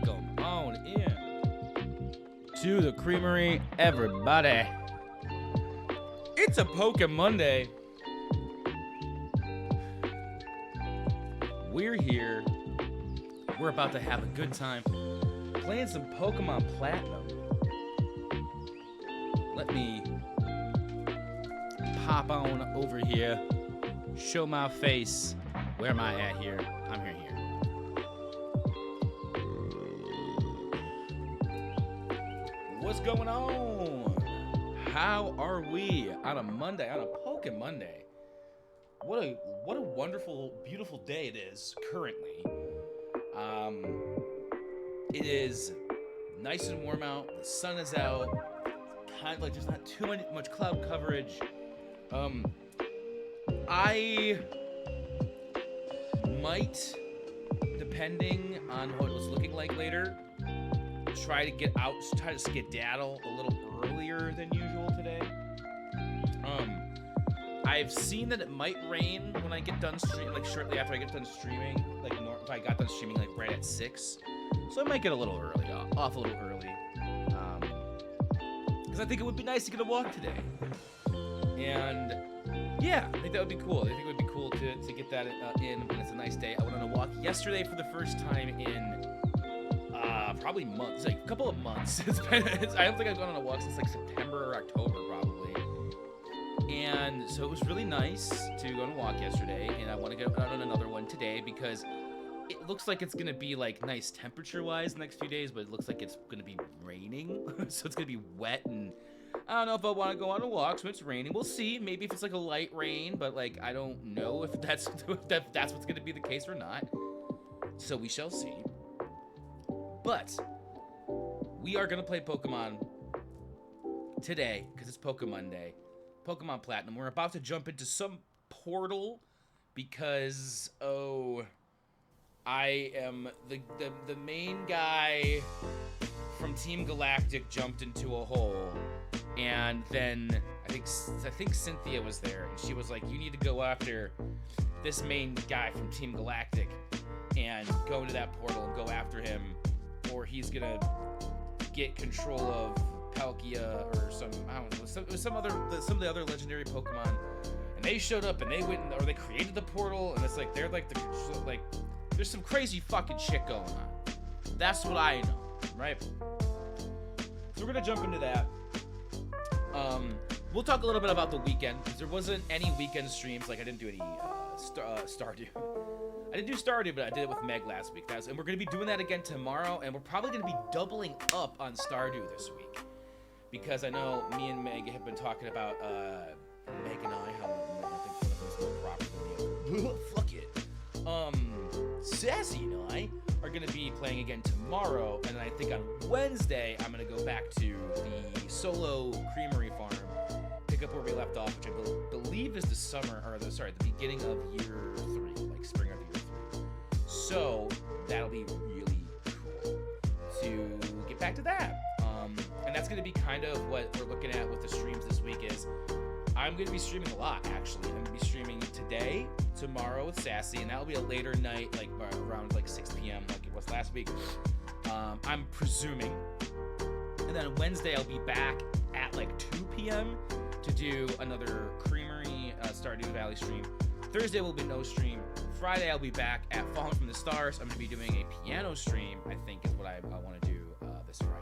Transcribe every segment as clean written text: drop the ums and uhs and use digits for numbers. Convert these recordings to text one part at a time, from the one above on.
Welcome on in to the creamery, everybody. It's a PokeMonday. We're here. We're about to have a good time playing some Pokemon Platinum. Let me pop on over here, show my face. Where am I at here? I'm here. What's going on? How are we on a Monday, on a PokeMonday? What a wonderful, beautiful day it is currently. It is nice and warm out. The sun is out. Kind of like there's not too much cloud coverage. I might, depending on what it was looking like later, try to skedaddle a little earlier than usual today. I've seen that it might rain when I get done streaming, like shortly after I get done streaming, like if I got done streaming like right at 6. So I might get a little early, off a little early. Because I think it would be nice to get a walk today. And yeah, I think that would be cool. I think it would be cool to get that in when it's a nice day. I went on a walk yesterday for the first time in probably months, like a couple of months. I don't think I've gone on a walk since like September or October probably. And so it was really nice to go on a walk yesterday, and I want to go out on another one today because it looks like it's gonna be like nice temperature-wise the next few days, but it looks like it's gonna be raining, so it's gonna be wet, and I don't know if I want to go on a walk when it's raining. We'll see. Maybe if it's like a light rain, but like I don't know if that's what's gonna be the case or not. So we shall see. But we are gonna play Pokemon today because it's PokeMonday, Pokemon Platinum. We're about to jump into some portal because I am the main guy from Team Galactic jumped into a hole, and then I think Cynthia was there, and she was like, "You need to go after this main guy from Team Galactic and go into that portal and go after him, or he's gonna get control of Palkia or some of the other legendary Pokemon." And they showed up and they went or they created the portal, and it's like they're like there's some crazy fucking shit going on. That's what I know, right? So we're gonna jump into that. We'll talk a little bit about the weekend because there wasn't any weekend streams. Like I didn't do any Stardew. I didn't do Stardew, but I did it with Meg last week. And we're gonna be doing that again tomorrow, and we're probably gonna be doubling up on Stardew this week because I know me and Meg have been talking about Meg and I how I think one of them's more proper than the other. Fuck it. Sassy and I are gonna be playing again tomorrow, and I think on Wednesday I'm gonna go back to the solo creamery farm, pick up where we left off, which I believe is the beginning of year 3, like spring of year 3. So that'll be really cool to get back to that. And that's gonna be kind of what we're looking at with the streams this week is I'm gonna be streaming a lot actually. I'm gonna be streaming today, tomorrow with Sassy, and that'll be a later night, like around like 6 p.m. like it was last week. I'm presuming. And then Wednesday I'll be back at like 2 p.m. to do another Creamery Stardew Valley stream. Thursday will be no stream. Friday I'll be back at Falling from the Stars. I'm gonna be doing a piano stream, I think is what I want to do this Friday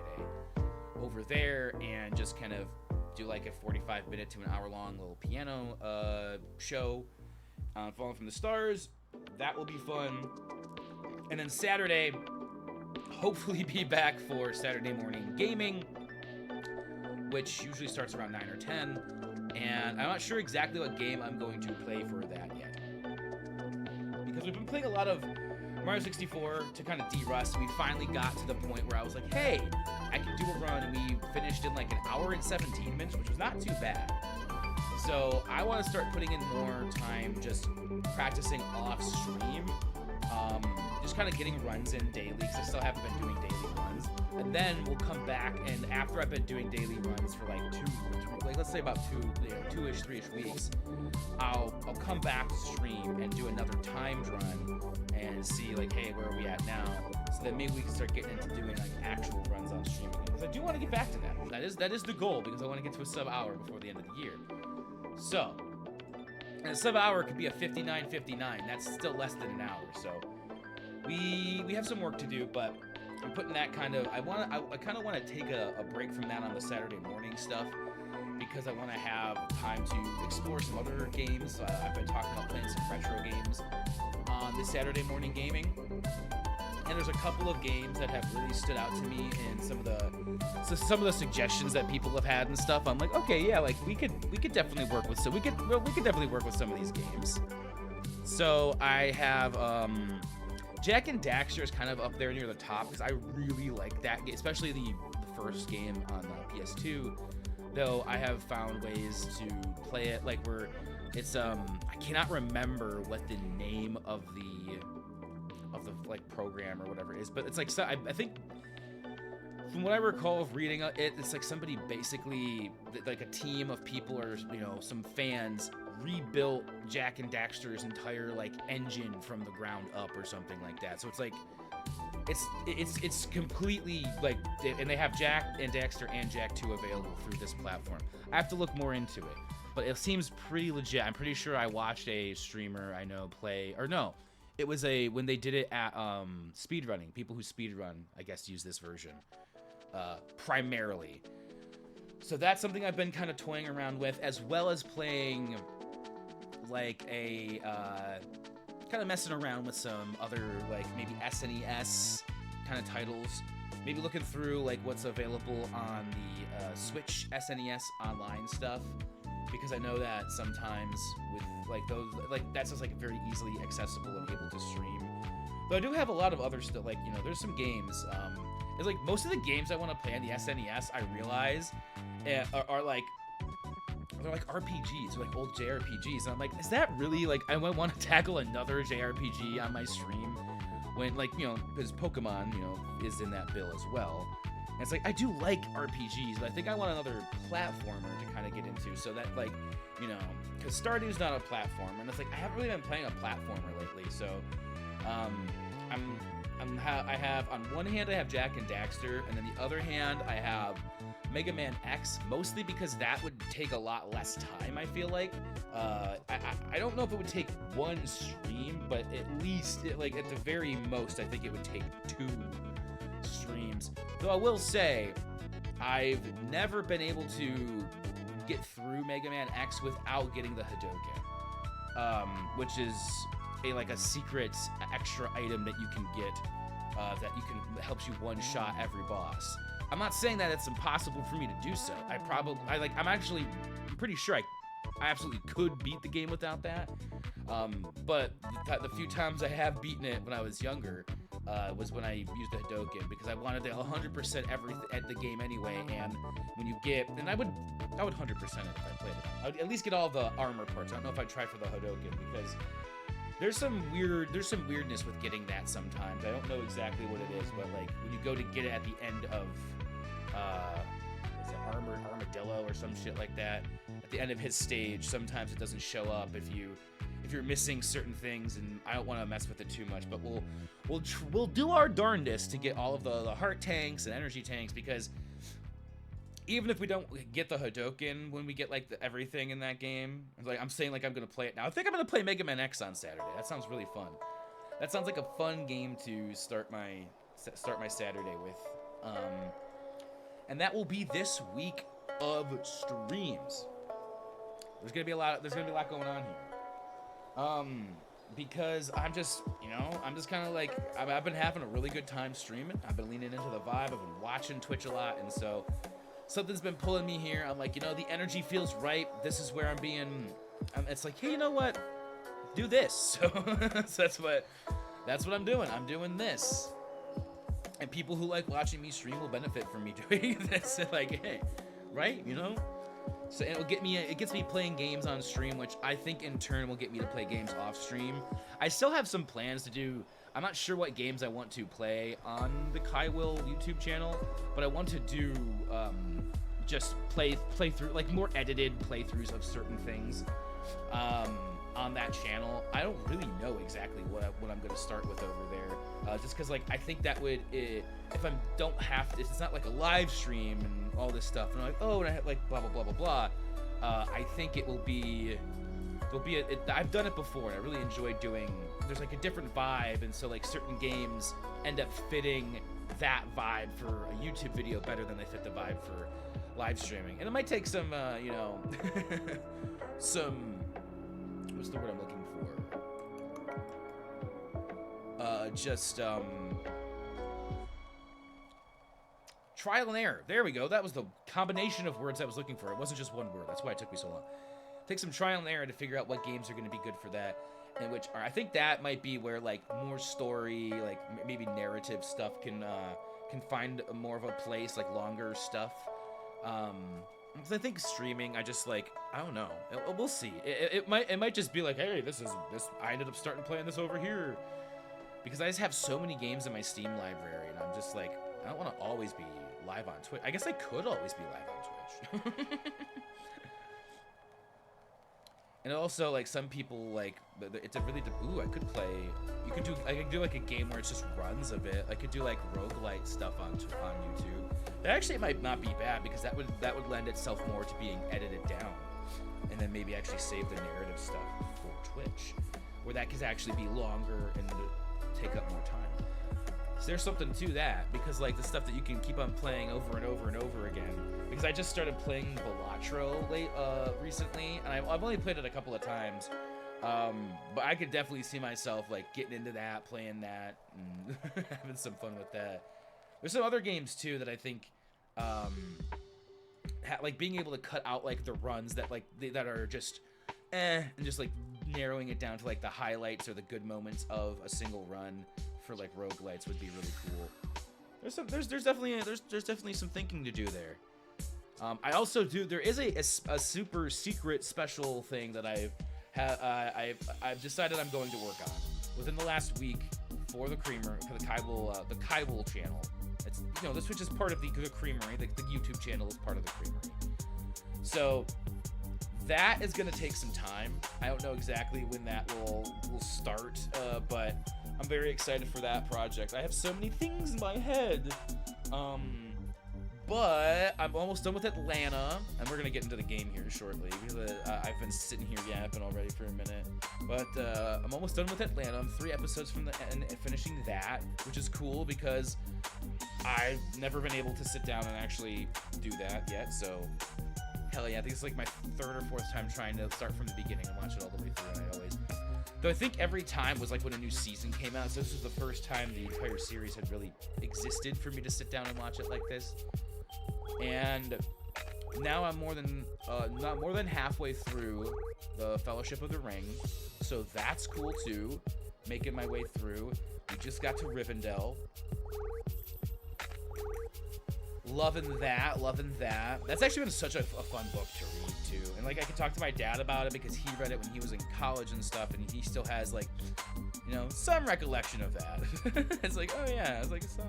over there, and just kind of do like a 45-minute to an hour-long little piano show on Falling from the Stars. That will be fun. And then Saturday, hopefully be back for Saturday morning gaming, which usually starts around 9 or 10. And I'm not sure exactly what game I'm going to play for that yet. Because we've been playing a lot of Mario 64 to kind of de-rust. We finally got to the point where I was like, hey, I can do a run, and we finished in like an hour and 17 minutes, which was not too bad. So I want to start putting in more time just practicing off stream, just kind of getting runs in daily, because I still haven't been doing daily runs. And then we'll come back, and after I've been doing daily runs for like let's say about 2-ish, 3-ish weeks, I'll come back to stream and do another timed run and see like, hey, where are we at now? So that maybe we can start getting into doing like actual runs on stream again. Because I do want to get back to that. That is the goal, because I want to get to a sub-hour before the end of the year. So, and a sub-hour could be a 59.59. That's still less than an hour. So we have some work to do, but I'm putting that kind of. I kind of want to take a break from that on the Saturday morning stuff, because I want to have time to explore some other games. I've been talking about playing some retro games on the Saturday morning gaming, and there's a couple of games that have really stood out to me in some of the suggestions that people have had and stuff. I'm like, okay, yeah, like we could definitely work with we could definitely work with some of these games. So I have Jak and Daxter is kind of up there near the top because I really like that game, especially the first game on PS2. Though I have found ways to play it like where it's I cannot remember what the name of the like program or whatever it is, but it's like, so I think from what I recall of reading it, it's like somebody basically, like a team of people or some fans rebuilt Jak and Daxter's entire like engine from the ground up or something like that. So it's like it's completely like, and they have Jak and Daxter and Jak 2 available through this platform. I have to look more into it, but it seems pretty legit. I'm pretty sure I watched a streamer I know play, or no, it was when they did it at speedrunning. People who speedrun, I guess, use this version primarily. So that's something I've been kind of toying around with, as well as playing like a kind of messing around with some other like maybe SNES kind of titles. Maybe looking through like what's available on the Switch SNES online stuff, because I know that sometimes with like those, like that's just like very easily accessible and able to stream. Though I do have a lot of other stuff, like there's some games. It's like most of the games I want to play on the SNES, I realize are like, they're like RPGs, or like old JRPGs, and I'm like, is that really like, I might want to tackle another JRPG on my stream when like, because Pokemon, is in that bill as well. And it's like, I do like RPGs, but I think I want another platformer to kind of get into, so that like, because Stardew's not a platformer, and it's like, I haven't really been playing a platformer lately, so I have, on one hand, I have Jak and Daxter, and then the other hand, I have Mega Man X, mostly because that would take a lot less time, I feel like. I don't know if it would take one stream, but at least, like, at the very most, I think it would take 2 streams. Though I will say, I've never been able to get through Mega Man X without getting the Hadouken, which is a secret extra item that you can get that helps you one-shot every boss. I'm not saying that it's impossible for me to do so. I'm pretty sure I absolutely could beat the game without that. But the few times I have beaten it when I was younger was when I used the Hadouken, because I wanted to 100% everything at the game anyway. And when you get, and I would 100% it if I played it. I would at least get all the armor parts. I don't know if I'd try for the Hadouken, because there's some weirdness with getting that sometimes. I don't know exactly what it is, but like when you go to get it at the end of is it Armadillo or some shit like that, at the end of his stage, sometimes it doesn't show up if you're missing certain things, and I don't want to mess with it too much, but we'll do our darndest to get all of the heart tanks and energy tanks, because even if we don't get the Hadouken when we get like everything in that game, like I'm saying, like I'm gonna play it now. I think I'm gonna play Mega Man X on Saturday. That sounds really fun. That sounds like a fun game to start my Saturday with. And that will be this week of streams. There's gonna be a lot going on here. Because I'm just kind of like, I've been having a really good time streaming. I've been leaning into the vibe. I've been watching Twitch a lot, and so something's been pulling me here. I'm like, the energy feels right. This is where I'm being. It's like, hey, you know what? Do this. So that's what I'm doing. I'm doing this. And people who like watching me stream will benefit from me doing this. Like, hey, right? So it gets me playing games on stream, which I think in turn will get me to play games off stream. I still have some plans to do. I'm not sure what games I want to play on the Kaiwill YouTube channel, but I want to do just play through, like more edited playthroughs of certain things. on that channel. I don't really know exactly what I'm gonna start with over there, just because like I think that would if I don't have to, if it's not like a live stream and all this stuff, and I'm like, oh, and I have like blah blah blah blah blah. I think it will be. I've done it before, and I really enjoy doing. There's like a different vibe, and so like certain games end up fitting that vibe for a YouTube video better than they fit the vibe for live streaming. And it might take some, you know, some. What's the word I'm looking for? Trial and error. There we go. That was the combination of words I was looking for. It wasn't just one word. That's why it took me so long. Take some trial and error to figure out what games are going to be good for that, and which are, I think that might be where like more story, like maybe narrative stuff can find more of a place, like longer stuff. Because I think streaming, I don't know. We'll see. It might just be like, hey, this. I ended up starting playing this over here, because I just have so many games in my Steam library, and I'm just like, I don't want to always be live on Twitch. I guess I could always be live on Twitch. And also, like, some people, like, it's a really, ooh, I could do, like, a game where it just runs a bit. I could do, like, roguelite stuff on YouTube. That actually might not be bad, because that would lend itself more to being edited down. And then maybe actually save the narrative stuff for Twitch, where that could actually be longer and take up more time. So there's something to that, because, like, the stuff that you can keep on playing over and over and over again. Because I just started playing Balatro recently, and I've only played it a couple of times, but I could definitely see myself like getting into that, playing that, and having some fun with that. There's some other games too that I think, like being able to cut out like the runs that like that are just, and just like narrowing it down to like the highlights or the good moments of a single run for like roguelites would be really cool. There's definitely some thinking to do there. I also do. There is a super secret special thing that I've decided I'm going to work on within the last week for the Kybal channel. It's, you know, this which is part of the Creamery. The YouTube channel is part of the Creamery. So that is going to take some time. I don't know exactly when that will start, but I'm very excited for that project. I have so many things in my head. But I'm almost done with Atlanta, and we're gonna get into the game here shortly, because I've been sitting here yapping already for a minute. But I'm almost done with Atlanta. I'm 3 episodes from the end, finishing that, which is cool because I've never been able to sit down and actually do that yet. So hell yeah, I think it's like my 3rd or 4th time trying to start from the beginning and watch it all the way through. And though I think every time was like when a new season came out, so this was the first time the entire series had really existed for me to sit down and watch it like this. And now I'm not more than halfway through the Fellowship of the Ring, so that's cool too. Making my way through. We just got to Rivendell. Loving that. That's actually been such a fun book to read too. And like I could talk to my dad about it because he read it when he was in college and stuff, and he still has like, you know, some recollection of that. It's like, oh yeah, it's like some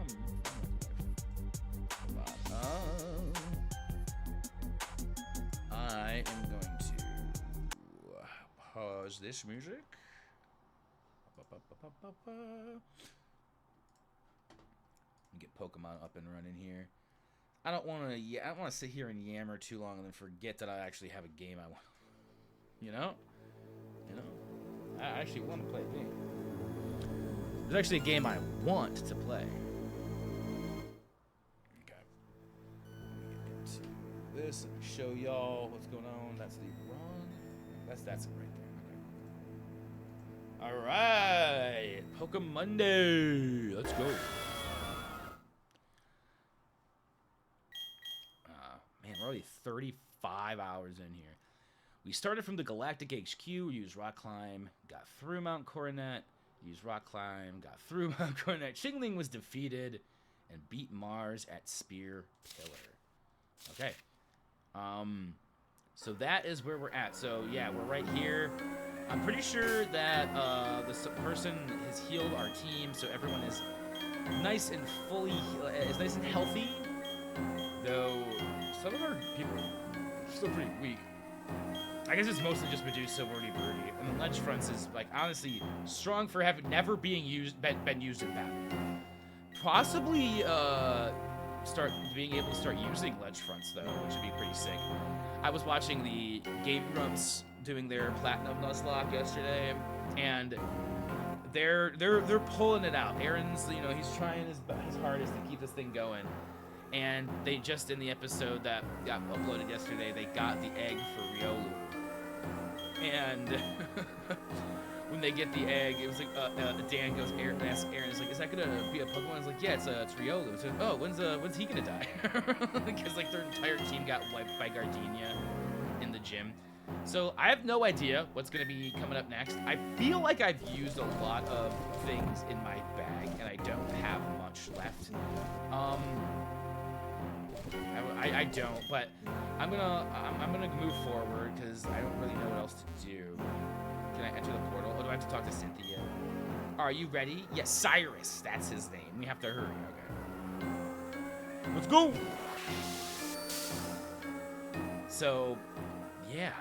I am going to pause this music. Get Pokemon up and running here. I don't want to sit here and yammer too long and then forget that I actually have a game I want. You know, I actually want to play a game. There's actually a game I want to play. This and show y'all what's going on. That's the wrong. That's it right there. Okay. All right, PokeMonday. Let's go. Man, we're already 35 hours in here. We started from the Galactic HQ. Used Rock Climb. Got through Mount Coronet. Used Rock Climb. Got through Mount Coronet. Chingling was defeated and beat Mars at Spear Pillar. Okay. So that is where we're at. So yeah, we're right here. I'm pretty sure that this person has healed our team, so everyone is nice and healthy. Though some of our people are still pretty weak. I guess it's mostly just Medusa, Wordy Birdie, and the ledge fronts is like honestly strong for having never been used in battle. Possibly start being able to start using ledge fronts though, which would be pretty sick. I was watching the Game Grumps doing their Platinum Nuzlocke yesterday, and they're pulling it out. Aaron's, you know, he's trying his hardest to keep this thing going. And they just, in the episode that got uploaded yesterday, they got the egg for Riolu. And when they get the egg, it was like, Dan goes, Aaron asks Aaron, he's like, is that gonna be a Pokemon? He's like, yeah, it's Riolu. So, oh, when's he gonna die? Because like their entire team got wiped by Gardenia in the gym. So I have no idea what's gonna be coming up next. I feel like I've used a lot of things in my bag, and I don't have much left. I don't, but I'm gonna move forward because I don't really know what else to do. Can I enter the portal? Or do I have to talk to Cynthia? Are you ready? Yes, Cyrus. That's his name. We have to hurry. Okay. Let's go. So, yeah.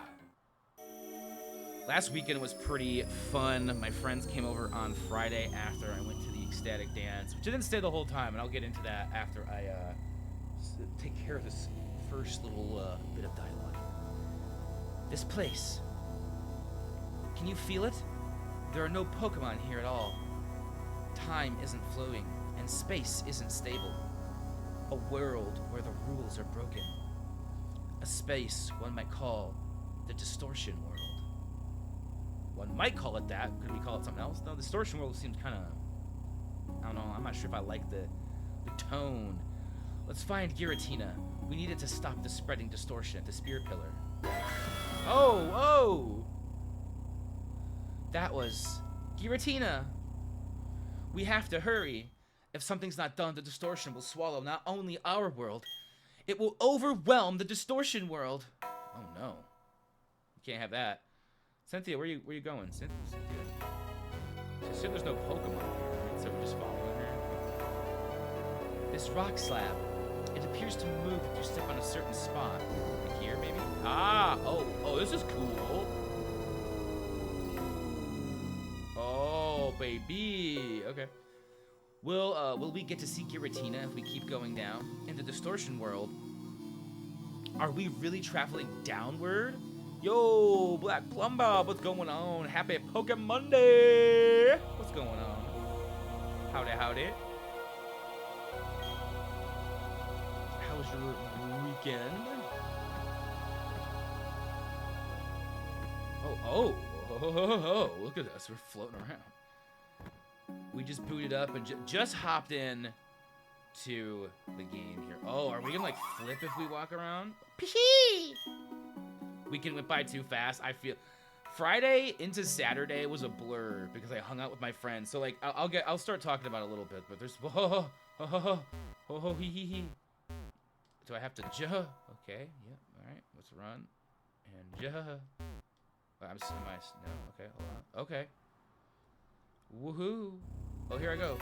Last weekend was pretty fun. My friends came over on Friday after I went to the ecstatic dance, which I didn't stay the whole time, and I'll get into that after I take care of this first little bit of dialogue. This place. Can you feel it? There are no Pokemon here at all. Time isn't flowing, and space isn't stable. A world where the rules are broken. A space one might call the distortion world. One might call it that. Could we call it something else? No, the distortion world seems kind of... I don't know. I'm not sure if I like the tone. Let's find Giratina. We need it to stop the spreading distortion at the Spirit Pillar. Oh! That was Giratina. We have to hurry. If something's not done, the distortion will swallow not only our world, it will overwhelm the distortion world. Oh no. You can't have that. Cynthia, where you going? Cynthia. She said there's no Pokemon here, so we're just following her. This rock slab. It appears to move if you step on a certain spot. Like here, maybe? Ah! Oh, this is cool. Oh, baby. Okay. Will we get to see Giratina if we keep going down? In the distortion world, are we really traveling downward? Yo, Black Plumbob, what's going on? Happy PokeMonday! What's going on? Howdy. How was your weekend? Oh, look at us, we're floating around. We just booted up and just hopped in to the game here. Oh, are we gonna like flip if we walk around? Pee! Weekend went by too fast. I feel Friday into Saturday was a blur because I hung out with my friends. So like I'll start talking about it a little bit, but there's hee. Do I have to Okay, yep, all right. Let's run and no, okay, hold on. Okay. Woohoo! Oh, here I go.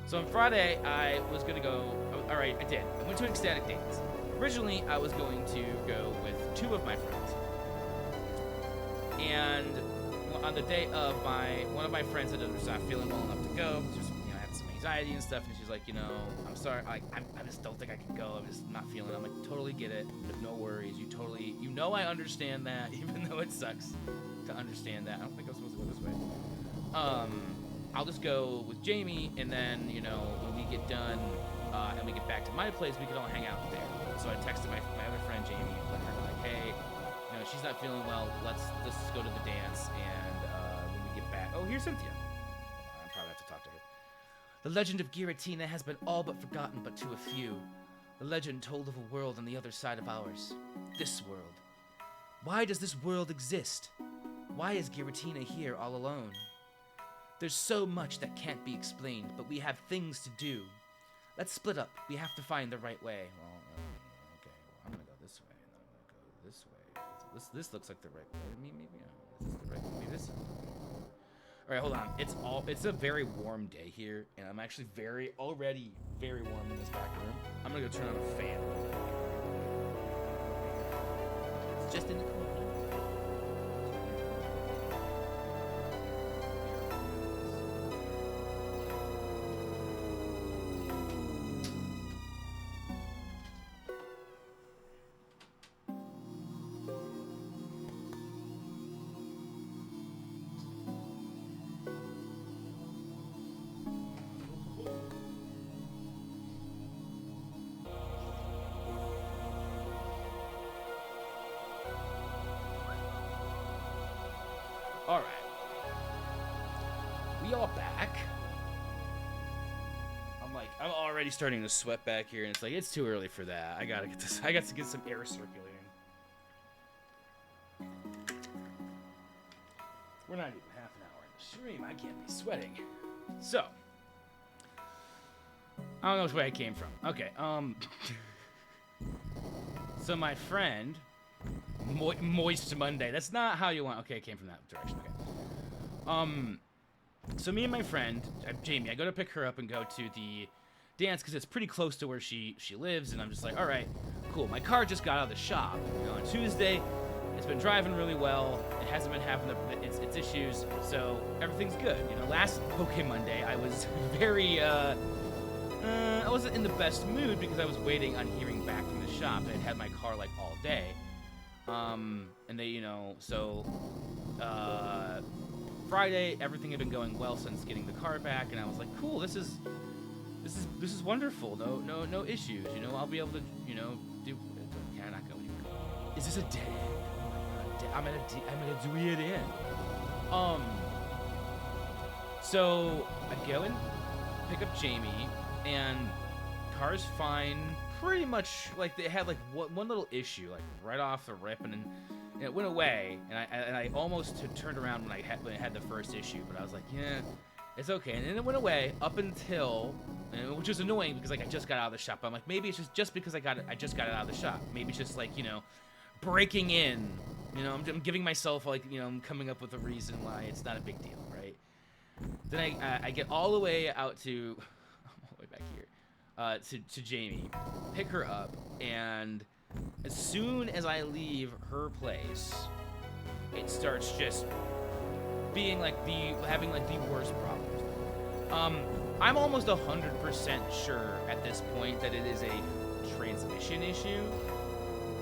So on Friday, I was gonna go. All right, I did. I went to an ecstatic dance. Originally, I was going to go with 2 of my friends. And on the day of one of my friends that was not feeling well enough to go, just had some anxiety and stuff, and she's like, I'm sorry, I just don't think I can go. I'm just not feeling it. I'm like, totally get it. No worries. I understand that, even though it sucks to understand that. I don't think I'm supposed to go this way. I'll just go with Jamie, and then, when we get done and we get back to my place, we can all hang out there. So I texted my other friend Jamie, let her know, like, hey, she's not feeling well. Let's go to the dance, and when we get back, oh, here's Cynthia. I probably have to talk to her. The legend of Giratina has been all but forgotten, but to a few. The legend told of a world on the other side of ours. This world. Why does this world exist? Why is Giratina here all alone? There's so much that can't be explained, but we have things to do. Let's split up. We have to find the right way. Well, okay. Well, I'm gonna go this way, and then I'm gonna go this way. This looks like the right way to me. Maybe is this the right way? Maybe this. All right, hold on. It's a very warm day here, and I'm actually already very warm in this back room. I'm gonna go turn on a fan. It's just in the corner. we all back? I'm already starting to sweat back here, and it's like, it's too early for that. I gotta get this. I got to get some air circulating. We're not even half an hour in the stream. I can't be sweating. So, I don't know which way I came from. Okay, so my friend, Moist Monday. That's not how you want. Okay, it came from that direction. Okay. So me and my friend, Jamie, I go to pick her up and go to the dance because it's pretty close to where she lives, and I'm just like, all right, cool. My car just got out of the shop, you know, on Tuesday. It's been driving really well. It hasn't been having its issues, so everything's good. You know, last PokeMonday, I was very, I wasn't in the best mood because I was waiting on hearing back from the shop. I had had my car like all day, and they, you know, so Friday, everything had been going well since getting the car back, and I was like, cool, this is wonderful. No issues. You know, I'll be able to, you know, do. Can I not go? Is this a dead end? Oh my god, I'm gonna do it in. So I go and pick up Jamie, and car's fine. Pretty much like they had like one little issue, like right off the rip, and then it went away. And I almost turned around when I had the first issue, but I was like, yeah, it's okay. And then it went away up until, which was annoying because like I just got out of the shop. I'm like, maybe it's just because I just got it out of the shop. Maybe it's just like, you know, breaking in. You know, I'm giving myself like, you know, I'm coming up with a reason why it's not a big deal, right? Then I get all the way out to, I'm all the way back here, to Jamie, pick her up, and as soon as I leave her place, it starts just being like having like the worst problems. I'm almost 100% sure at this point that it is a transmission issue.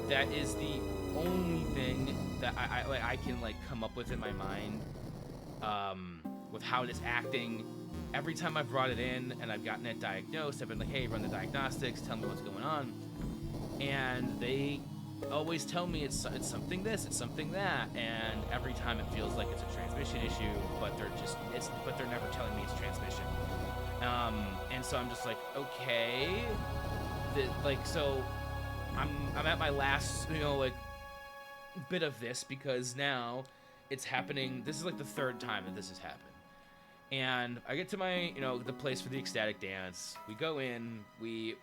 That is the only thing that I can like come up with in my mind, with how it is acting. Every time I've brought it in and I've gotten it diagnosed, I've been like, hey, run the diagnostics, tell me what's going on, and they always tell me it's something this, it's something that, and every time it feels like it's a transmission issue, but they're never telling me it's transmission. And so I'm just like, okay, so I'm at my last, you know, like bit of this, because now it's happening. This is like the third time that this has happened. And I get to my, you know, the place for the ecstatic dance. We go in, we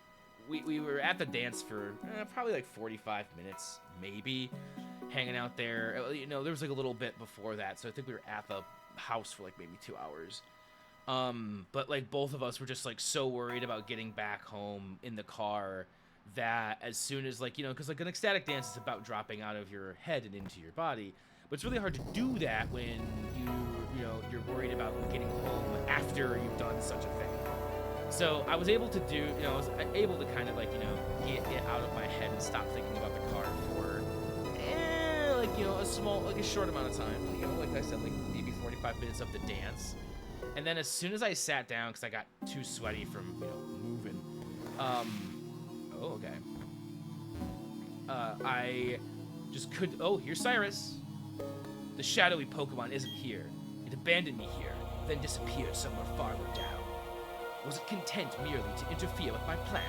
were at the dance for probably like 45 minutes, maybe, hanging out there. You know, there was like a little bit before that, so I think we were at the house for like maybe 2 hours. But like both of us were just like so worried about getting back home in the car that as soon as, like, you know, because like an ecstatic dance is about dropping out of your head and into your body, but it's really hard to do that when you're worried about getting home after you've done such a thing. So I was able to do, you know, I was able to kind of like, you know, get it out of my head and stop thinking about the car for, like, you know, a short amount of time. You know, like I said, like maybe 45 minutes of the dance. And then as soon as I sat down, because I got too sweaty from, you know, moving, okay. I just could, here's Cyrus. The shadowy Pokemon isn't here. It abandoned me here, then disappeared somewhere farther down. Was it content merely to interfere with my plan?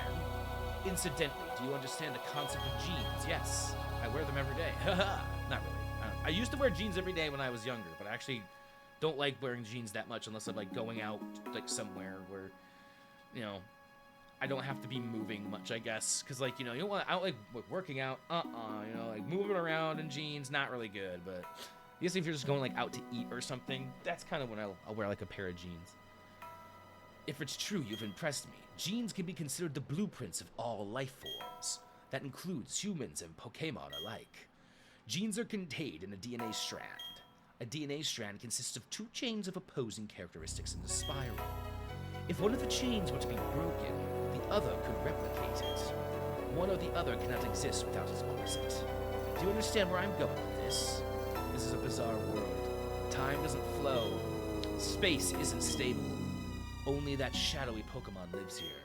Incidentally, do you understand the concept of jeans? Yes, I wear them every day. Haha, not really. I used to wear jeans every day when I was younger, but I actually don't like wearing jeans that much unless I'm like going out like somewhere where, you know, I don't have to be moving much, I guess, because like, you know, I don't like working out, you know, like moving around in jeans, not really good. But I guess if you're just going like out to eat or something, that's kind of when I'll wear like a pair of jeans. If it's true you've impressed me, genes can be considered the blueprints of all life forms. That includes humans and Pokemon alike. Genes are contained in a DNA strand. A DNA strand consists of two chains of opposing characteristics in a spiral. If one of the chains were to be broken, the other could replicate it. One or the other cannot exist without its opposite. Do you understand where I'm going with this? This is a bizarre world. Time doesn't flow. Space isn't stable. Only that shadowy Pokemon lives here.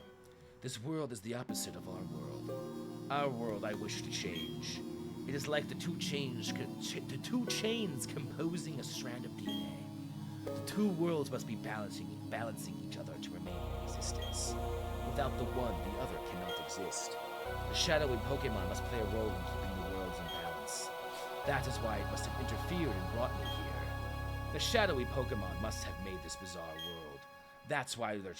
This world is the opposite of our world. Our world I wish to change. It is like the two chains composing a strand of DNA. The two worlds must be balancing each other to remain in existence. Without the one, the other cannot exist. The shadowy Pokemon must play a role in keeping the worlds in balance. That is why it must have interfered and brought me here. The shadowy Pokemon must have made this bizarre world. That's why they're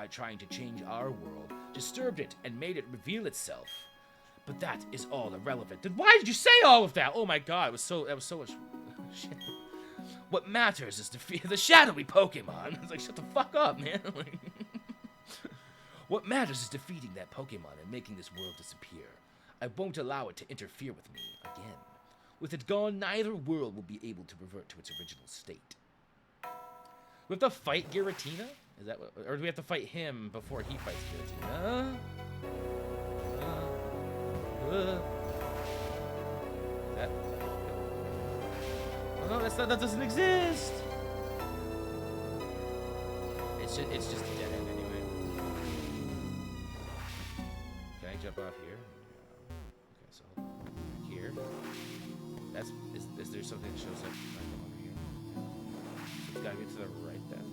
trying to change our world, disturbed it and made it reveal itself. But that is all irrelevant. Then why did you say all of that? Oh my god, that was so much shit. What matters is the shadowy Pokemon. It's like, shut the fuck up, man. What matters is defeating that Pokemon and making this world disappear. I won't allow it to interfere with me again. With it gone, neither world will be able to revert to its original state. We have to fight Giratina? Is that what, or do we have to fight him before he fights Giratina? That? Oh no, that doesn't exist. It's just a dead end anyway. Can I jump off here? Okay, so here. Is there something that shows up over here? So it's gotta get to the right then.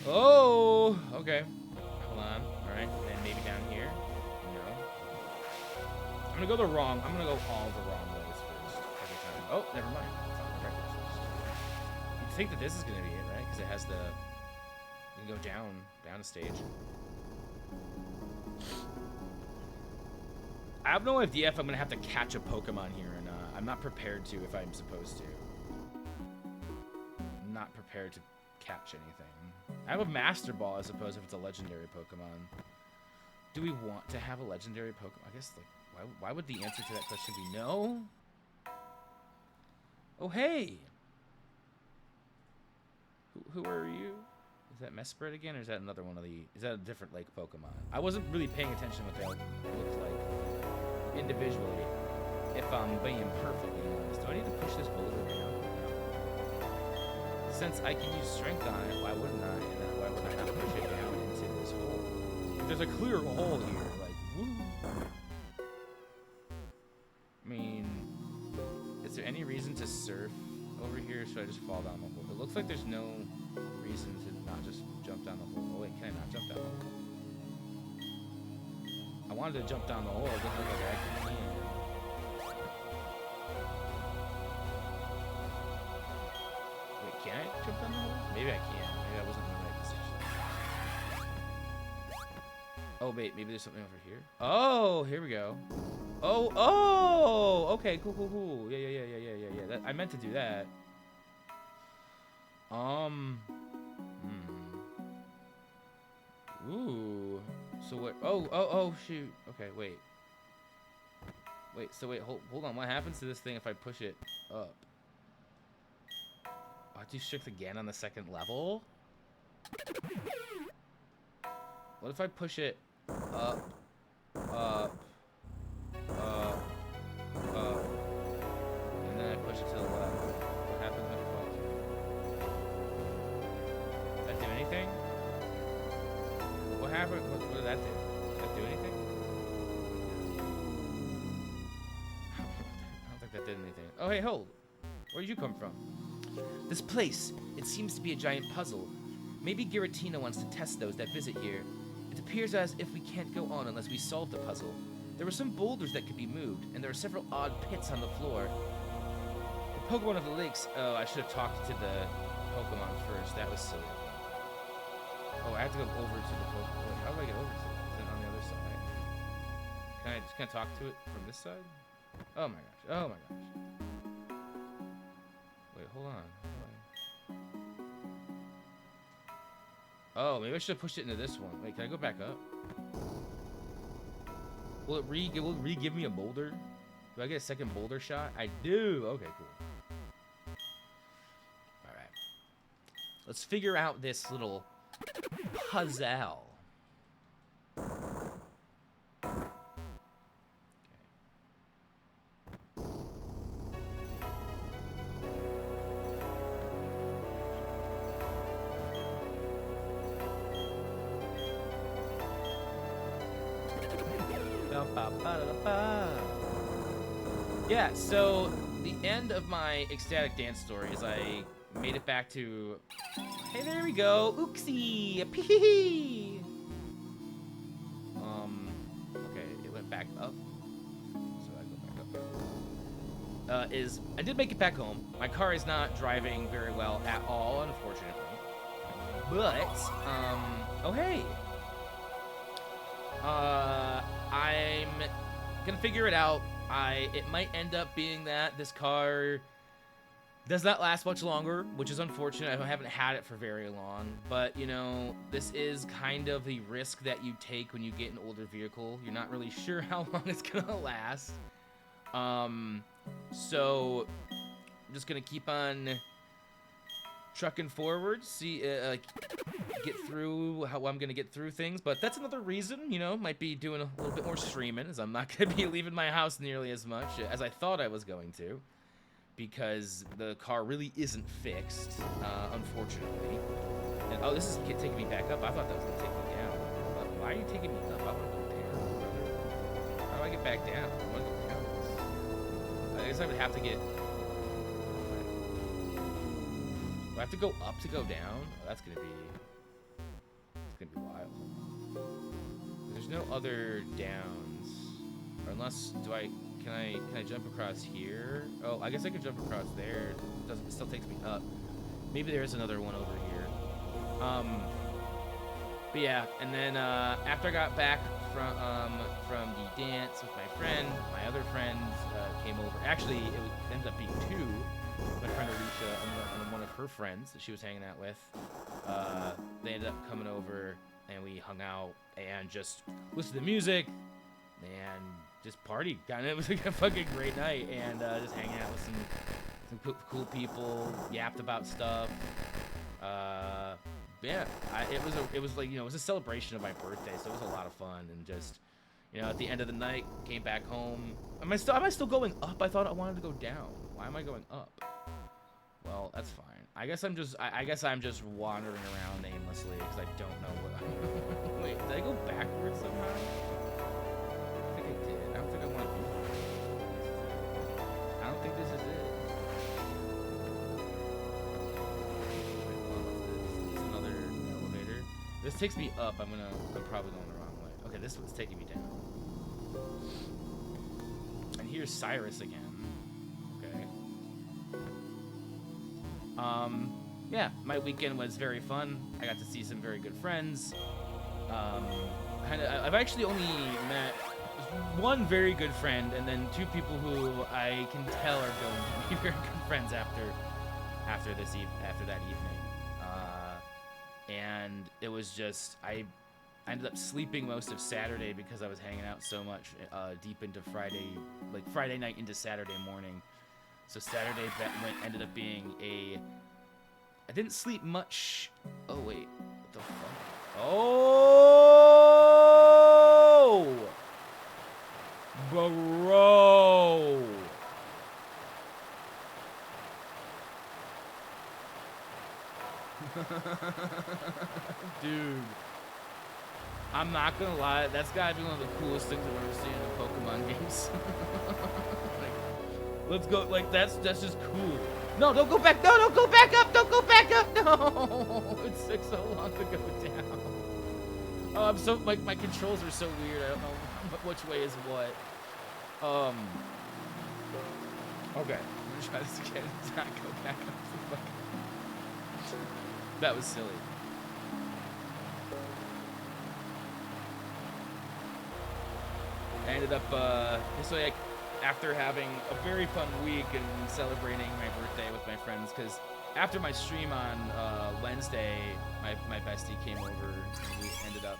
Oh, okay. Hold on. All right, and then maybe down here. No. I'm gonna go all the wrong ways first every time. Oh, never mind. It's on the right way first. You'd think that this is gonna be it, right? Because it has the. You can go down a stage. I have no idea if I'm gonna have to catch a Pokemon here or not. I'm not prepared to if I'm supposed to. I'm not prepared to catch anything. I have a Master Ball, I suppose, if it's a legendary Pokemon. Do we want to have a legendary Pokemon? I guess, like, why would the answer to that question be no? Oh, hey! Who are you? Is that Mesprit again, or is that another one of the... Is that a different, like, Pokemon? I wasn't really paying attention to what they looked like individually, if I'm being perfectly honest. Do I need to push this boulder down? No. Since I can use strength on it, why wouldn't I? And then why would I not push it down into this hole? If there's a clear hole here, like, woo. I mean, is there any reason to surf over here, or should I just fall down the hole? It looks like there's no reason to not just jump down the hole. Oh wait, can I not jump down the hole? I wanted to jump down the hole, it doesn't look like I can. Wait, can I jump down the hole? Maybe I can. Maybe I wasn't in the right position. Oh wait, maybe there's something over here. Oh, here we go. Oh, okay, cool. Yeah. That, I meant to do that. Ooh. So what? Oh, shoot. Okay, wait. So hold on. What happens to this thing if I push it up? Oh, I do strength again on the second level? What if I push it up, and then I push it to the left? What happens when it falls? Does that do anything? What happened? What did that do? Did that do anything? I don't think that did anything. Oh, hey, hold. Where did you come from? This place. It seems to be a giant puzzle. Maybe Giratina wants to test those that visit here. It appears as if we can't go on unless we solve the puzzle. There were some boulders that could be moved, and there are several odd pits on the floor. The Pokemon of the lakes. Oh, I should have talked to the Pokemon first. That was silly. Oh, I have to go over to the Pokemon. Wait, how do I get over to it? Is it on the other side? Can I talk to it from this side? Oh my gosh. Wait, hold on. Oh, maybe I should have pushed it into this one. Wait, can I go back up? Will it re-give me a boulder? Do I get a second boulder shot? I do. Okay, cool. All right. Let's figure out this little puzzle. Yeah, so the end of my ecstatic dance story is I made it back to... Hey, there we go. Oopsie. Pee-hee-hee. Okay, it went back up. So I go back up. I did make it back home. My car is not driving very well at all, unfortunately. But, oh hey. I'm gonna figure it out. It might end up being that this car does not last much longer, which is unfortunate. I haven't had it for very long, but you know, this is kind of the risk that you take when you get an older vehicle. You're not really sure how long it's gonna last. So I'm just gonna keep on trucking forward, see, get through how I'm gonna get through things. But that's another reason, you know, might be doing a little bit more streaming, as I'm not gonna be leaving my house nearly as much as I thought I was going to, because the car really isn't fixed, unfortunately. And, oh, this is taking me back up. I thought that was gonna take me down. But why are you taking me up? I want to go down. How do I get back down? I want to go down. I guess I would have to get... Do I have to go up to go down? Oh, that's gonna be... It's gonna be wild. There's no other downs. Or unless... Can I jump across here? Oh, I guess I could jump across there. It still takes me up. Maybe there is another one over here. But yeah, and then after I got back from the dance with my friend, my other friends came over. Actually, it ended up being two. My friend Alicia and one of her friends that she was hanging out with. They ended up coming over and we hung out and just listened to music and just partied. Kind of, it was like a fucking great night, and just hanging out with some cool people, yapped about stuff. Yeah, it was like, you know, it was a celebration of my birthday, so it was a lot of fun. And just, you know, at the end of the night, came back home. Am I still going up? I thought I wanted to go down. Why am I going up? Well, that's fine. I guess I'm just wandering around aimlessly because I don't know what. Wait, did I go backwards somehow? I think I did. I don't think I want to do this. I don't think this is it. It's another elevator. This takes me up. I'm probably going the wrong way. Okay, this one's taking me down. And here's Cyrus again. Okay. Yeah, my weekend was very fun. I got to see some very good friends. I've actually only met one very good friend, and then two people who I can tell are going to be very good friends after that evening. And it was just, I ended up sleeping most of Saturday because I was hanging out so much deep into Friday night into Saturday morning. So Saturday ended up being I didn't sleep much. Oh wait, what the fuck? Oh, bro. Dude, I'm not gonna lie, that's gotta be one of the coolest things I've ever seen in a Pokemon games. Like, let's go, like, that's just cool. No, don't go back, no, don't go back up, don't go back up, no! It took so long to go down. Oh, I'm so, my controls are so weird, I don't know which way is what. Okay, I'm gonna try this again, not go back up the fucking... That was silly. I ended up, so like, after having a very fun week and celebrating my birthday with my friends, because after my stream on Wednesday, my bestie came over and we ended up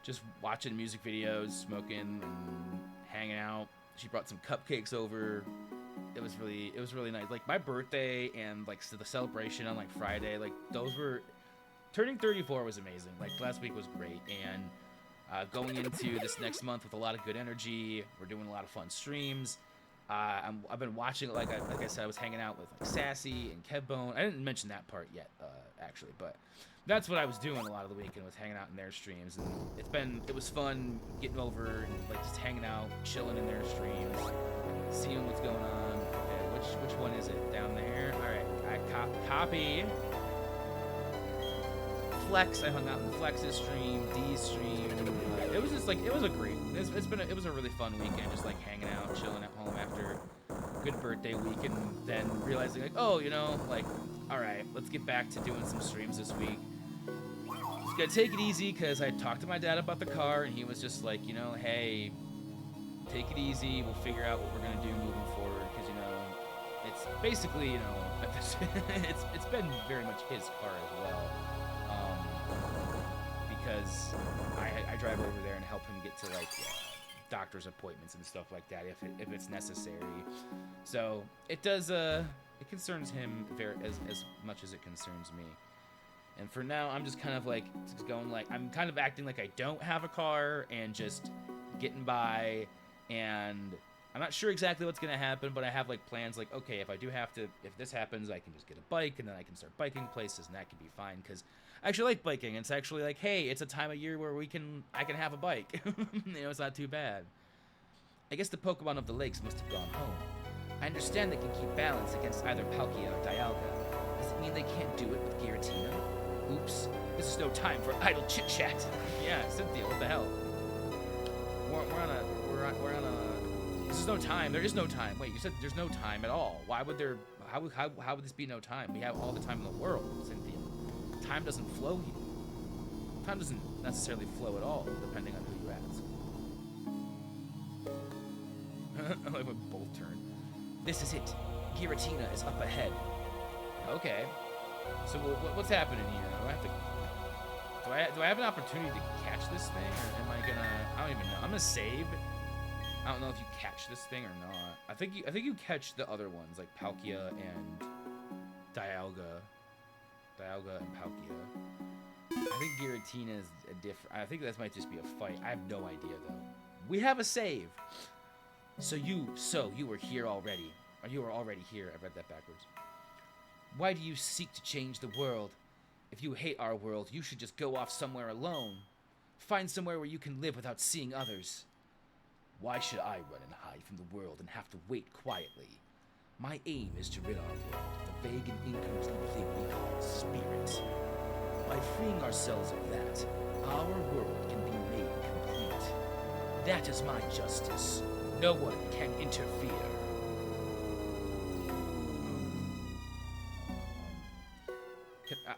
just watching music videos, smoking, and hanging out. She brought some cupcakes over. It was really nice. Like, my birthday and like the celebration on like Friday, like turning 34 was amazing. Like, last week was great, and going into this next month with a lot of good energy. We're doing a lot of fun streams. I've been watching, like I said, I was hanging out with like Sassy and Kevbone. I didn't mention that part yet, actually, but that's what I was doing a lot of the weekend, was hanging out in their streams, and it was fun getting over and like just hanging out, chilling in their streams, seeing what's going on. Okay, which one is it? Down there. All right, I copy. Flex, I hung out in Flex's stream, D's stream. It was just like, it was a really fun weekend, just like hanging out, chilling at home after a good birthday week, and then realizing like, oh, you know, like, all right, let's get back to doing some streams this week. Just gotta take it easy, because I talked to my dad about the car, and he was just like, you know, hey, take it easy, we'll figure out what we're gonna do moving forward, because, you know, it's basically, you know, it's been very much his car as well. Because I drive over there and help him get to like doctor's appointments and stuff like that if it's necessary. So it does it concerns him as much as it concerns me. And for now, I'm just kind of like just going like, I'm kind of acting like I don't have a car and just getting by, and I'm not sure exactly what's gonna happen, but I have like plans like, okay, if this happens, I can just get a bike and then I can start biking places, and that can be fine, because I actually like biking. It's actually like, hey, it's a time of year where I can have a bike. You know, it's not too bad. I guess the Pokemon of the lakes must have gone home. I understand they can keep balance against either Palkia or Dialga. Does it mean they can't do it with Giratina? Oops, this is no time for idle chit-chat. Yeah, Cynthia, what the hell? We're on a... This is no time. There is no time. Wait, you said there's no time at all. Why would there... How would this be no time? We have all the time in the world, Cynthia. Time doesn't flow here. Time doesn't necessarily flow at all, depending on who you ask. I like when both turn. This is it. Giratina is up ahead. Okay. So what's happening here? Do I have an opportunity to catch this thing, or am I gonna? I don't even know. I'm gonna save. I don't know if you catch this thing or not. I think you catch the other ones like Palkia and Dialga. Dialga and Palkia. I think Giratina is a different... I think that might just be a fight. I have no idea, though. We have a save. So you were here already. Or you were already here. I read that backwards. Why do you seek to change the world? If you hate our world, you should just go off somewhere alone. Find somewhere where you can live without seeing others. Why should I run and hide from the world and have to wait quietly? My aim is to rid our world of the vague and incomplete thing we call spirit. By freeing ourselves of that, our world can be made complete. That is my justice. No one can interfere.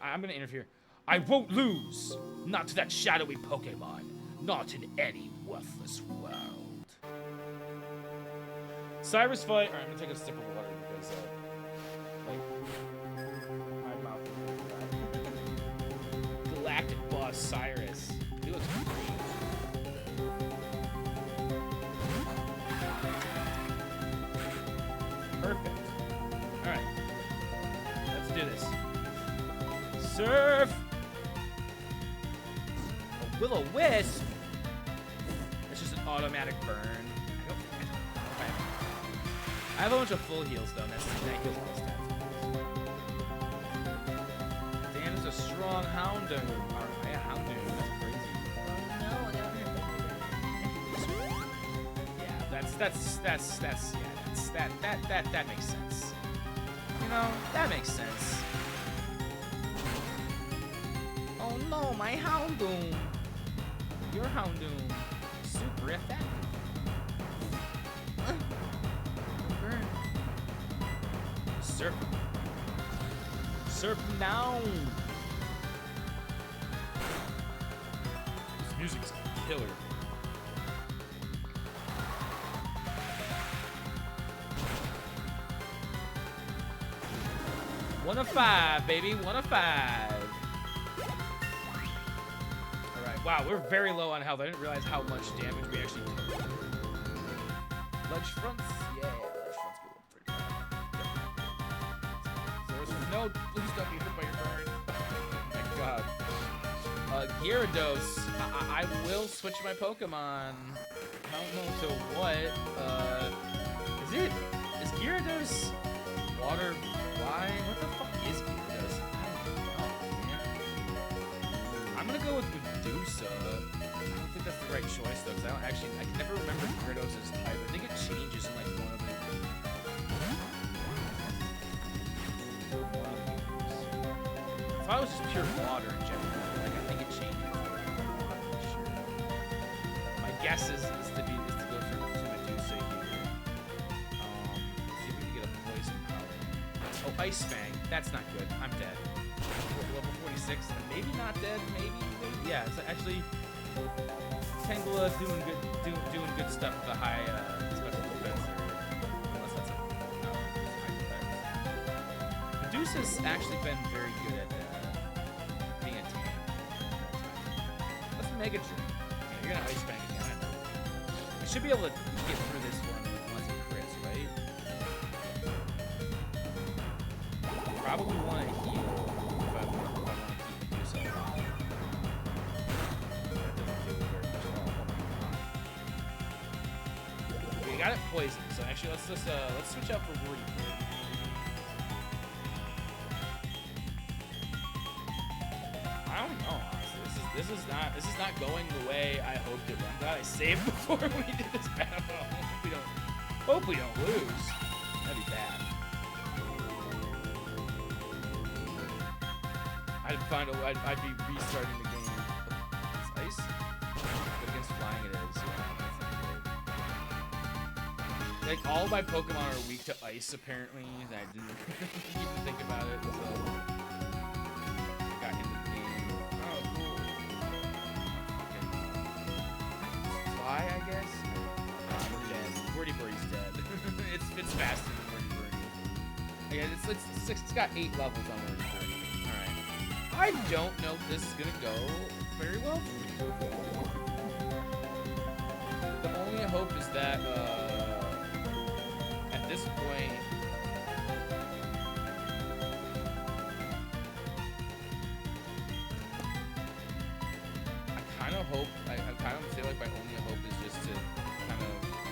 I'm gonna interfere. I won't lose! Not to that shadowy Pokemon. Not in any worthless world. Cyrus fight. Alright, I'm gonna take a sip of water because, my mouth is dry. Galactic boss Cyrus. He looks great. Perfect. Alright. Let's do this. Surf! A Will-O-Wisp? That's just an automatic burn. I have a bunch of full heals though, and that heals all stats. Dan is a strong Houndoom. Yeah, Houndoom, that's crazy. Oh no, I got Yeah, that makes sense. You know, that makes sense. Oh no, my Houndoom. Your Houndoom. Super effective. Surf. Surf now. This music's killer. One of 5, baby. 1 of 5. Alright, wow, we're very low on health. I didn't realize how much damage we actually took. Ledge fronts? Yeah, ledge fronts go up pretty far. No, please don't be hit by your burn. Oh my god. Gyarados. I will switch my Pokemon. I don't know to what. Is Gyarados water? Why? What the fuck is Gyarados? I don't know, man. gonna go with Medusa. I don't think that's the right choice though, because I can never remember Gyarados' type. I think it changes in like one of the. I thought it was just pure water in general. Like I think it changes. Sure. My guess is to go for Medusa here. See if we can get a poison power. Oh, Ice Fang. That's not good. I'm dead. Level 46. Maybe not dead. Maybe. Yeah. It's actually Tangela doing good stuff with a high special defense. Unless that's a high defense. Medusa's actually been very good at being a tank. Let's Mega Drain. Yeah, you're gonna Ice Fang again. I know. I should be able to get through this one once it crits, right? Probably want to heal if I want to keep Medusa alive. That doesn't feel very much at all. Okay, got it poisoned. So actually, let's switch out for Wordy. I don't know. Honestly, this is not going the way I hoped it would. I'm glad I saved before we did this battle. Hope we don't lose. That'd be bad. I'd be restarting the game. It's ice? But against flying it is, yeah. Like, all my Pokemon are weak to ice, apparently. I didn't even think about it, so... Got into the game. Oh, cool. Fly, I guess? We're dead. Wordy Birdie's dead. It's faster than Wordy Birdie. Yeah, it's got 8 levels on Wordy Birdie. I don't know if this is gonna go very well for me. The only hope is that at this point I kind of feel like my only hope is just to kind of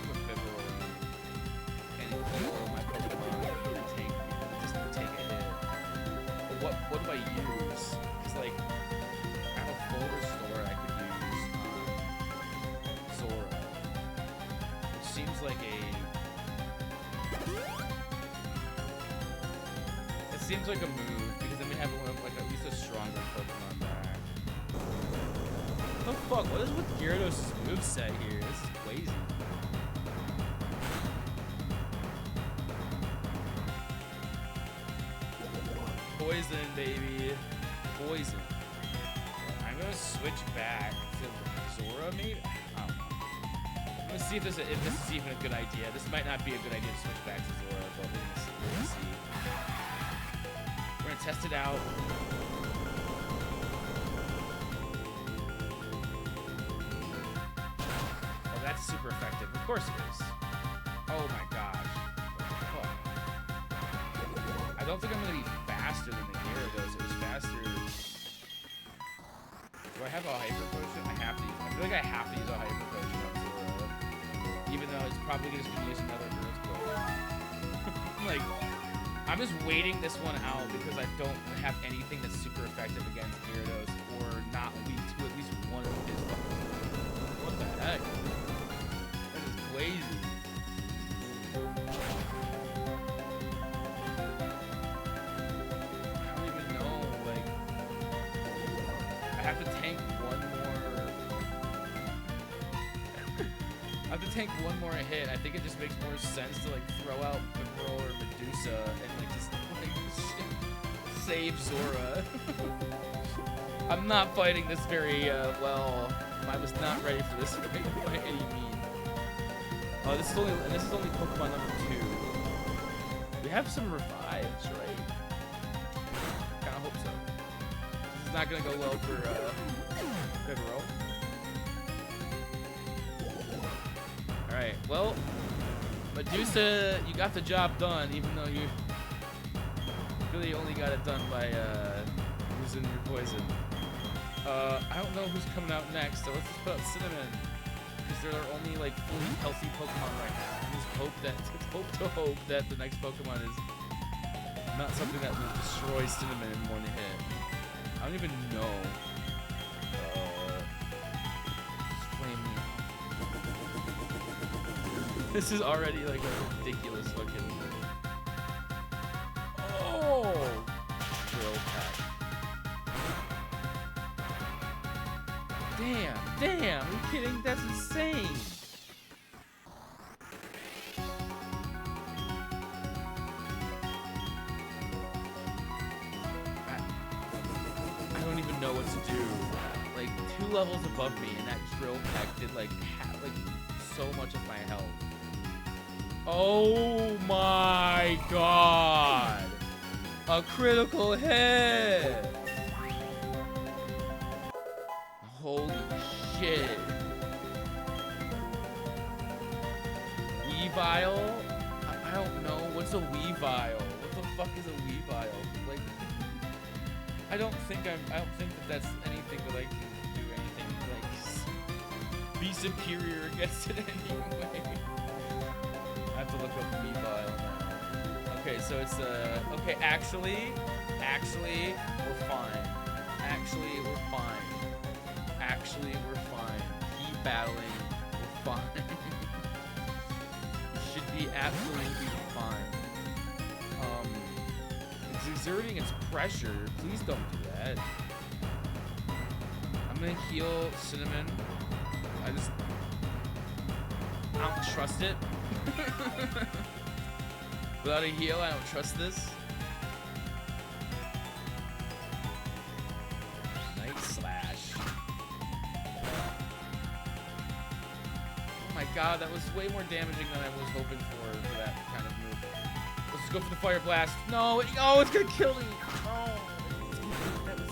put Pipper and heal my Pokemon and take a hit. But what do I use? Because like I have a full restore I could use on Zora, which seems like a move, because then we have like at least a stronger Pokemon back. What the fuck? What is with Gyarados' moveset here? This is crazy. Poison, baby. Poison. I'm gonna switch back to Zora, maybe? I don't know. I'm gonna see if this is even a good idea. This might not be a good idea to switch back to Zora, but we're gonna see. We're gonna test it out. Oh, that's super effective. Of course it is. Oh my gosh. Oh. I don't think I'm gonna be faster than the Gyarados. It was faster. Do I have a Hyper Potion? I feel like I have to use a Hyper Potion on Zora. Even though it's probably just gonna use another Earthquake. Like, I'm just waiting this one out because I don't have anything that's super effective against Gyarados or not weak to at least one of his weapons. What the heck? That is crazy. I have to tank one more hit. I think it just makes more sense to like throw out Pipero or Medusa and like just like save Zora. I'm not fighting this very well. I was not ready for this by any means. Oh, this is only Pokemon number 2. We have some revives, right? Kind of hope so. This is not gonna go well for Pipero. Alright, well, Medusa, you got the job done, even though you really only got it done by using your poison. I don't know who's coming out next, so let's just put out Cinnamon, because there are only like fully healthy Pokemon right now. And just hope that the next Pokemon is not something that will destroy Cinnamon in one hit. I don't even know. This is already like a ridiculous fucking. Oh! Drill pack. Damn, are you kidding? That's insane. I don't even know what to do. Like 2 levels above me, and that drill pack did like so much of my health. Oh my god! A critical hit! Holy shit! Weavile? I don't know. What's a Weavile? What the fuck is a Weavile? Like, I don't think that that's anything that I can do anything like be superior against it anyway. I have to look up Weavile now. Okay, so it's okay. Actually, we're fine. Actually, we're fine. Actually, we're fine. Keep battling. We're fine. It should be absolutely fine. It's exerting its pressure. Please don't do that. I'm gonna heal Cinnamon. I don't trust it. Without a heal, I don't trust this. Night Slash. Oh my god, that was way more damaging than I was hoping for that kind of move. Let's just go for the Fire Blast. No, oh, it's gonna kill me. Oh, that was...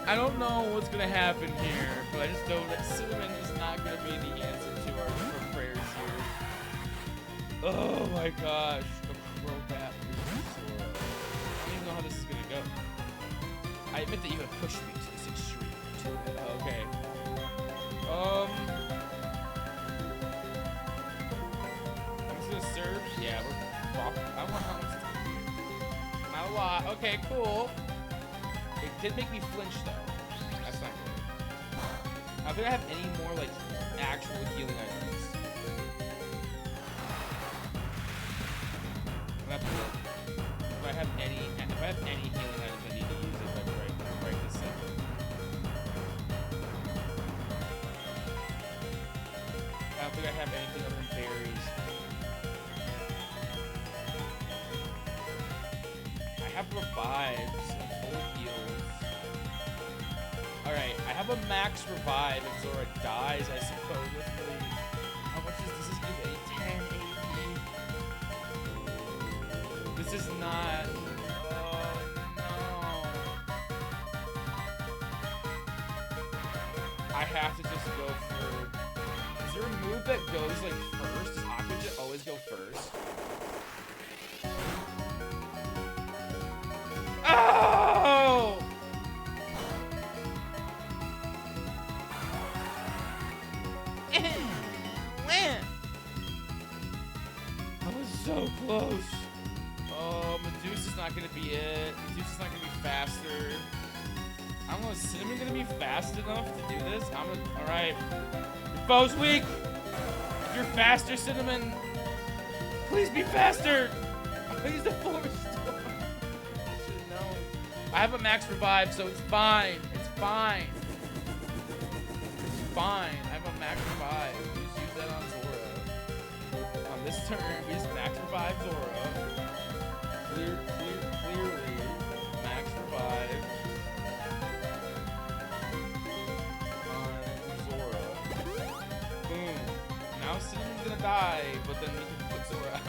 I don't know what's gonna happen here, but I just know that Cinnamon is not gonna be the answer to our prayers here. Oh my gosh, a Crobat versus Sora. I don't even know how this is gonna go. I admit that you have pushed me to this extreme. Okay. I'm just gonna serve. Yeah, we're fucked. I want how much. Not a lot. Okay, cool. It did make me flinch though. That's not good. Now, do I have any more like actual healing items? I'm gonna have to look. If I have any healing items, I need to use it like right this second. I don't think I have anything other than berries. I have revives. Alright, I have a max revive if Zora dies, I suppose. That's really... How much does this give? 10 AP? This is not... Oh, no. I have to just go for... Is there a move that goes, like, first? Does Aqua always go first? Oh! So close. Oh, Medusa's not gonna be it. Medusa's not gonna be faster. I don't know, is Cinnamon gonna be fast enough to do this? Alright. Your bow's weak! If you're faster, Cinnamon, please be faster! I used a Force Storm. I should have known. I have a max revive, so it's fine. It's fine. It's fine. I have a max revive. Just use that on Zora. On this turn, we just max revive Zora. Clearly, max revive on Zora. Boom. Now Cinnamon's gonna die, but then we can put Zora out.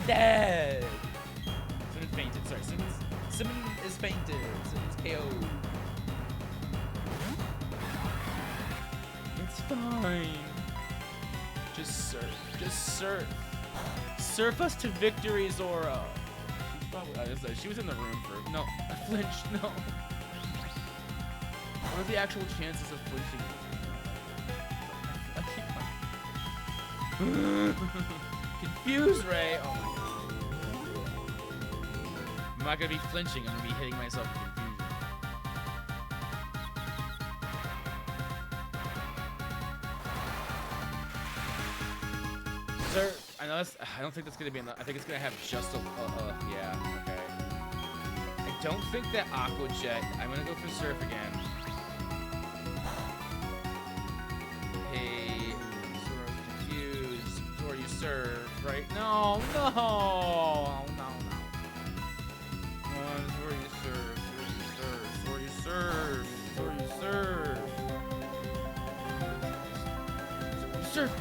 dead. Simmons fainted. Sorry, Simmons is fainted. Simmons KO'd. It's fine. Just surf. Just surf. Surf us to victory, Zora. She was in the room for... No, I flinched. No. What are the actual chances of flinching? Confused, Ray. Oh my god. I'm not gonna be flinching. I'm gonna be hitting myself with confusion. Sir, I know that's. I don't think that's gonna be enough. I think it's gonna have just a. Yeah. Okay. I don't think that Aqua Jet. I'm gonna go for Surf again. Hey, Zora's confused. Zora, you serve, right? No, no, no, no. Zora, you serve. Zora, you serve. Zora, you serve. Zora, you serve.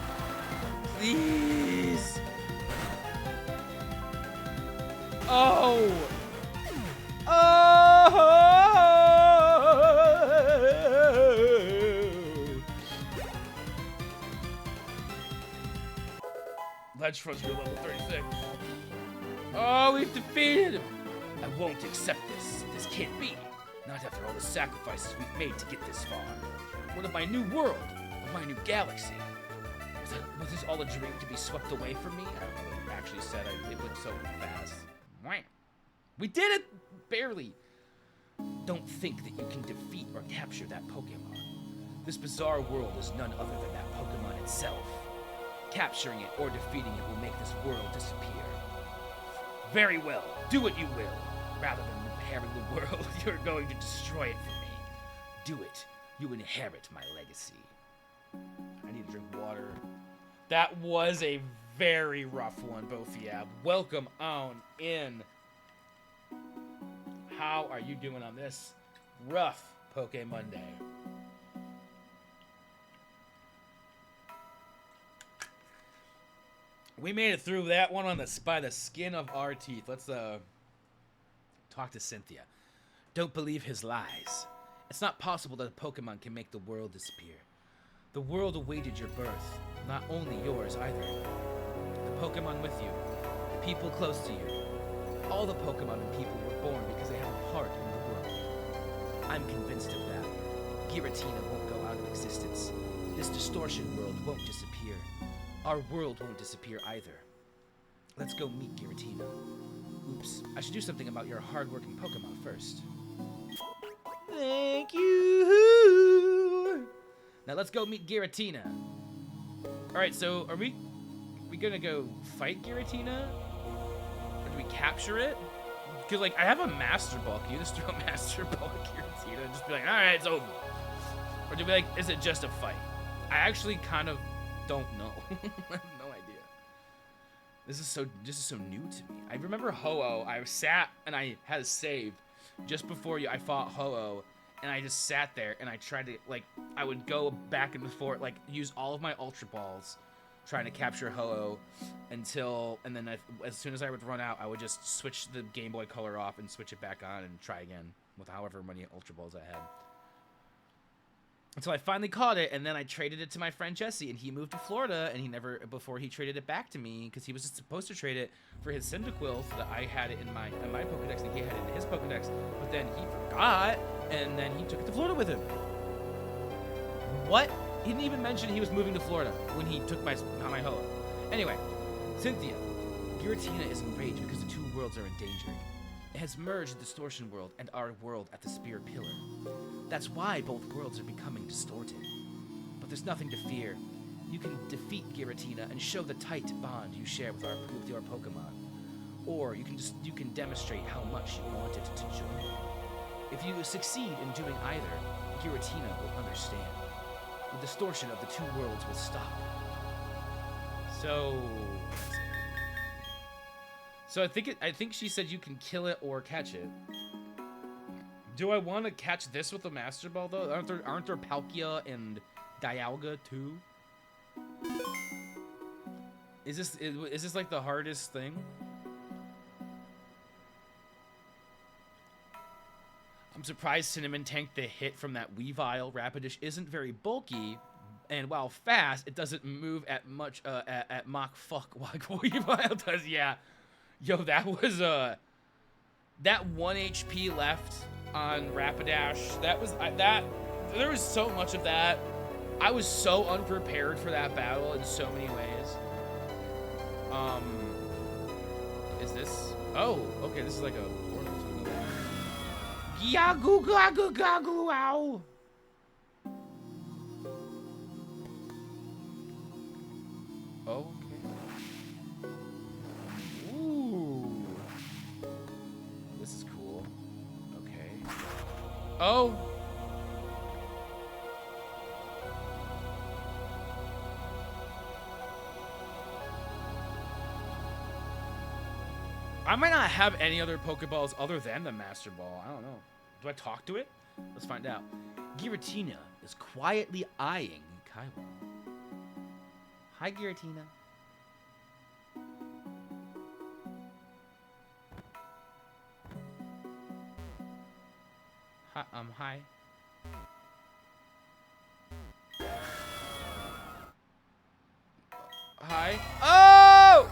Please. Oh. Ledge fronts for level 36. Oh, we've defeated him. I won't accept this. This can't be. Not after all the sacrifices we've made to get this far. What of my new world? Of my new galaxy? Was this all a dream to be swept away from me? I don't know what you actually said. It went so fast. We did it! Barely. Don't think that you can defeat or capture that Pokemon. This bizarre world is none other than that Pokemon itself. Capturing it or defeating it will make this world disappear. Very well. Do what you will. Rather than inheriting the world, you're going to destroy it for me. Do it. You inherit my legacy. I need to drink water. That was a very rough one, Bothia. Welcome on in. How are you doing on this rough PokeMonday? We made it through that one on by the skin of our teeth. Let's talk to Cynthia. Don't believe his lies. It's not possible that a Pokemon can make the world disappear. The world awaited your birth, not only yours either. The Pokemon with you, the people close to you. All the Pokemon and people were born because they have a part in the world. I'm convinced of that. Giratina won't go out of existence. This distortion world won't disappear. Our world won't disappear either. Let's go meet Giratina. Oops, I should do something about your hard-working Pokemon first. Thank you! Now let's go meet Giratina. Alright, so are we gonna go fight Giratina? Or do we capture it? Because, like, I have a Master Ball. Can you just throw a Master Ball at Giratina and just be like, alright, it's over? Or do we, like, is it just a fight? I actually kind of don't know. I have no idea. This is so new to me. I remember Ho-Oh. I sat and I had a save just before I fought Ho-Oh, and I just sat there and I tried to, like, I would go back and forth, like, use all of my Ultra Balls trying to capture Ho-Oh and then as soon as I would run out, I would just switch the Game Boy Color off and switch it back on and try again with however many Ultra Balls I had. Until I finally caught it, and then I traded it to my friend Jesse, and he moved to Florida, and before he traded it back to me, because he was just supposed to trade it for his Cyndaquil, so that I had it in my Pokedex, and he had it in his Pokedex, but then he forgot, and then he took it to Florida with him. What? He didn't even mention he was moving to Florida when he took my Ho-Oh. Anyway, Cynthia, Giratina is enraged because the two worlds are endangered. It has merged the Distortion World and our world at the Spear Pillar. That's why both worlds are becoming distorted. But there's nothing to fear. You can defeat Giratina and show the tight bond you share with your Pokemon. Or you can demonstrate how much you want it to join. If you succeed in doing either, Giratina will understand. The distortion of the two worlds will stop. So I think she said you can kill it or catch it. Do I want to catch this with a Master Ball though? Aren't there Palkia and Dialga too? Is this like the hardest thing? I'm surprised Cinnamon Tank, the hit from that Weavile Rapidash, isn't very bulky, and while fast, it doesn't move at much at Mach fuck like Weavile does. Yeah, yo, that was that 1 HP left on Rapidash. That was that. There was so much of that. I was so unprepared for that battle in so many ways. Is this? Oh, okay. This is like a portal to another. Yagoo gagoo gagoo ow. Oh, okay. Ooh. This is cool. Okay. Oh. I might not have any other Pokeballs other than the Master Ball. I don't know. Do I talk to it? Let's find out. Giratina is quietly eyeing Kaiwa. Hi, Giratina. Hi, hi. Hi. Oh!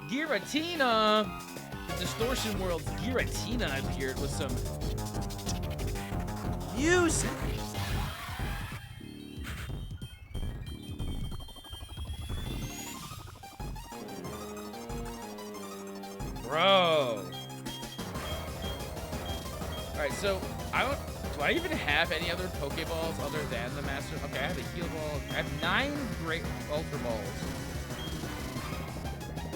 Giratina! The Distortion World's Giratina appeared with some music. Bro. Alright, so do I even have any other Pokeballs other than the Master? Okay, I have a Heal Ball. I have 9 Great Ultra Balls.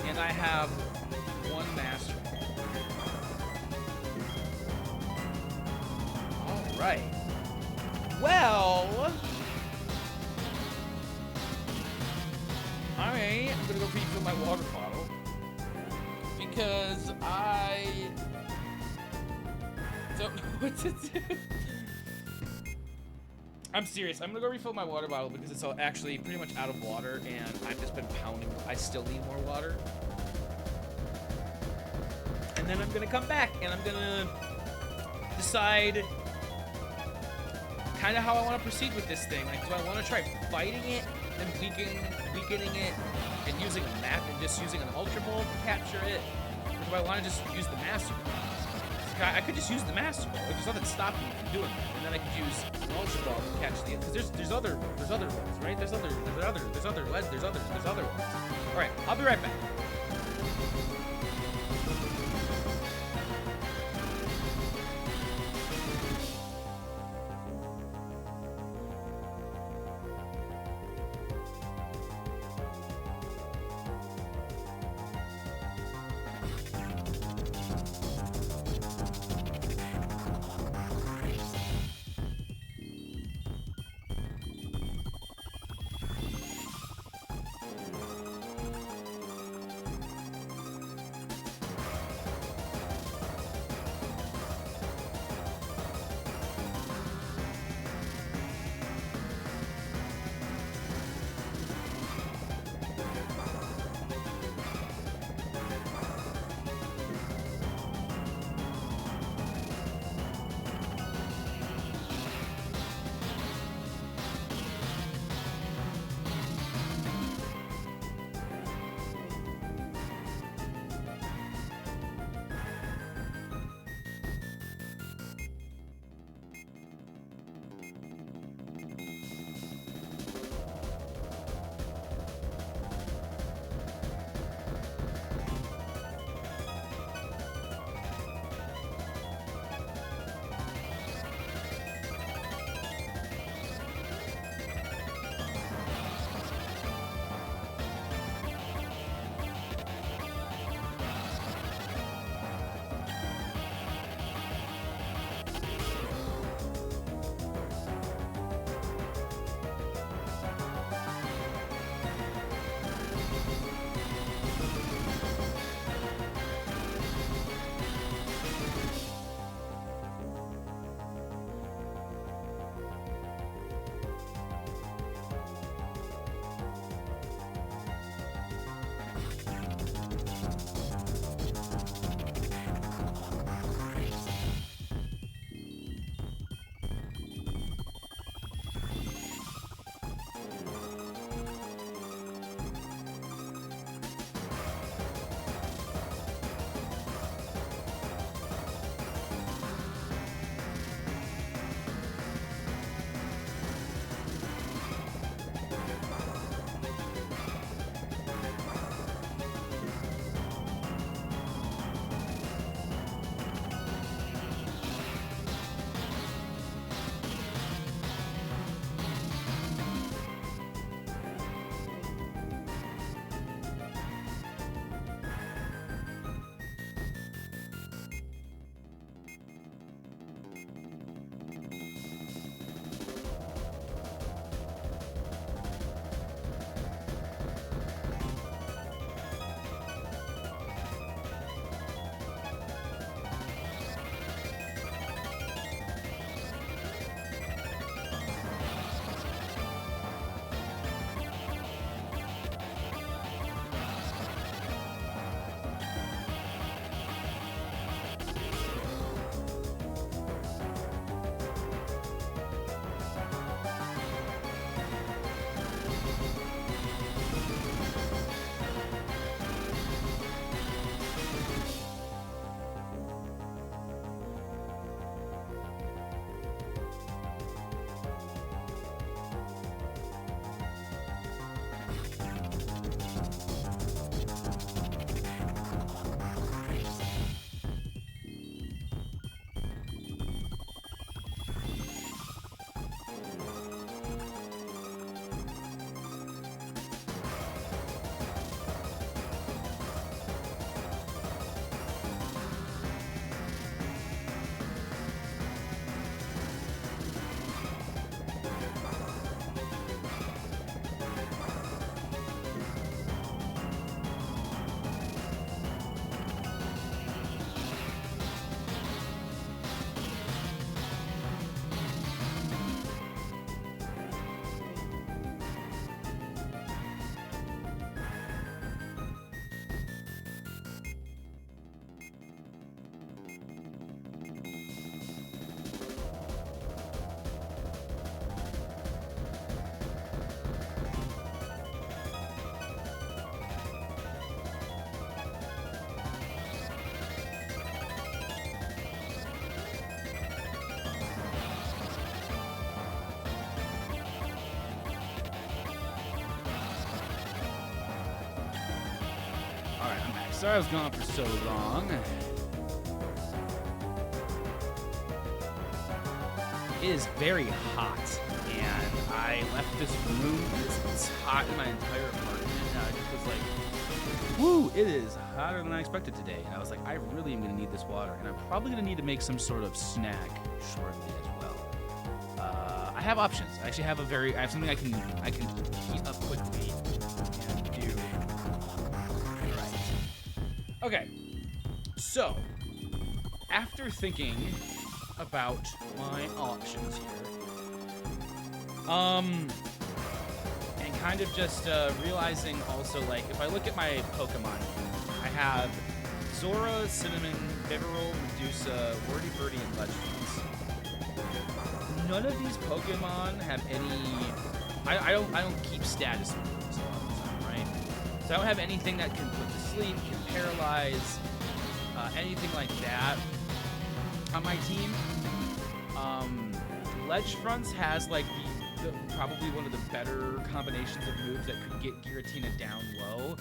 And I have 1 Master Ball. Alright. Well, I'm gonna go refill my water bottle. Because I don't know what to do. I'm serious. I'm gonna go refill my water bottle because it's actually pretty much out of water and I've just been pounding. I still need more water. And then I'm gonna come back and I'm gonna decide kind of how I want to proceed with this thing. Like, do I want to try fighting it and weakening it and using a map and just using an Ultra Ball to capture it? Or do I want to just use the Master Ball? I could just use the Master Ball. There's nothing stopping me from doing that. And then I could use an Ultra Ball to catch the. Because there's other ones, right? There's other ones. All right, I'll be right back. Alright, I'm back. Sorry I was gone for so long. It is very hot, and I left this room. It's hot in my entire apartment, and I just was like, woo, it is hotter than I expected today. And I was like, I really am going to need this water, and I'm probably going to need to make some sort of snack shortly as well. I have options. I actually have I have something I can heat up quickly and do. Okay, so after thinking about my options here, and kind of just realizing also, like, if I look at my Pokemon, I have Zora, Cinnamon, Bibarel, Medusa, Wordy Birdie, and Legends. None of these Pokemon have any. I don't keep status moves all the time, right? So I don't have anything that can put to sleep, can paralyze, anything like that on my team. Ledge Fronts has like the probably one of the better combinations of moves that could get Giratina down low,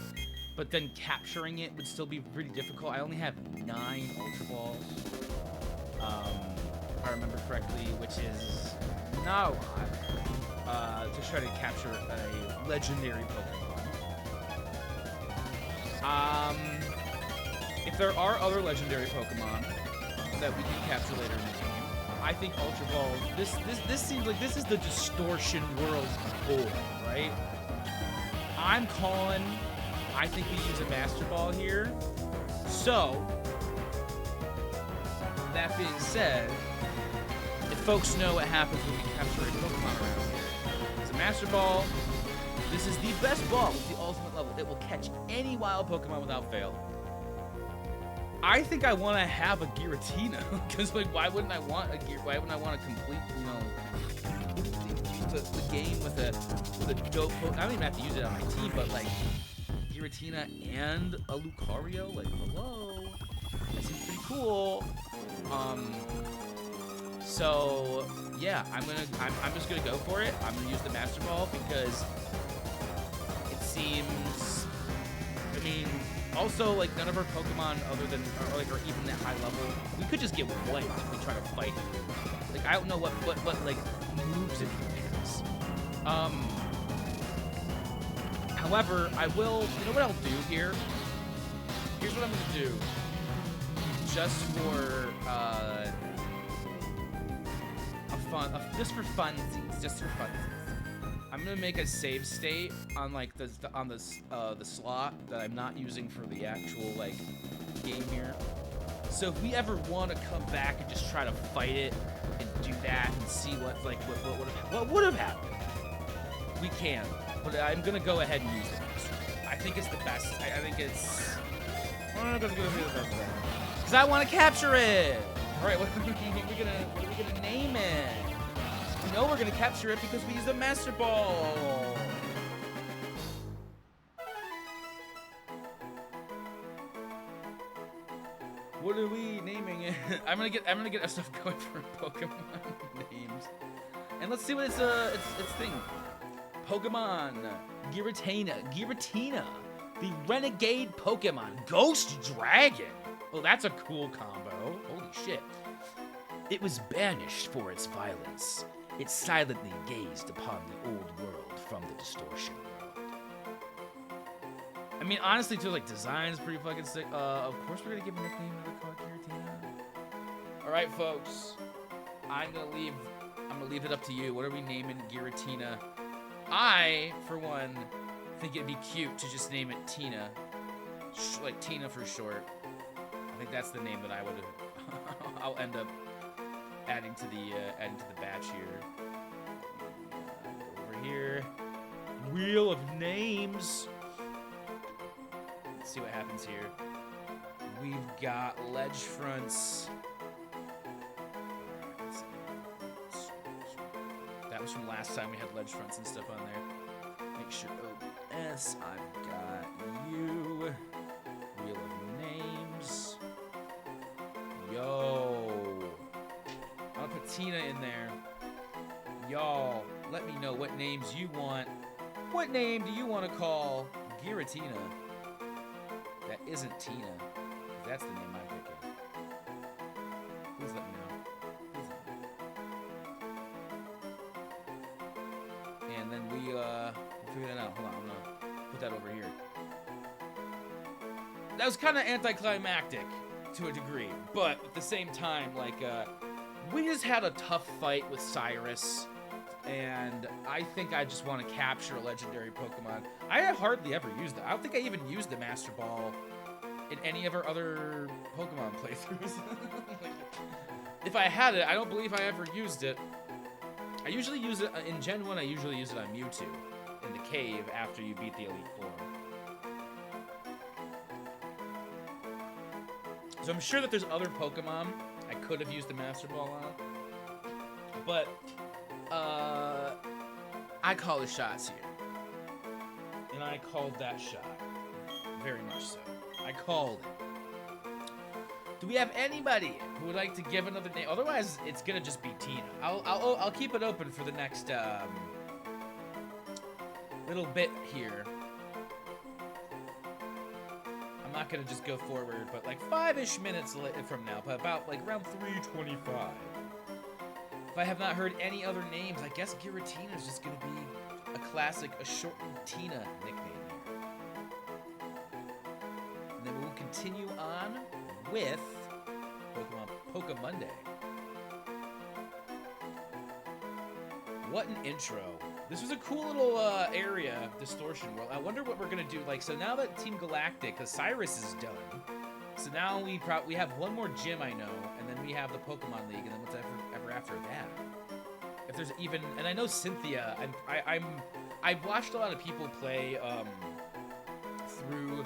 but then capturing it would still be pretty difficult. I only have 9 Ultra Balls, if I remember correctly, which is not a lot to try to capture a legendary Pokemon. If there are other legendary Pokemon that we can capture later in the game, I think Ultra Ball, this seems like this is the Distortion World's goal, right? I'm calling, I think we use a Master Ball here. So, that being said, if folks know what happens when we capture a Pokemon around here, it's a Master Ball. This is the best ball with the ultimate level. It will catch any wild Pokemon without fail. I think I want to have a Giratina, because like, why wouldn't I want to complete, you know, the game with a dope Pokemon? I don't even have to use it on my team, but like Giratina and a Lucario, like, hello, that seems pretty cool. So yeah, I'm just gonna go for it. I'm gonna use the Master Ball because it seems, I mean, also, like, none of our Pokemon other than, or even at high level, we could just get wiped if we try to fight. Like, I don't know what like, moves it has. However, I will, you know what I'll do here? Here's what I'm gonna do. Just for, just for funsies. I'm gonna make a save state on like the slot that I'm not using for the actual like game here. So if we ever want to come back and just try to fight it and do that and see what would have happened, we can. But I'm gonna go ahead and use it. I think it's the best. I think it's. I'm gonna be the best because I want to capture it. All right, what are we gonna name it? We know we're gonna capture it because we use the Master Ball. What are we naming it? I'm gonna get stuff going for Pokemon names, and let's see what its thing. Pokemon Giratina, the renegade Pokemon Ghost Dragon. Oh, that's a cool combo. Holy shit. It was banished for its violence. It silently gazed upon the old world from the distortion world. I mean, honestly, too, like, design's pretty fucking sick. Of course we're gonna give a nickname to the card Giratina. Alright, folks. I'm gonna leave it up to you. What are we naming Giratina? I, for one, think it'd be cute to just name it Tina. Like Tina for short. I think that's the name that I would I'll end up adding to the batch here. Over here. Wheel of names. Let's see what happens here. We've got ledge fronts. That was from last time we had ledge fronts and stuff on there. Make sure OS. I've got you. Wheel of names. Yo. I'll put Tina in there. Y'all, let me know what names you want. What name do you want to call Giratina? That isn't Tina. That's the name I'm picking. Please let me know. Please let me know. And then we'll figure that out. Hold on, I'm gonna put that over here. That was kind of anticlimactic to a degree, but at the same time, like, we just had a tough fight with Cyrus, and I think I just want to capture a legendary Pokemon. I hardly ever used it. I don't think I even used the Master Ball in any of our other Pokemon playthroughs. Like, if I had it, I don't believe I ever used it. I usually use it in Gen 1. I usually use it on Mewtwo in the cave after you beat the Elite Four. So I'm sure that there's other Pokemon I could have used the Master Ball on, but I call the shots here, and I called that shot very much so. I called it. Do we have anybody who would like to give another name? Otherwise, it's gonna just be Tina. I'll keep it open for the next little bit here. I'm not gonna just go forward, but like 5-ish minutes from now, but about like around 3:25. If I have not heard any other names, I guess Giratina is just gonna be a classic, a shortened Tina nickname here. And then we'll continue on with PokeMonday. What an intro. This was a cool little area, Distortion World. I wonder what we're gonna do. Like, so now that Team Galactic, because Cyrus is done, so now we have one more gym, I know, and then we have the Pokemon League, and then what's ever after that? If there's even, and I know Cynthia. I've watched a lot of people play through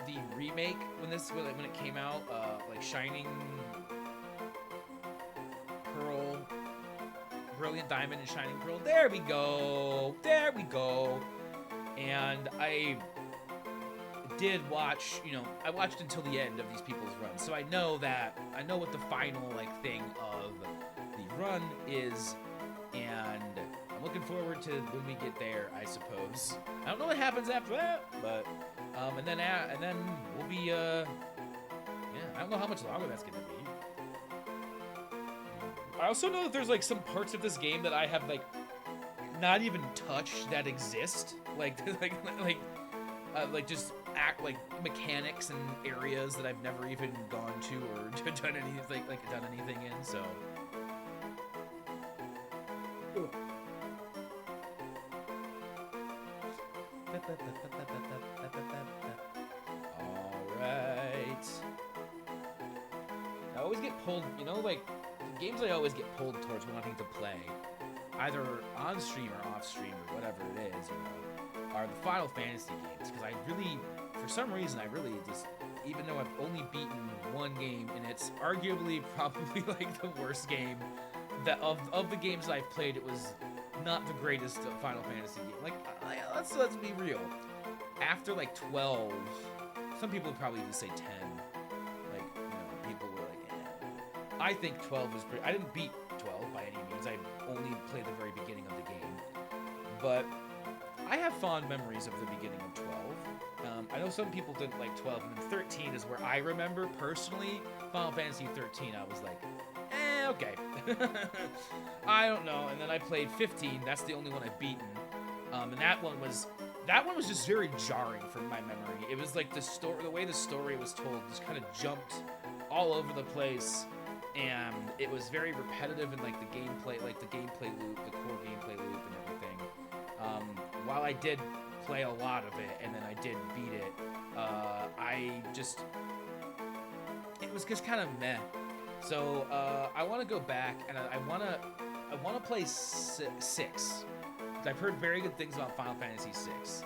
the remake when it came out, like Shining Pearl. Brilliant Diamond and Shining Pearl. There we go. There we go. And I did watch, I watched until the end of these people's runs. So I know what the final like thing of the run is, and I'm looking forward to when we get there, I suppose. I don't know what happens after that, but and then we'll be yeah, I don't know how much longer that's going to be. I also know that there's like some parts of this game that I have like not even touched that exist, like just act like mechanics and areas that I've never even gone to or done anything in. So all right. I always get pulled, like. Games I always get pulled towards wanting to play, either on stream or off stream or whatever it is, are the Final Fantasy games. Because for some reason, I really just, even though I've only beaten one game, and it's arguably probably like the worst game that of the games I've played, it was not the greatest Final Fantasy game. Like, let's be real. After like 12, some people would probably even say 10. People were like, I think 12 was pretty. I didn't beat 12 by any means. I only played the very beginning of the game. But I have fond memories of the beginning of 12. I know some people didn't like 12, and then 13 is where I remember personally. Final Fantasy 13, I was like, okay. I don't know. And then I played 15. That's the only one I've beaten. And that one was just very jarring from my memory. It was like the way the story was told just kind of jumped all over the place, and it was very repetitive in like the gameplay loop, the core gameplay loop, and everything. While I did play a lot of it, and then I did beat it, it was just kind of meh. So I want to go back, and I want to play 6. I've heard very good things about Final Fantasy 6.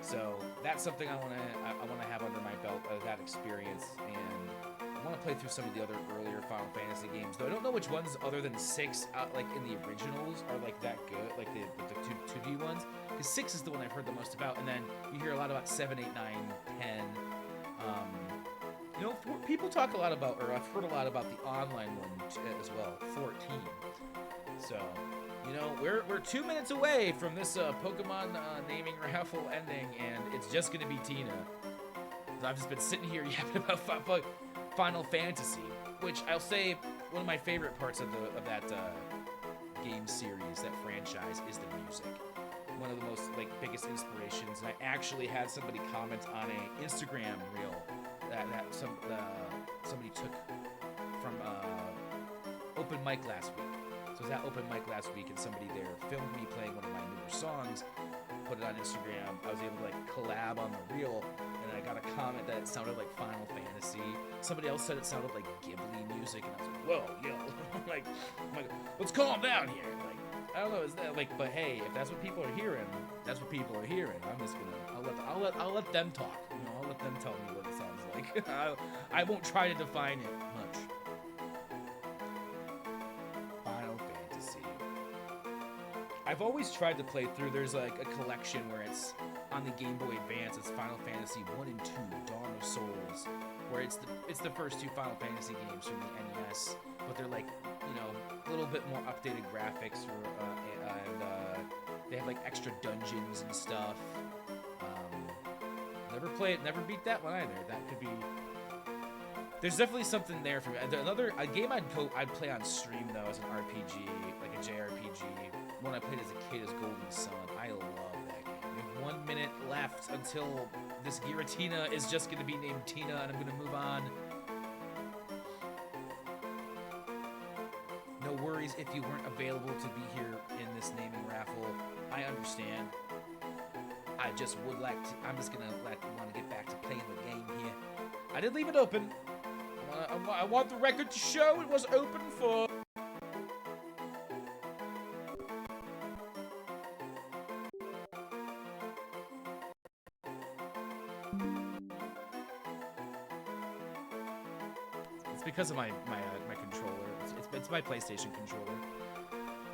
So that's something I want to have under my belt, that experience, and I want to play through some of the other earlier Final Fantasy games. Though I don't know which ones other than 6, like in the originals, are like that good, like the 2D ones. Because 6 is the one I've heard the most about, and then you hear a lot about 7, 8, 9, 10. People talk a lot about, or I've heard a lot about the online one as well, 14. So, we're 2 minutes away from this Pokemon naming raffle ending, and it's just gonna be Tina. I've just been sitting here yapping about Final Fantasy, which I'll say one of my favorite parts of that game series, that franchise, is the music. One of the most biggest inspirations, and I actually had somebody comment on a Instagram reel that somebody took from open mic last week. So it was at open mic last week, and somebody there filmed me playing one of my newer songs, put it on Instagram. I was able to collab on the reel, and I got a comment that it sounded like Final Fantasy. Somebody else said it sounded like Ghibli music, and I was like, whoa, yo, I'm like, let's calm down here. I don't know, is that but hey, if that's what people are hearing, that's what people are hearing. I'm just gonna, I'll let them talk. I'll let them tell me what it sounds like. I won't try to define it much. Final Fantasy. I've always tried to play through. There's a collection where it's on the Game Boy Advance. It's Final Fantasy 1 and 2, Dawn of Souls, where it's the first 2 Final Fantasy games from the NES, but they're a little bit more updated graphics, and they have extra dungeons and stuff. Never beat that one either. That could be. There's definitely something there for me. A game I'd play on stream though as an RPG, like a JRPG. One I played as a kid is Golden Sun. I love that game. We have 1 minute left until this Giratina is just going to be named Tina, and I'm going to move on. No worries if you weren't available to be here in this naming raffle. I understand. I just would like to. I'm just gonna want to get back to playing the game here. I did leave it open. I want the record to show it was open for. It's because of my controller. It's my PlayStation controller.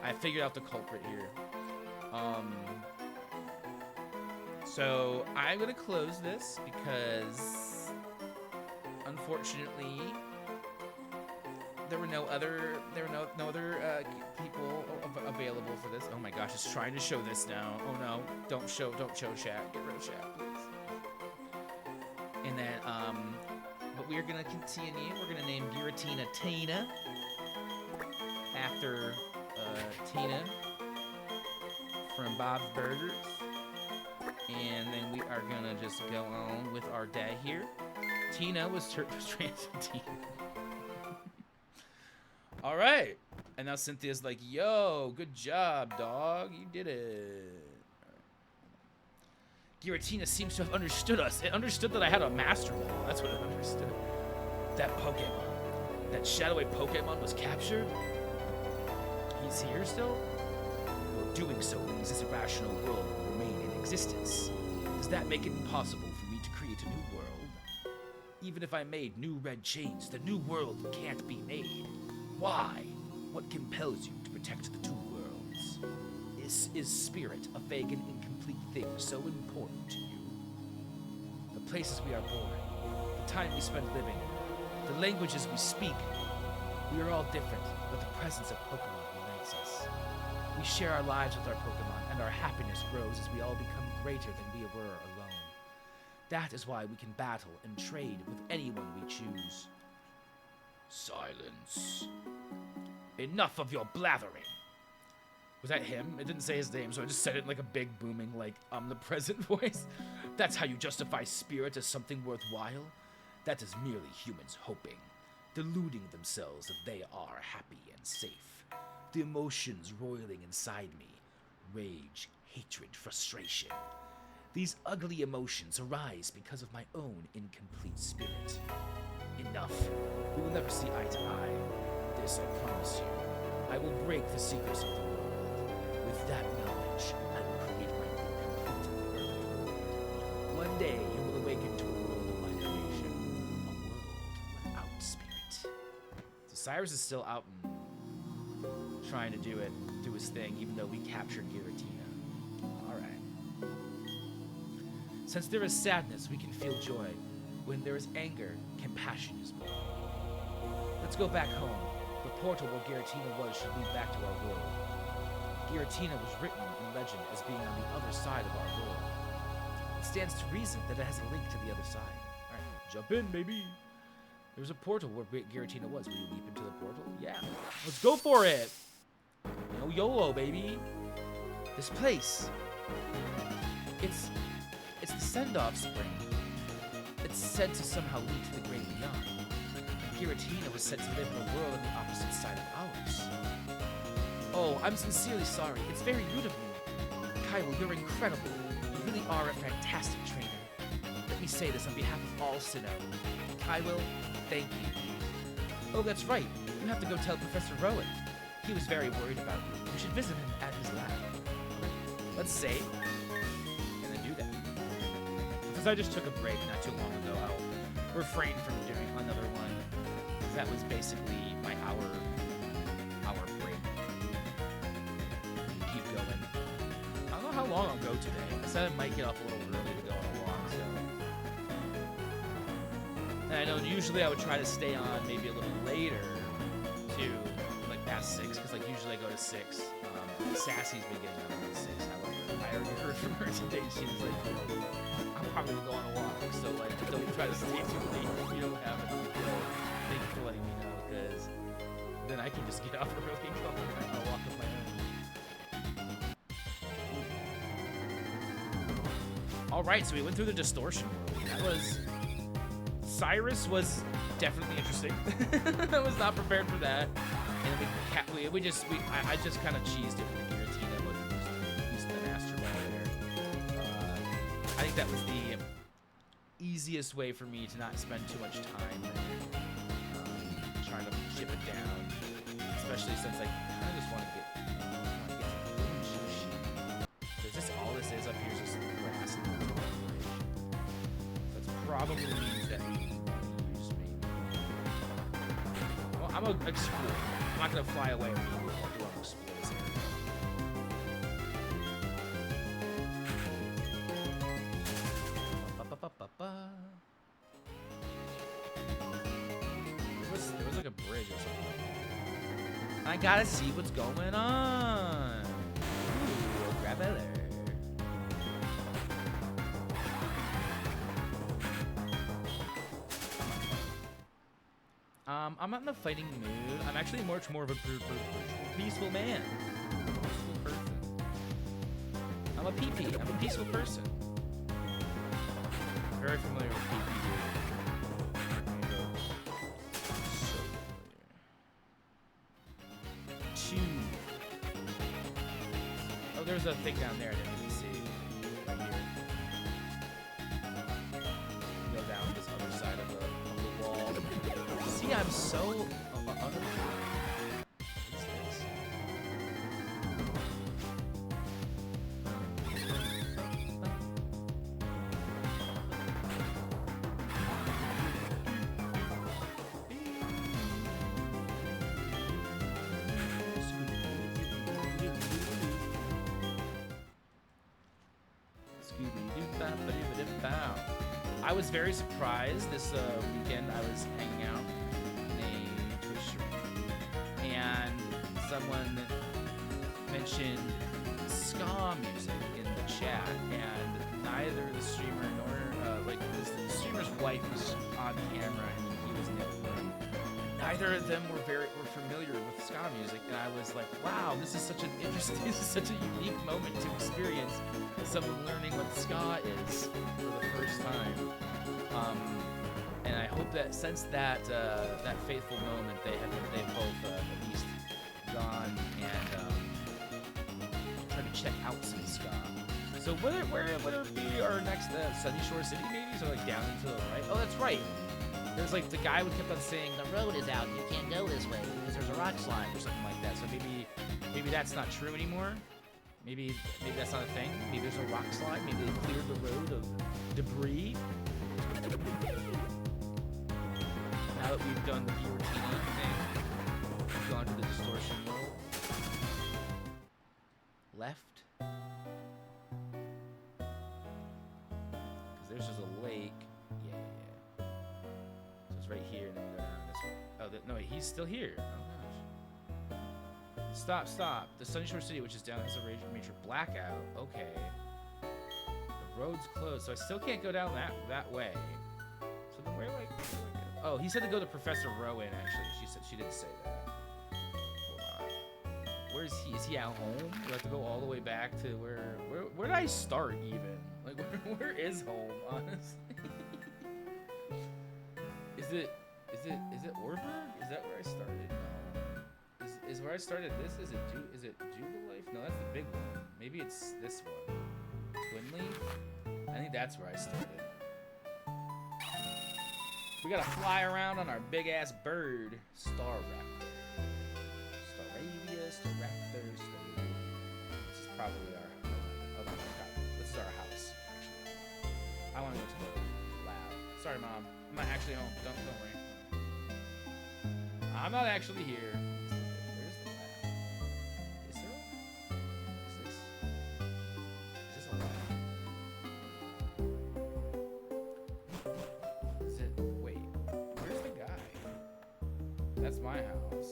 I figured out the culprit here. So I'm gonna close this because, unfortunately, there were no other people available for this. Oh my gosh, it's trying to show this now. Oh no, don't show chat. Get rid of chat, please. And then but we're gonna continue. We're gonna name Giratina Tina after Tina from Bob's Burgers. And then we are gonna just go on with our day here. Tina was trans. All right, and now Cynthia's like, "Yo, good job, dog. You did it." Giratina seems to have understood us. It understood that I had a Master Ball. That's what it understood. That Pokemon, that shadowy Pokemon was captured. He's here still? Well, doing so means this irrational world will remain in existence. Does that make it impossible for me to create a new world? Even if I made new red chains, the new world can't be made. Why? What compels you to protect the two worlds? Is spirit a vague and incomplete thing so important to you? The places we are born, the time we spend living, the languages we speak, we are all different, but the presence of Pokemon unites us. We share our lives with our Pokemon, and our happiness grows as we all become greater than we were alone. That is why we can battle and trade with anyone we choose. Silence. Enough of your blathering. Was that him? It didn't say his name, so I just said it in like a big booming, like, omnipresent voice. That's how you justify spirit as something worthwhile? That is merely humans hoping, deluding themselves that they are happy and safe. The emotions roiling inside me, rage, hatred, frustration. These ugly emotions arise because of my own incomplete spirit. Enough. We will never see eye to eye. This I promise you. I will break the secrets of the world. With that knowledge, I will create my own complete world. One day, you will awaken to a world of my creation. A world without spirit. So Cyrus is still out and trying to do his thing, even though we captured Giratina. Alright. Since there is sadness, we can feel joy. When there is anger, compassion is born. Let's go back home. The portal where Giratina was should lead back to our world. Giratina was written in legend as being on the other side of our world. It stands to reason that it has a link to the other side. Alright, jump in, baby. There was a portal where Giratina was. Will you leap into the portal? Yeah. Let's go for it! No YOLO, baby. This place. It's the send-off spring. It's said to somehow lead to the great beyond. Giratina was said to live in a world on the opposite side of ours. Oh, I'm sincerely sorry. It's very rude of me. Kaiwell, you're incredible. You really are a fantastic trainer. Let me say this on behalf of all Sinnoh. Kaiwell, thank you. Oh, that's right. You have to go tell Professor Rowan. He was very worried about you. You should visit him at his lab. Let's save, and then do that. Since I just took a break not too long ago, I'll refrain from doing another one. That was basically my hour break. Keep going. I don't know how long I'll go today. I said I might get off a little early to go on a walk, so. And I know usually I would try to stay on maybe a little later to like past 6, because like usually I go to 6. Sassy's been getting on at 6. However, I already heard from her today. She was like, oh, I'm probably gonna go on a walk, so like don't try to stay too late if you don't have it. Thank you for letting me know, because then I can just get off early and go on a walk of my own. Alright, so we went through the distortion world. That was... Cyrus was definitely interesting. I was not prepared for that. And I just kind of cheesed it with the Giratina. I wasn't using the Master Ball there. I think that was the easiest way for me to not spend too much time trying to chip it down. Especially since I kind of just want to get is this all this is up here? Is just grass and vegetation? That's probably means that we can use me. Well, I'm gonna explore. I'm not gonna fly away or anything. I'll do an explore this area. There was like a bridge or something. I gotta see what's going on. Ooh, Graveler. I'm not in a fighting mood. I'm actually much more of a peaceful man. Peaceful person. I'm a PP. I'm a peaceful person. Very familiar with PP. Oh, there's a thing down there I didn't even see. Right here. Go down this other side of the wall. See, I'm so What's this? I was very surprised this weekend. I was hanging out in a Twitch stream, and someone mentioned ska music in the chat, and neither the streamer nor the streamer's wife was on camera and he was in the other room. Neither of them were familiar with ska music, and I was like, wow, this is such a unique moment to experience someone learning what ska is for the first time. And I hope that since that faithful moment, they've both at least gone and tried to check out some ska. So where would be our next Sunny Shore City maybe? So like down and to the right. Oh, that's right. There's like the guy who kept on saying the road is out and you can't go this way because there's a rock slide or something like that. So maybe that's not true anymore. Maybe that's not a thing. Maybe there's a rock slide. Maybe they cleared the road of debris. Now that we've done the viewer TV thing, we've gone to the distortion world. Left. Because there's just a lake. Yeah. So it's right here, and then we go down this way. Oh, no, wait, he's still here. Oh, gosh. Stop. The Sunny Shore City, which is down, has a major blackout. Okay. The road's closed, so I still can't go down that way. So then where do I go? Oh, he said to go to Professor Rowan, actually. She didn't say that. Hold on. Where is he? Is he at home? Do I have to go all the way back to where did I start even? Like, where is home, honestly? Is it Orberg? Is that where I started? No. Is where I started this? Is it Jubilife? No, that's the big one. Maybe it's this one. Twinleaf? I think that's where I started. We gotta fly around on our big ass bird, Staraptor. Staravia, Staraptor, This is probably our. Oh my god, this is our house. Actually, I want to go to the lab. Sorry, Mom. I'm not actually home. Don't worry. I'm not actually here. Where's the lab? Is there? Is this a lab? That's my house.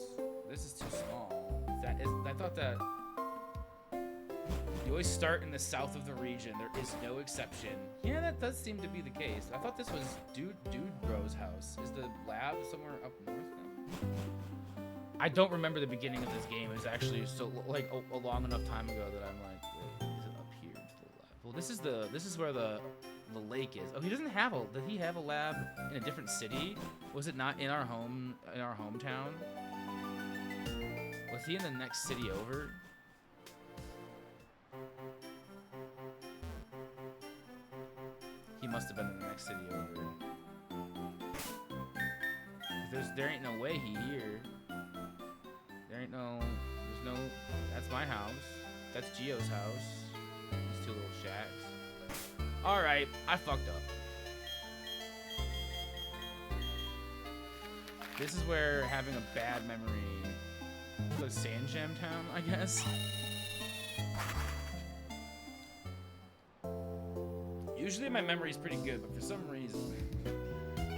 This is too small. I thought that you always start in the south of the region. There is no exception. Yeah, that does seem to be the case. I thought this was Dude Bro's house. Is the lab somewhere up north now? I don't remember the beginning of this game. It was actually so like a long enough time ago that I'm like, wait, is it up here to the left? Well, this is where the lake is. Oh, he doesn't have a. Did he have a lab in a different city? Was it not in our hometown? Was he in the next city over? He must have been in the next city over. There ain't no way he here. There's no. That's my house. That's Gio's house. These two little shacks. Alright, I fucked up. This is where having a bad memory goes Sand Gem Town, I guess. Usually my memory's pretty good, but for some reason,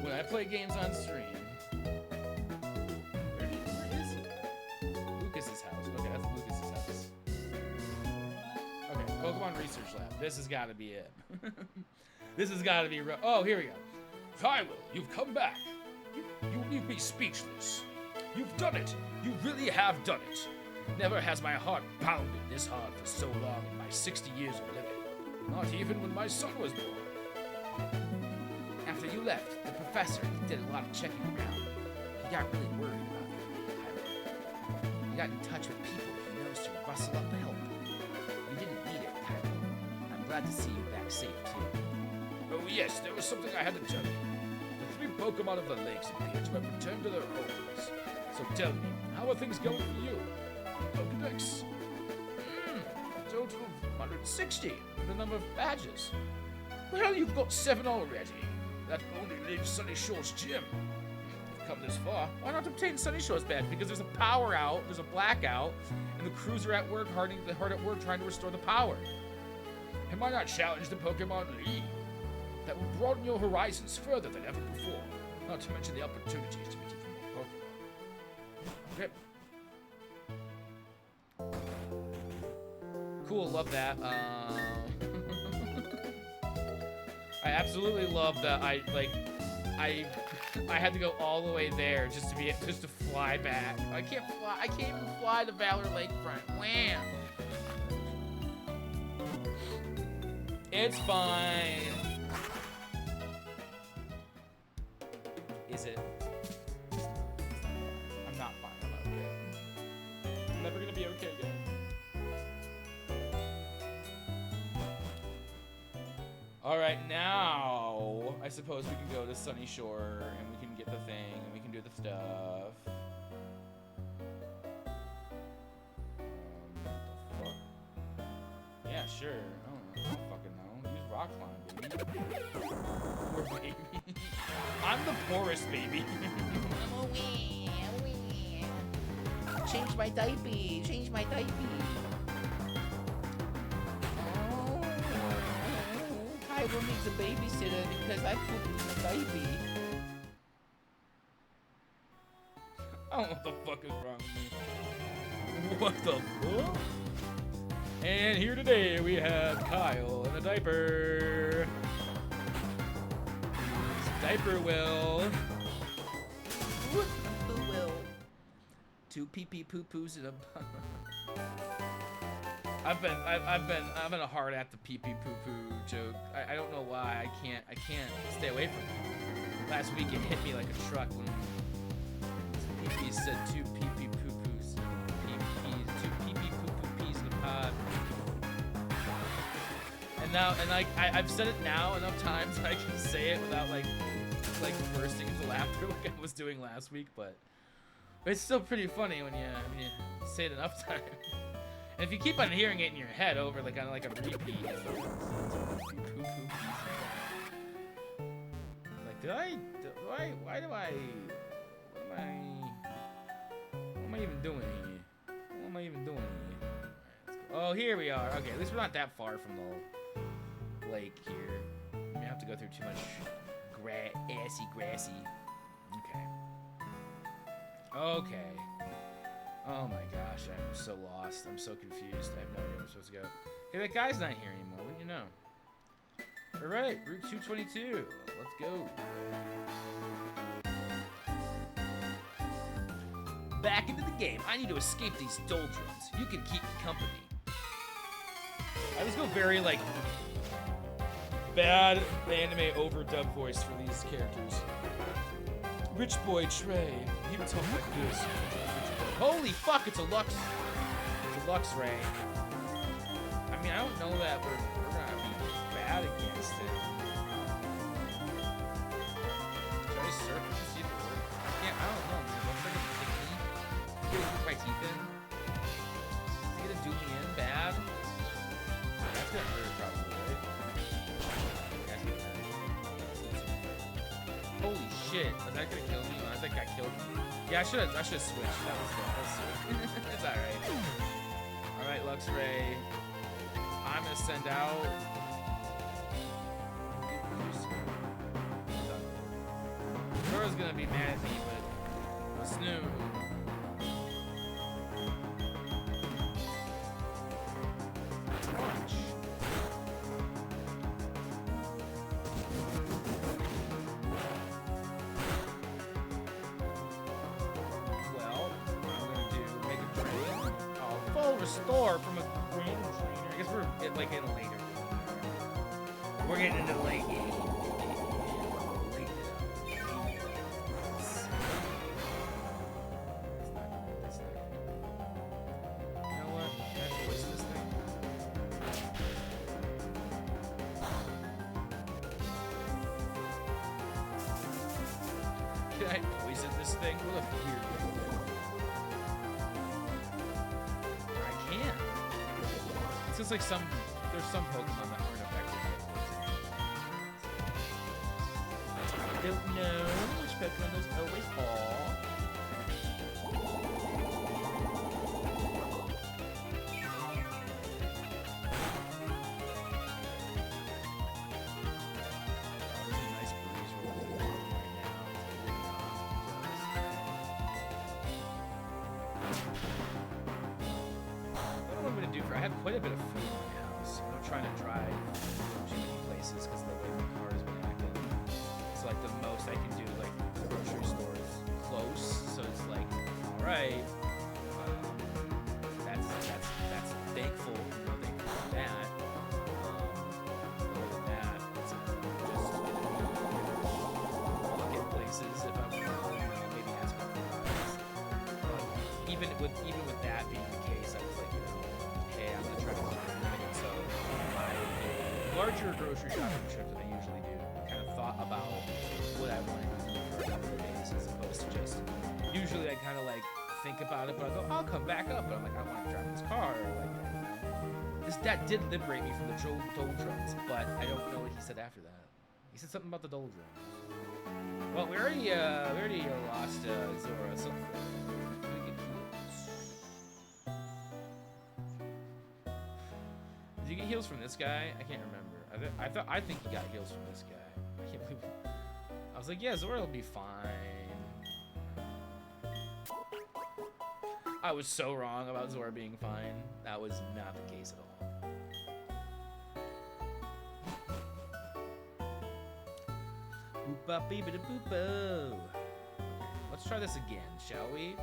when I play games on stream, where is it? Lucas's house. Okay, that's Lucas's house. Okay, Pokemon Research Lab. This has got to be it. This has got to be real. Oh, here we go. Kyle, you've come back. You leave me speechless. You've done it. You really have done it. Never has my heart pounded this hard for so long in my 60 years of living. Not even when my son was born. After you left, the professor did a lot of checking around. He got really worried about you, Kylo. He got in touch with people he knows to rustle up help. You didn't need it, Kylo. I'm glad to see you back safe, too. Oh yes, there was something I had to tell you. The 3 Pokemon of the lakes appear to have returned to their homes. So tell me, how are things going for you? Pokedex? A total of 160, the number of badges. Well, you've got 7 already. That only leaves Sunny Shore's gym. You've come this far. Why not obtain Sunny Shore's badge? Because there's a power out, there's a blackout, and the crews are at work, hard at work trying to restore the power. And why not challenge the Pokemon League? That will broaden your horizons further than ever before. Not to mention the opportunities to meet even more Pokemon. Okay. cool. Love that. I absolutely love that. I had to go all the way there just to fly back. I can't fly. I can't even fly to Valor Lakefront. Wham! It's fine. Is it? I'm not fine. I'm okay. I'm never gonna be okay again. All right, now I suppose we can go to Sunny Shore and we can get the thing and we can do the stuff. What the fuck? Yeah, sure. I don't fucking know. Use rock climb, baby. Poor baby. I'm the poorest baby. I'm a wee, a wee. Change my diaper, change my diaper. Hyrule needs a babysitter because I pooped in the diaper. I don't know what the fuck is wrong with me. What the fuck? And here today we have Kyle in a diaper. It's Diaper Will. Who will? Two pee-pee poo-poos in a... I've been a hard at the pee-pee poo-poo joke. I don't know why I can't stay away from it. Last week it hit me like a truck when pee-pee said two pee-pee poo-poos. Two pee-pee poo-poo peas in the pod. And now, I've said it now enough times that I can say it without like bursting into laughter like I was doing last week, but it's still pretty funny when you say it enough times. And if you keep on hearing it in your head over like on like a repeat, it's like, what am I even doing here? What am I even doing here? Oh, here we are. Okay, at least we're not that far from the lake here. We don't have to go through too much grassy. Okay. Oh my gosh, I'm so lost. I'm so confused. I have no idea where I'm supposed to go. Hey, that guy's not here anymore. What do you know? Alright, Route 222. Let's go. Back into the game. I need to escape these doldrums. You can keep me company. I always go very, like, bad anime overdub voice for these characters. Rich boy Trey. He would talk like this. Holy fuck, it's a Lux. It's a Lux Ray. I mean, I don't know that we're gonna be bad against it. Should I surf it to see if it works? Yeah, I don't know, man. Looks like it's gonna take me. It's gonna keep my teeth in. Is it gonna do me in bad? That's gonna hurt probably, right? That's gonna hurt. Holy shit. Is that gonna kill me? Oh, I think I killed me. Yeah, I should have switched. That was it's alright. Alright, Luxray. I'm gonna send out. Zora's gonna be mad at me, but Snoo. Watch. Restore from a grand trainer. I guess we're like in later. We're getting into the late game. You know what? Can I voice this thing? Can I poison this thing? What a weird thing. It's just like there's some Pokemon that aren't affected by poison. I don't know which Pokemon those always are. There's a nice breeze rolling right now. I don't know what I'm gonna to do for. I have quite a bit of food in my house. I'm trying to drive too many places because the way my car has been acting. So like the most I can do, like the grocery store is close. So it's like, all right, that's thankful. You know, thankful for that. Other than that, it's just look at places if I'm, you know, maybe asking for rides. But even with that being the case, I was like, you know, hey, I'm gonna try to limit it. So my larger grocery shopping trip that I usually do, kind of thought about what I wanted to do for a couple of days, as opposed to just usually I kind of like think about it, but I go, I'll come back up, but I'm like, I want to drive this car, or like that, you know. That did liberate me from the doldrums, but I don't know what he said after that. He said something about the doldrums. Well, we already lost Zora, so we get heals. Did you get heals from this guy? I can't remember. I think he got heals from this guy. I can't believe it. I was like, yeah, Zora will be fine. I was so wrong about Zora being fine. That was not the case at all. Boop beep boop boo. Let's try this again, shall we?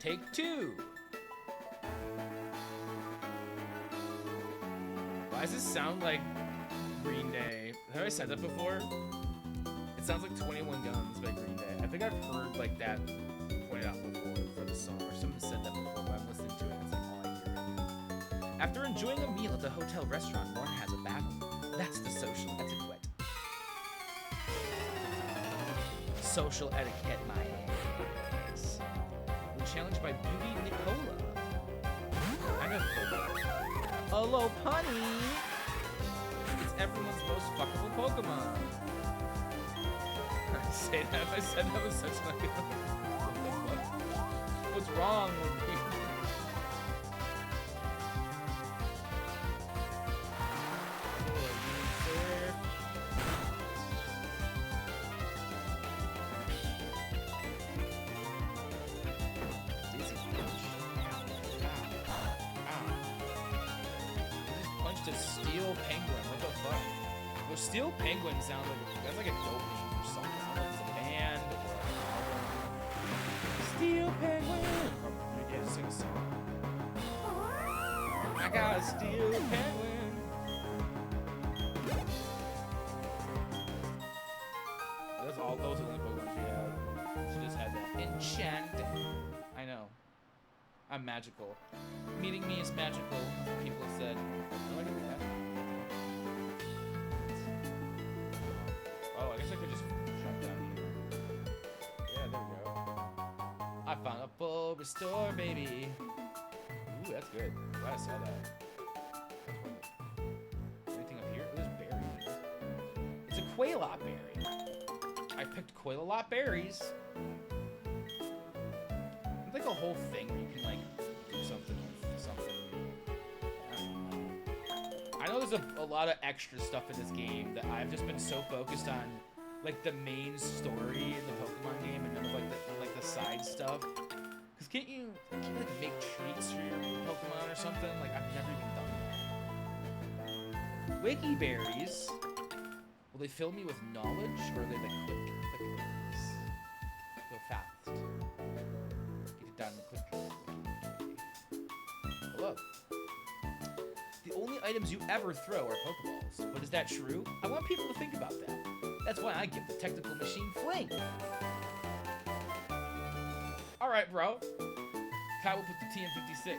Take 2. Why does this sound like Green Day? Have I said that before? It sounds like 21 Guns by Green Day. I think I've heard like that pointed out before for the song, or someone said that before, but I'm listening to it and it's like all I hear. After enjoying a meal at the hotel restaurant, Morn has a battle. That's the social etiquette. Social etiquette, my ass. We're challenged by Beauty Nicola. I know Nicola. Hello, Punny! It's everyone's most fuckable Pokemon. I say that. I said that was such like what? What's wrong with me? Steel Penguin, what the fuck? Well, Steel Penguin sounds like that's like a dope name for something. I don't know if it's a band or an album. Steel Penguin. Or maybe I just sing a song. I got a Steel Penguin. Those are the only Pokemon she had. She just had that enchant. I know. I'm magical. Meeting me is magical. People have said. Oh, I get that. Oh, I guess I could just jump down here. Yeah, there we go. I found a full restore, baby. Ooh, that's good. Glad I saw that. Anything up here? There's berries. It's a Quailot berry. I picked Quailot berries. It's like a whole thing where you can like do something with something. I know there's a lot of extra stuff in this game that I've just been so focused on, like the main story in the Pokemon game, and none of like the side stuff. Cause can't you like make treats for your Pokemon or something? Like I've never even done that. Wiki berries. Will they fill me with knowledge, or are they like quick berries? Go fast. Get it done quickly. Hello. The only items you ever throw are Pokeballs. But is that true? I want people to think about that. That's why I give the technical machine fling. Alright, bro. Kai will put the TM56.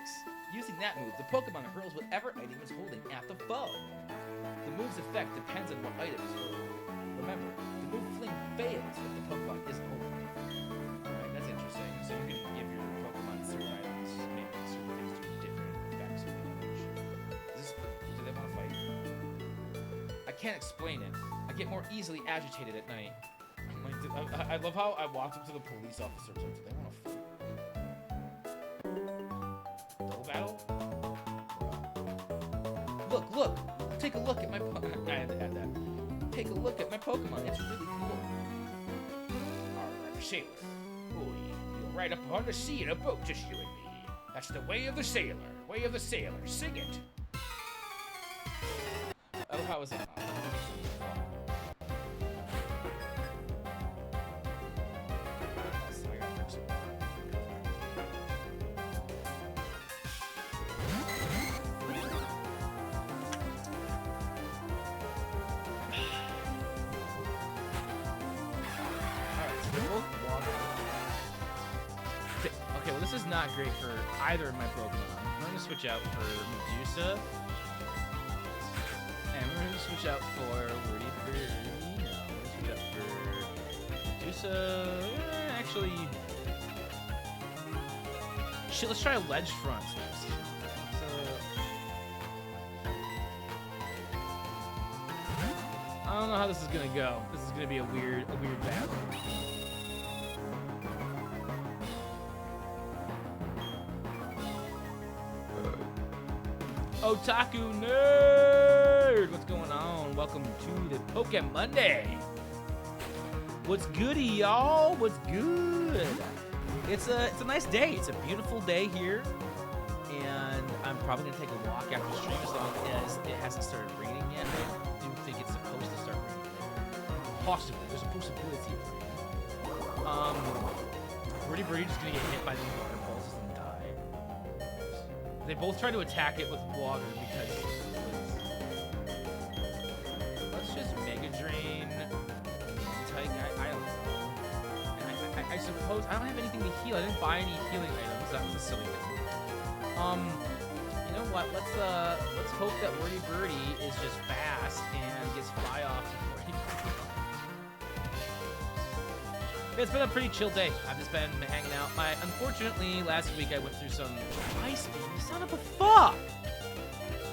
Using that move, the Pokemon hurls whatever item is holding at the foe. The move's effect depends on what item is hurled. Remember, the move fling fails if the Pokemon isn't holding it. Alright, that's interesting. So you can give your Pokemon certain items, maybe certain things do different effects or damage. Do they want to fight? I can't explain it. I get more easily agitated at night. I love how I walked up to the police officers. Like, do they want to fight? Double battle? Look! Take a look at my Pokemon. I had to add that. Take a look at my Pokemon. It's really cool. Alright, Shaylor. Boy, you right up on the sea in a boat, just you and me. That's the way of the sailor. Way of the sailor. Sing it. Oh, how was it? Okay, well this is not great for either of my Pokemon. I'm going to switch out for Medusa. And we're going to switch out for Wordy Birdie. No, we're going to switch out for Medusa. Actually... Shit, let's try a Ledge Front. I don't know how this is going to go. This is going to be a weird battle. Otaku nerd! What's going on? Welcome to the PokeMonday. What's goody, y'all? What's good? It's a nice day. It's a beautiful day here, and I'm probably gonna take a walk after stream as long as it hasn't started raining yet. I do think it's supposed to start raining later. Possibly. There's a possibility of rain. Wordy Birdie just gonna get hit by these waterfalls and die. They both try to attack it with water because let's just Mega Drain. I don't know. And I suppose I don't have anything to heal. I didn't buy any healing items. That was a silly thing. You know what? Let's hope that Wordy Birdie is just fast and gets fly off before he. It's been a pretty chill day. I've just been hanging out. Unfortunately, last week I went through some ice speed. You son of a fuck!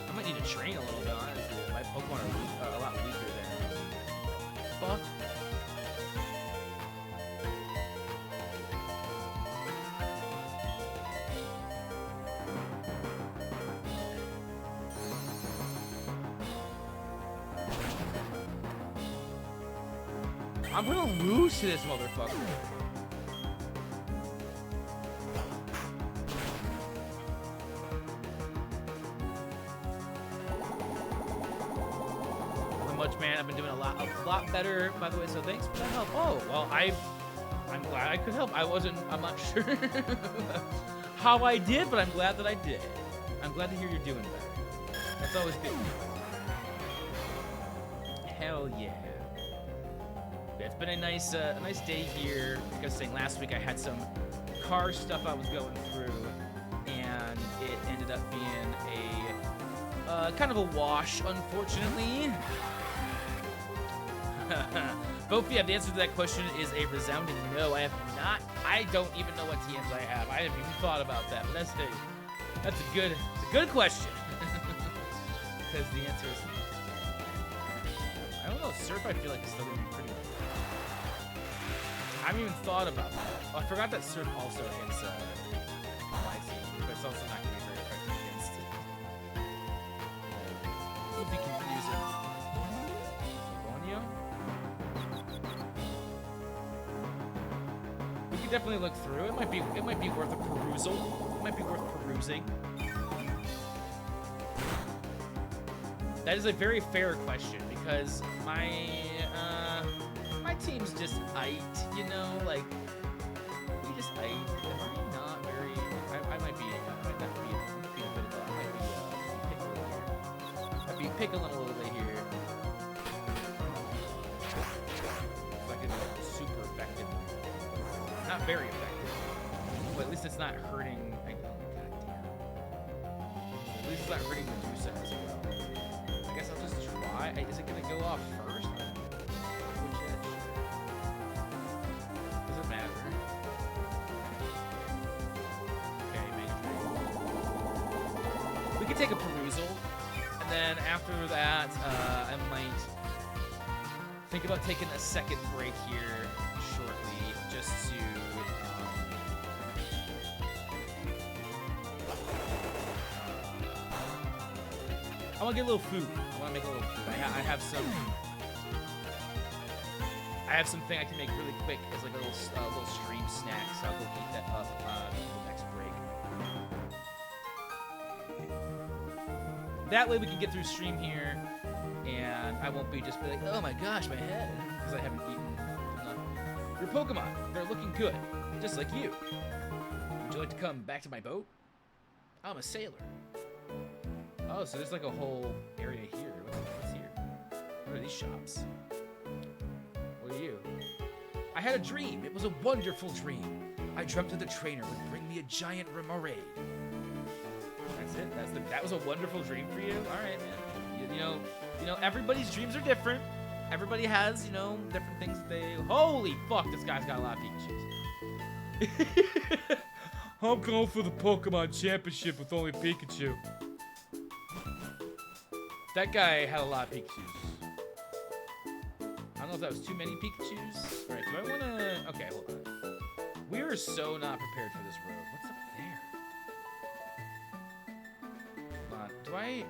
I might need to train a little bit, honestly. My Pokemon are a lot weaker than fuck. I'm gonna lose to this motherfucker. Not much, man. I've been doing a lot better, by the way. So thanks for the help. Oh, well, I'm glad I could help. I'm not sure how I did, but I'm glad that I did. I'm glad to hear you're doing better. That's always good. Hell yeah. It's been a nice day here. Like I was saying, last week I had some car stuff I was going through, and it ended up being a kind of a wash, unfortunately. Bophia, the answer to that question is a resounding no. I have not. I don't even know what TMs I have. I haven't even thought about that. But that's a good question. Because the answer is I don't know. Surf, I feel like is still gonna be pretty. I haven't even thought about that. Oh, I forgot that Surf also hits Lycanroc, but it's also not going to be very effective against it. It would be confusing. Bonio? We could definitely look through. It might be worth a perusal. It might be worth perusing. That is a very fair question because my team's just aight, you know, like we just aight. Am I not very? I might not be a bit of that. I might be pickling a little bit here. If I could be super effective, not very effective, but at least it's not hurting. Goddamn. At least it's not hurting Medusa as well. I guess I'll just try. Is it gonna go off first? Take a perusal, and then after that, I might think about taking a second break here shortly, just to I want to get a little food. I want to make a little food. I have some. I have something I can make really quick as like a little stream snack, so I'll go heat that up the next break. That way we can get through stream here, and I won't be just be like, oh my gosh, my head, because I haven't eaten enough. Your Pokemon, they're looking good, just like you. Would you like to come back to my boat? I'm a sailor. Oh, so there's like a whole area here. What's here? What are these shops? What are you? I had a dream. It was a wonderful dream. I dreamt that the trainer would bring me a giant remoraid. That's it. That was a wonderful dream for you. All right, man. You know, everybody's dreams are different. Everybody has, different things that they. Holy fuck! This guy's got a lot of Pikachus. I'm going for the Pokemon Championship with only Pikachu. That guy had a lot of Pikachus. I don't know if that was too many Pikachus. All right, do I want to... Okay, hold on. We are so not prepared for this road. What's up there? Hold on. Do I...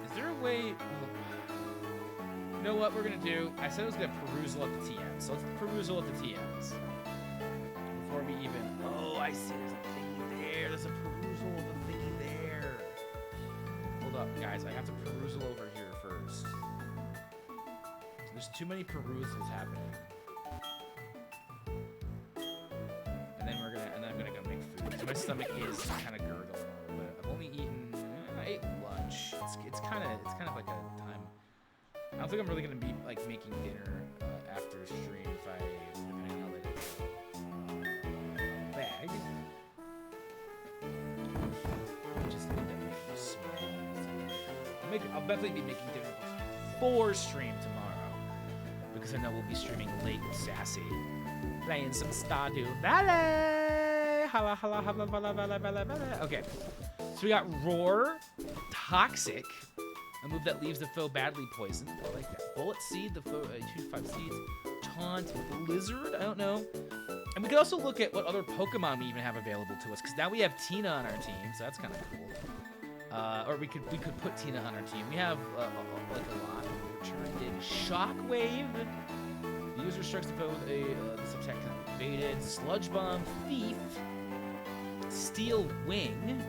Is there a way... You know what we're going to do? I said I was going to perusal at the TMs. So let's perusal at the TMs. Before we even... Oh, I see. There's a thingy there. There's a perusal of the thingy there. Hold up, guys. I have to perusal over here first. There's too many perusals happening. And then I'm gonna go make food. So my stomach is kind of gurgling a little bit. I've only eaten... I ate lunch. It's kind of like a time... I don't think I'm really gonna be like making dinner after stream if I know how late it's bag. Just need to make it small. I'll definitely be making dinner before stream tomorrow because I know we'll be streaming late with Sassy, playing some Stardew Valley. Holla, holla, holla, holla, holla, holla, holla. Okay, so we got Roar, Toxic. A move that leaves the foe badly poisoned. I like that. Bullet Seed, the foe, 2 to 5 seeds. Taunt, Blizzard, I don't know. And we could also look at what other Pokemon we even have available to us, because now we have Tina on our team, so that's kind of cool. Or we could put Tina on our team. We have like a lot. Turned in Shockwave. The user strikes the foe with this attack evaded. Sludge Bomb, Thief, Steel Wing.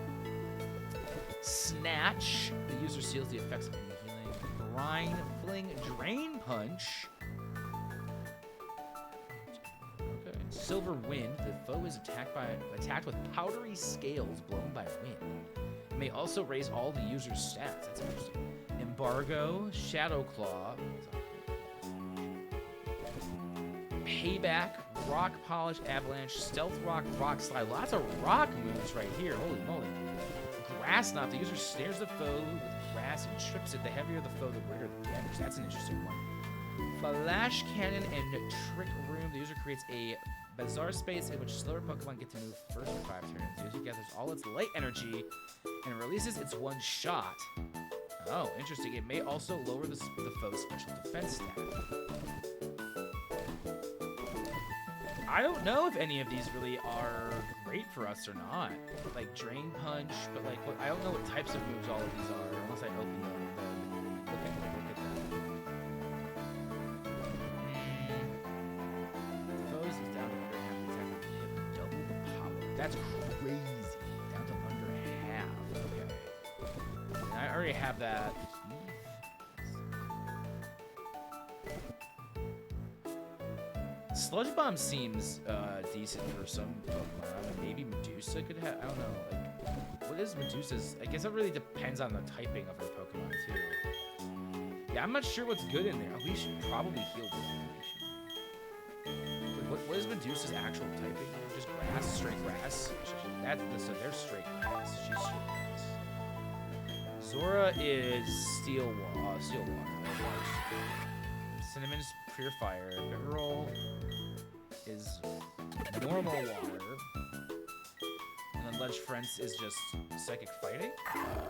Snatch. The user seals the effects of enemy healing. Brine, Fling, Drain Punch. Okay. Silver Wind. The foe is attacked with powdery scales blown by wind. It may also raise all the user's stats. That's interesting. Embargo, Shadow Claw. Payback, Rock Polish, Avalanche, Stealth Rock, Rock Slide. Lots of rock moves right here. Holy moly. Grass Knot. The user snares the foe with grass and trips it. The heavier the foe, the greater the damage. That's an interesting one. Flash Cannon and Trick Room. The user creates a bizarre space in which slower Pokemon get to move first for 5 turns. The user gathers all its light energy and releases its one shot. Oh, interesting. It may also lower the foe's special defense stat. I don't know if any of these really are great for us or not. Like Drain Punch, but like I don't know what types of moves all of these are unless I open them. Look at that. Foes is down to under half the attack. We have double the power. That's crazy. Down to under half. Okay. And I already have that. Sludge Bomb seems decent for some Pokemon. Maybe Medusa could have. I don't know. Like, what is Medusa's? I guess it really depends on the typing of her Pokemon too. Yeah, I'm not sure what's good in there. We should probably heal this. What is Medusa's actual typing? Just grass, straight grass. So they're straight grass. She's straight grass. Zora is steel water. Cinnamon's pure fire. Bitterol is normal water. And then Ledge Fence is just psychic fighting?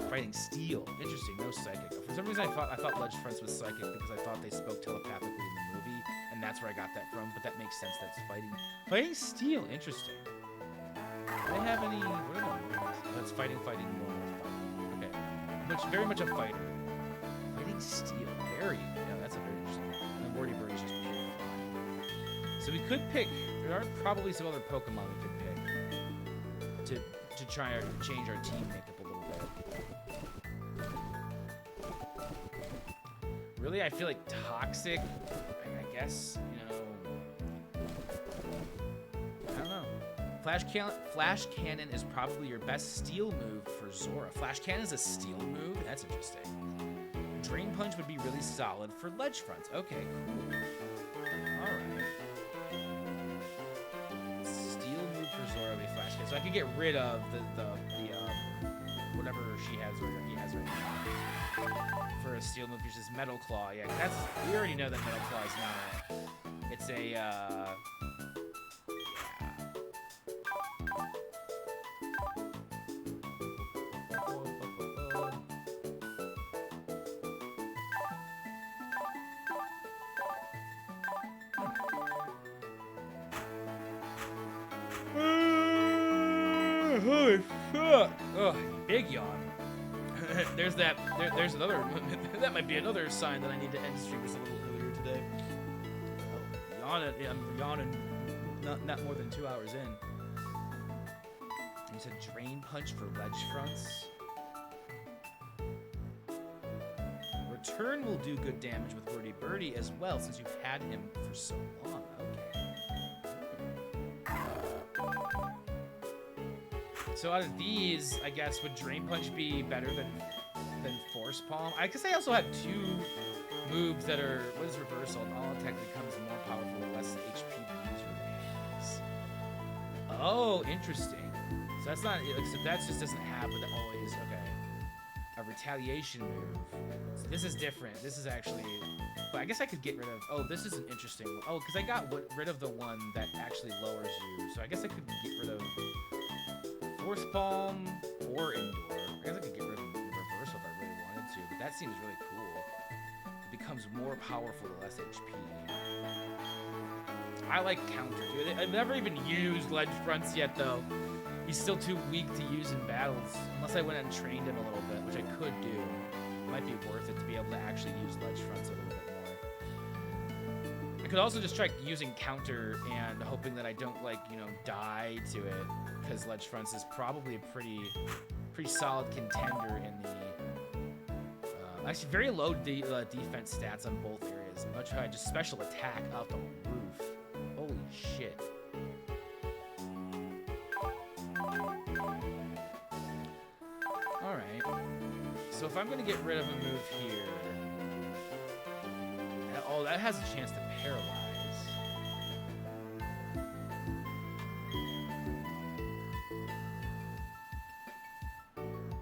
Fighting steel. Interesting, no psychic. For some reason I thought Ledge Fence was psychic because I thought they spoke telepathically in the movie, and that's where I got that from, but that makes sense, that's fighting steel, interesting. Do they have any, what are the movies? That's fighting, normal, okay. Very much a fighter. Fighting steel, yeah, that's a very interesting one. And then Morty Bird is just pure flying. So we could pick. There are probably some other Pokemon we could pick to try to change our team makeup a little bit. Really, I feel like Toxic. I guess, you know. I don't know. Flash Cannon is probably your best steel move for Zora. Flash Cannon is a steel move? That's interesting. Drain Punch would be really solid for Ledge Fronts. Okay, cool. Alright. Steel move for Zora would be Flash Cannon. So I could get rid of the whatever she has or he has right now. For a steel move, which is Metal Claw. Yeah, that's, we already know that Metal Claw is not. It's a, yeah. Holy fuck! Ugh, big yawn. There's that. There's another. That might be another sign that I need to end streamers a little earlier today. Oh, I'm yawning. Not more than 2 hours in. You said Drain Punch for Ledge Fronts. Return will do good damage with Wordy Birdie as well, since you've had him for so long. Okay. So out of these, I guess, would Drain Punch be better than Force Palm? I guess I also have two moves that are, what is Reversal? And all attack becomes more powerful with less HP the user has. Oh, interesting. So that's not, so that just doesn't have, but that always, okay. A retaliation move. So this is different. This is actually, but I guess I could get rid of, oh, this is an interesting one. Oh, because I got rid of the one that actually lowers you. So I guess I could get rid of Force Palm or Indoor. I guess I could get rid of Reversal if I really wanted to, but that seems really cool. It becomes more powerful with less HP. I like Counter, dude. I've never even used Ledge Fronts yet, though. He's still too weak to use in battles, unless I went and trained him a little bit, which I could do. It might be worth it to be able to actually use Ledge Fronts a little bit more. I could also just try using Counter and hoping that I don't, like, you know, die to it, because Ledge Fronts is probably a pretty solid contender in the actually very low defense stats on both areas. Much higher, just special attack out the roof. Holy shit. Alright. So if I'm gonna get rid of a move here. Oh, that has a chance to paralyze.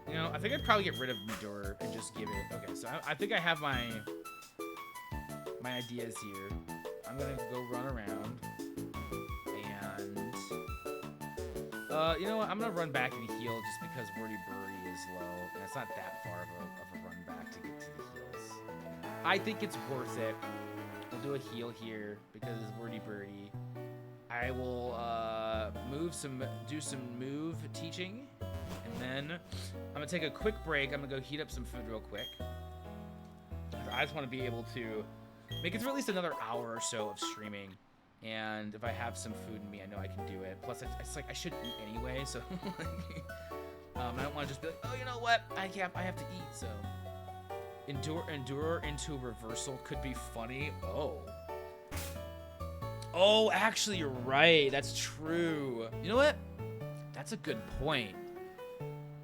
You know, I think I'd probably get rid of Midor and just give it. Okay, so I think I have my ideas here. I'm gonna go run around, and you know what? I'm gonna run back and heal just because Wordy Birdie is low, and it's not that far of a run back to get to the heals. I think it's worth it. We'll do a heal here because it's Wordy Birdie. I will do some move teaching. And then I'm gonna take a quick break. I'm gonna go heat up some food real quick. I just want to be able to make it through at least another hour or so of streaming. And if I have some food in me, I know I can do it. Plus, it's like I should eat anyway, so I don't want to just be like, oh, you know what? I have to eat. So endure into Reversal could be funny. Oh, actually, you're right. That's true. You know what? That's a good point.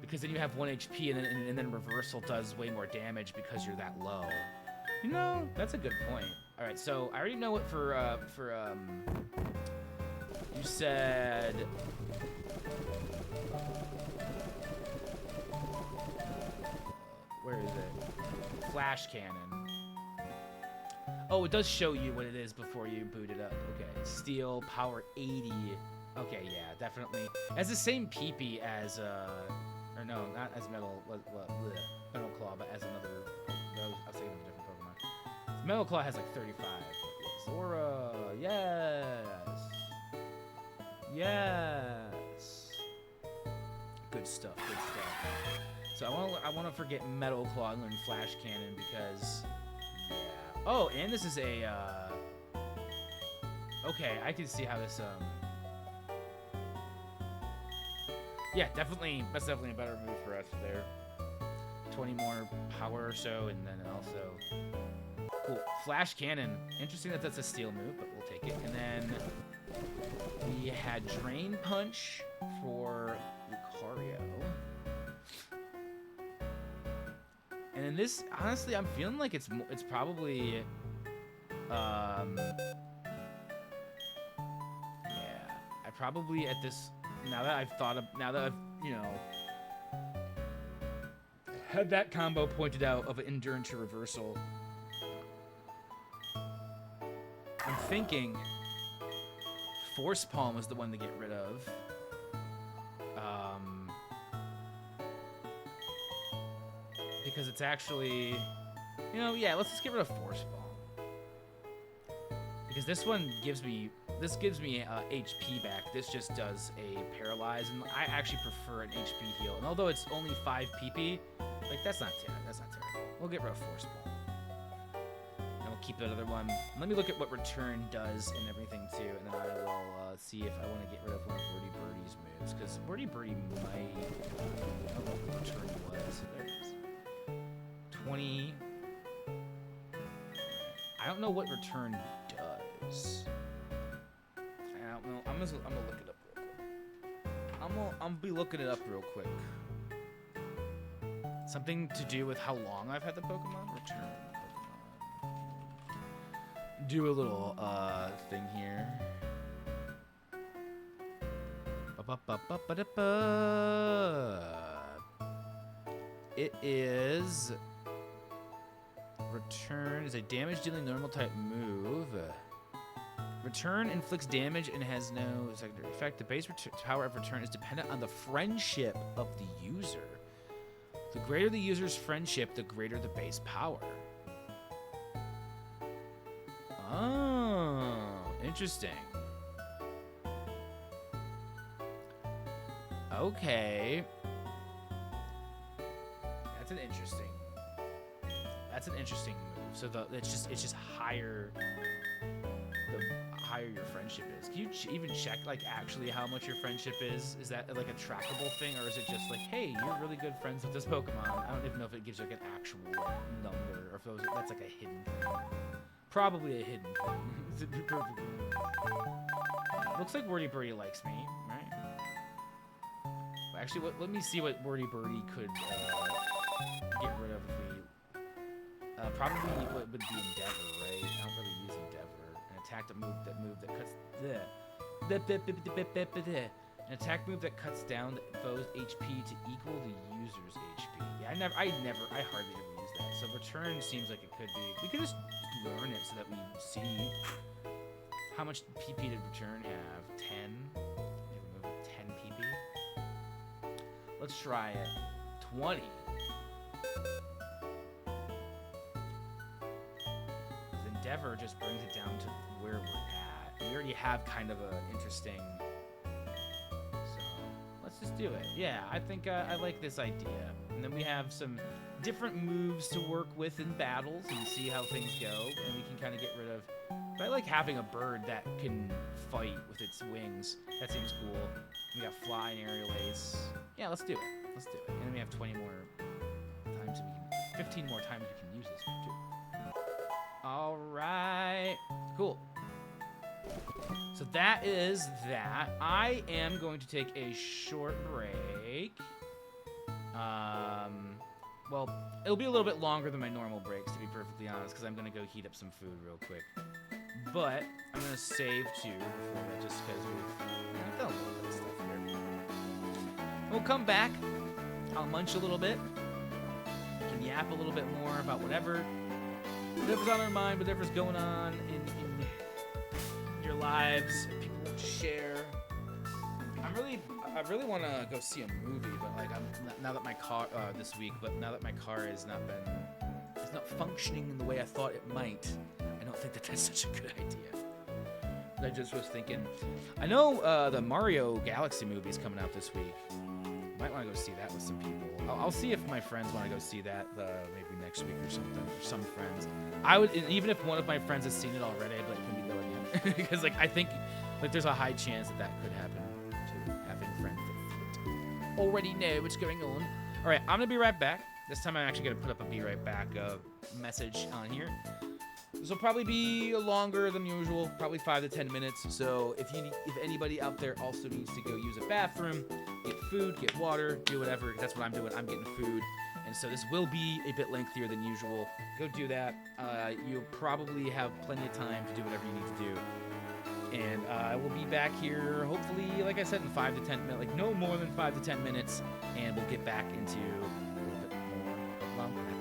Because then you have 1 HP, and then Reversal does way more damage because you're that low. You know, that's a good point. All right, so I already know what you said. Where is it? Flash Cannon. Oh, it does show you what it is before you boot it up. Okay, Steel, Power 80. Okay, yeah, definitely. It has the same PP as or no, not as Metal Claw, but as another. I was thinking of a different Pokemon. Metal Claw has like 35. Zora, yes, yes. Good stuff. Good stuff. So I want to forget Metal Claw and learn Flash Cannon because, yeah. Oh, and this is a. Okay, I can see how this, yeah, definitely, that's definitely a better move for us there. 20 more power or so, and then also, cool, Flash Cannon. Interesting that that's a steel move, but we'll take it. And then we had Drain Punch for Lucario. And in this, honestly, I'm feeling like it's probably, yeah, I probably at this, now that I've, you know, had that combo pointed out of an Endurance Reversal, I'm thinking Force Palm is the one to get rid of. Because it's actually, you know, yeah, let's just get rid of Force Palm. Because this one gives me, HP back. This just does a Paralyze, and I actually prefer an HP heal. And although it's only 5 PP, like, that's not terrible. We'll get rid of Force Palm. And we'll keep that other one. Let me look at what Return does and everything, too, and then I will see if I want to get rid of one of Birdie's moves. Because Birdie might, I don't know what Return was. There it is. 20. I don't know what Return does. I don't know. I'm gonna look it up real quick. I'm gonna be looking it up real quick. Something to do with how long I've had the Pokemon. Return Pokemon. Do a little thing here. It is. Return is a damage-dealing normal-type move. Return inflicts damage and has no secondary effect. The base power of Return is dependent on the friendship of the user. The greater the user's friendship, the greater the base power. Oh, interesting. Okay. That's an interesting move. So it's just higher. The higher your friendship is. Can you even check like actually how much your friendship is? Is that like a trackable thing, or is it just like, hey, you're really good friends with this Pokemon? I don't even know if it gives you like an actual number, or if that's like a hidden thing. Probably a hidden thing. Looks like Birdie likes me, right? But actually, let me see what Birdie could get rid of if we. Probably would be Endeavor, right? I don't really use Endeavor. An attack move that cuts down the foe's HP to equal the user's HP. Yeah, I hardly ever use that. So Return seems like it could be. We could just learn it so that we see how much PP did Return have. 10. Maybe move it 10 PP. Let's try it. 20. Endeavor just brings it down to where we're at. We already have kind of a interesting, so let's just do it. Yeah, I think I like this idea. And then we have some different moves to work with in battles and see how things go. And we can kind of get rid of, but I like having a bird that can fight with its wings. That seems cool. We got Fly and Aerial Ace. Yeah, let's do it. And then we have 20 more times, 15 more times we can use this one too. All right, cool. So that is that. I am going to take a short break. Well, it'll be a little bit longer than my normal breaks, to be perfectly honest, because I'm going to go heat up some food real quick. But I'm going to save too before that, just because we've done a little bit of stuff here. We'll come back. I'll munch a little bit. We can yap a little bit more about whatever's on our mind, whatever's going on in your lives, people want to share. I really want to go see a movie, but like now that my car this week, but now that my car it's not functioning in the way I thought it might, I don't think that's such a good idea. But I just was thinking, I know the Mario Galaxy movie is coming out this week. Might want to go see that with some people. I'll see if my friends want to go see that maybe next week or something. For some friends, I would, even if one of my friends has seen it already, I'd be like, can we go because like I think like there's a high chance that could happen to having friends that already know what's going on. All right, I'm gonna be right back. This time I'm actually gonna put up a be right back message on here. This will probably be longer than usual, probably 5 to 10 minutes. So if anybody out there also needs to go use a bathroom, get food, get water, do whatever, that's what I'm doing. I'm getting food. And so this will be a bit lengthier than usual. Go do that. You'll probably have plenty of time to do whatever you need to do. And I will be back here, hopefully, like I said, in 5 to 10 minutes, like no more than 5 to 10 minutes. And we'll get back into a little bit more of Pokemon.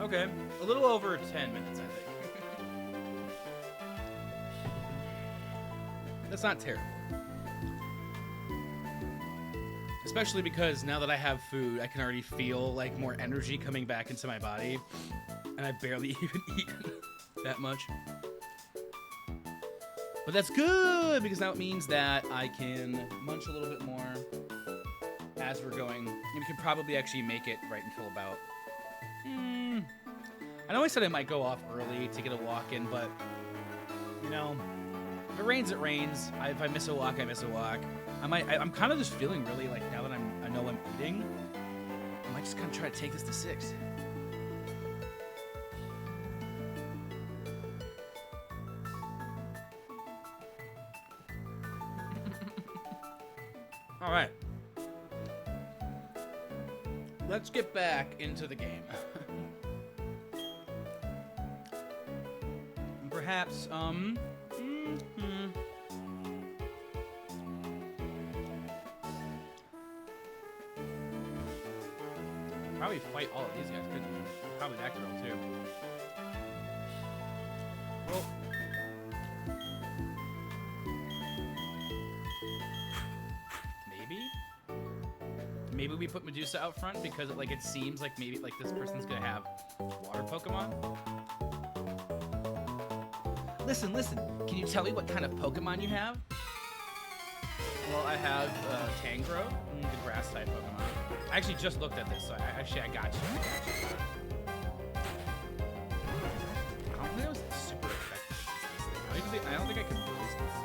Okay, a little over 10 minutes, I think. That's not terrible. Especially because now that I have food, I can already feel like more energy coming back into my body. And I've barely even eaten that much. But that's good because now it means that I can munch a little bit more as we're going. And we can probably actually make it right until about... I know I said I might go off early to get a walk in, but, you know, if it rains, it rains. If I miss a walk, I miss a walk. I'm kind of just feeling really like, now that I know I'm eating, I might just kind of try to take this to 6. All right. Let's get back into the game. Perhaps, probably fight all of these guys, couldn't you? Probably that girl, too. Well, maybe we put Medusa out front because it seems like maybe this person's gonna have water Pokemon. Listen. Can you tell me what kind of Pokemon you have? Well, I have Tangro, the grass type Pokemon. I actually just looked at this, so I got you. I don't think it was super effective. I don't think I can release this.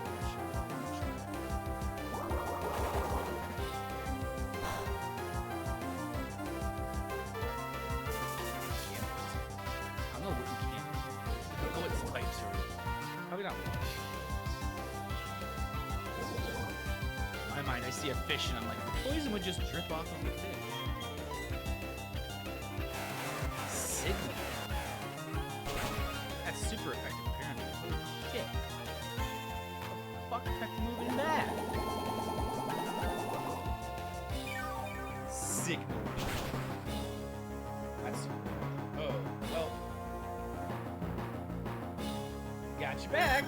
I don't know what you can. I don't know what its types are. Probably not water. In my mind, I see a fish and I'm like, poison would just drip off of the fish. Signal. That's super effective, apparently. Holy shit. What the fuck effect moving that? Signal. That's... Oh, well. Got you back.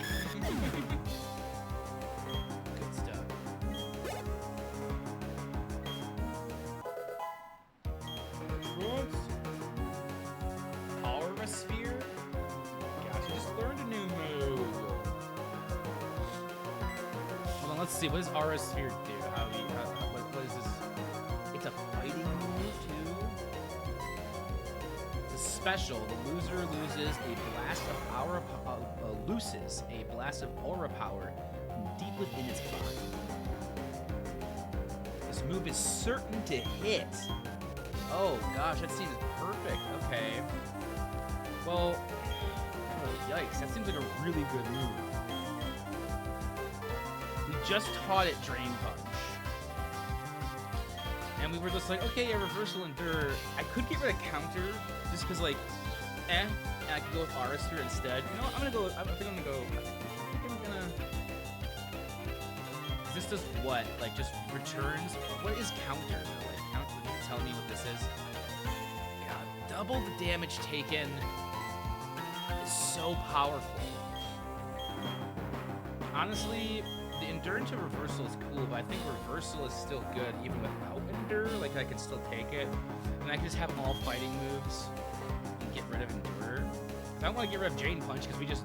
Good stuff. Trunks. Aura Sphere. Gosh, you just learned a new move. Hold on, let's see. What does Aura Sphere do? What is this? It's a fighting move too. The special. The loser loses a blast of aura. Loses a blast of aura power from deep within its body. This move is certain to hit. Oh gosh, that seems perfect. Okay. Well, oh, yikes, that seems like a really good move. We just taught it Drain Punch. And we were just like, okay, yeah, Reversal Endure. I could get rid of Counter, just because, like, and I could go with Aura Sphere instead. You know what, I think I'm gonna... This does what? Like, just returns? What is Counter, though? Like, Counter, can you tell me what this is? God, double the damage taken is so powerful. Honestly, the Endure to Reversal is cool, but I think Reversal is still good even without Endure. Like, I can still take it, and I can just have them all fighting moves and get rid of Endure. I don't want to get rid of Drain Punch because we just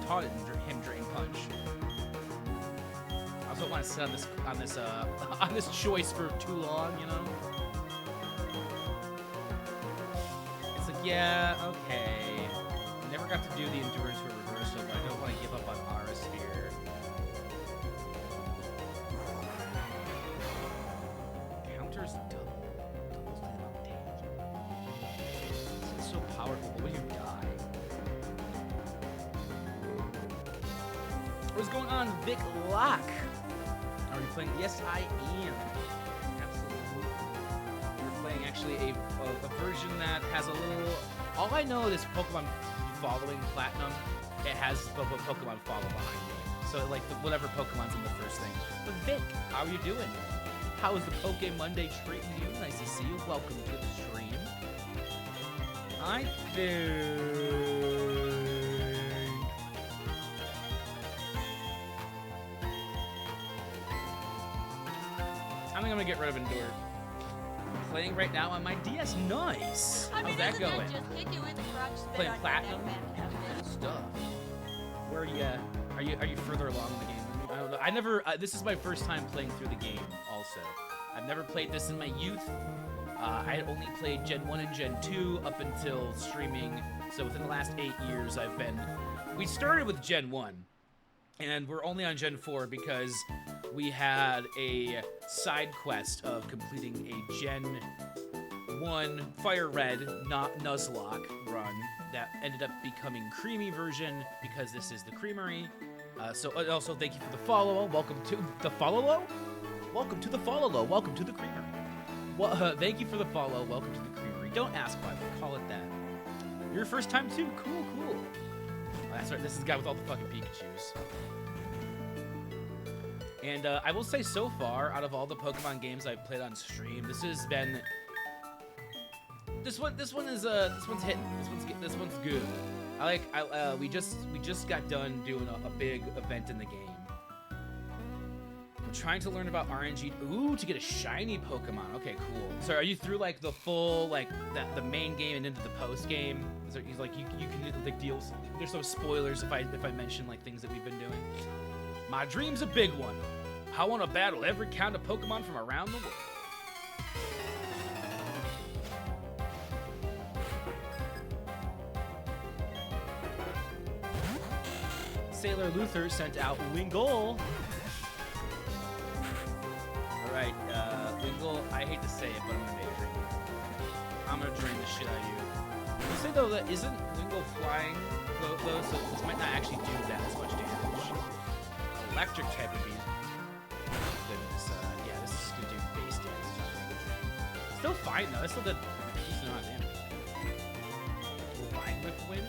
taught him Drain Punch. I also don't want to sit on this choice for too long, you know. It's like, yeah, okay. Never got to do the Endurance for Reversal, but I don't want to give up on Aura Sphere. Counters doubles the amount of damage. This is so powerful, but when you die. What's going on, Vic Lock? Are you playing? Yes, I am. Absolutely. We're playing actually a version that has a little... All I know is Pokemon following Platinum, it has Pokemon follow behind me. So, like, whatever Pokemon's in the first thing. But Vic, how are you doing? How is the PokeMonday treating you? Nice to see you. Welcome to the stream. I think I'm gonna get rid of Endure. Playing right now on my DS. Nice. I mean, How's that isn't going? just hit you with a crotch spit Playing on your Platinum? neck, man? Good stuff. Where are you at? Are you further along in the game than me? I don't know. I never. This is my first time playing through the game. Also, I've never played this in my youth. I had only played Gen 1 and Gen 2 up until streaming. So within the last 8 years, I've been. We started with Gen 1, and we're only on Gen 4 because we had a side quest of completing a Gen 1 Fire Red, not Nuzlocke run that ended up becoming Creamy version because this is the Creamery. So also thank you for the follow. Welcome to the follow. Welcome to the follow. Welcome to the Creamery. Well, thank you for the follow. Welcome to the Creamery. Don't ask why, but call it that. Your first time too. Cool. Oh, that's right. This is the guy with all the fucking Pikachus. And I will say, so far, out of all the Pokemon games I've played on stream, this has been. This one's hitting. This one's good. We just got done doing a big event in the game. I'm trying to learn about RNG. Ooh, to get a shiny Pokemon. Okay, cool. So are you through like the full the main game and into the post game? Is there, like you can do like deals? There's no spoilers if I mention like things that we've been doing. My dream's a big one. I want to battle every kind of Pokemon from around the world. Sailor Luther sent out Wingull. Alright, Wingull, I hate to say it, but I'm gonna make a drain. I'm gonna drain the shit out of you. I'll say though that isn't Wingull flying though, so this might not actually do that as much damage. Electric type would be goodness. Yeah, this is gonna do base damage. Still fine though, it's still did a decent amount of damage. Will Vine Whip win?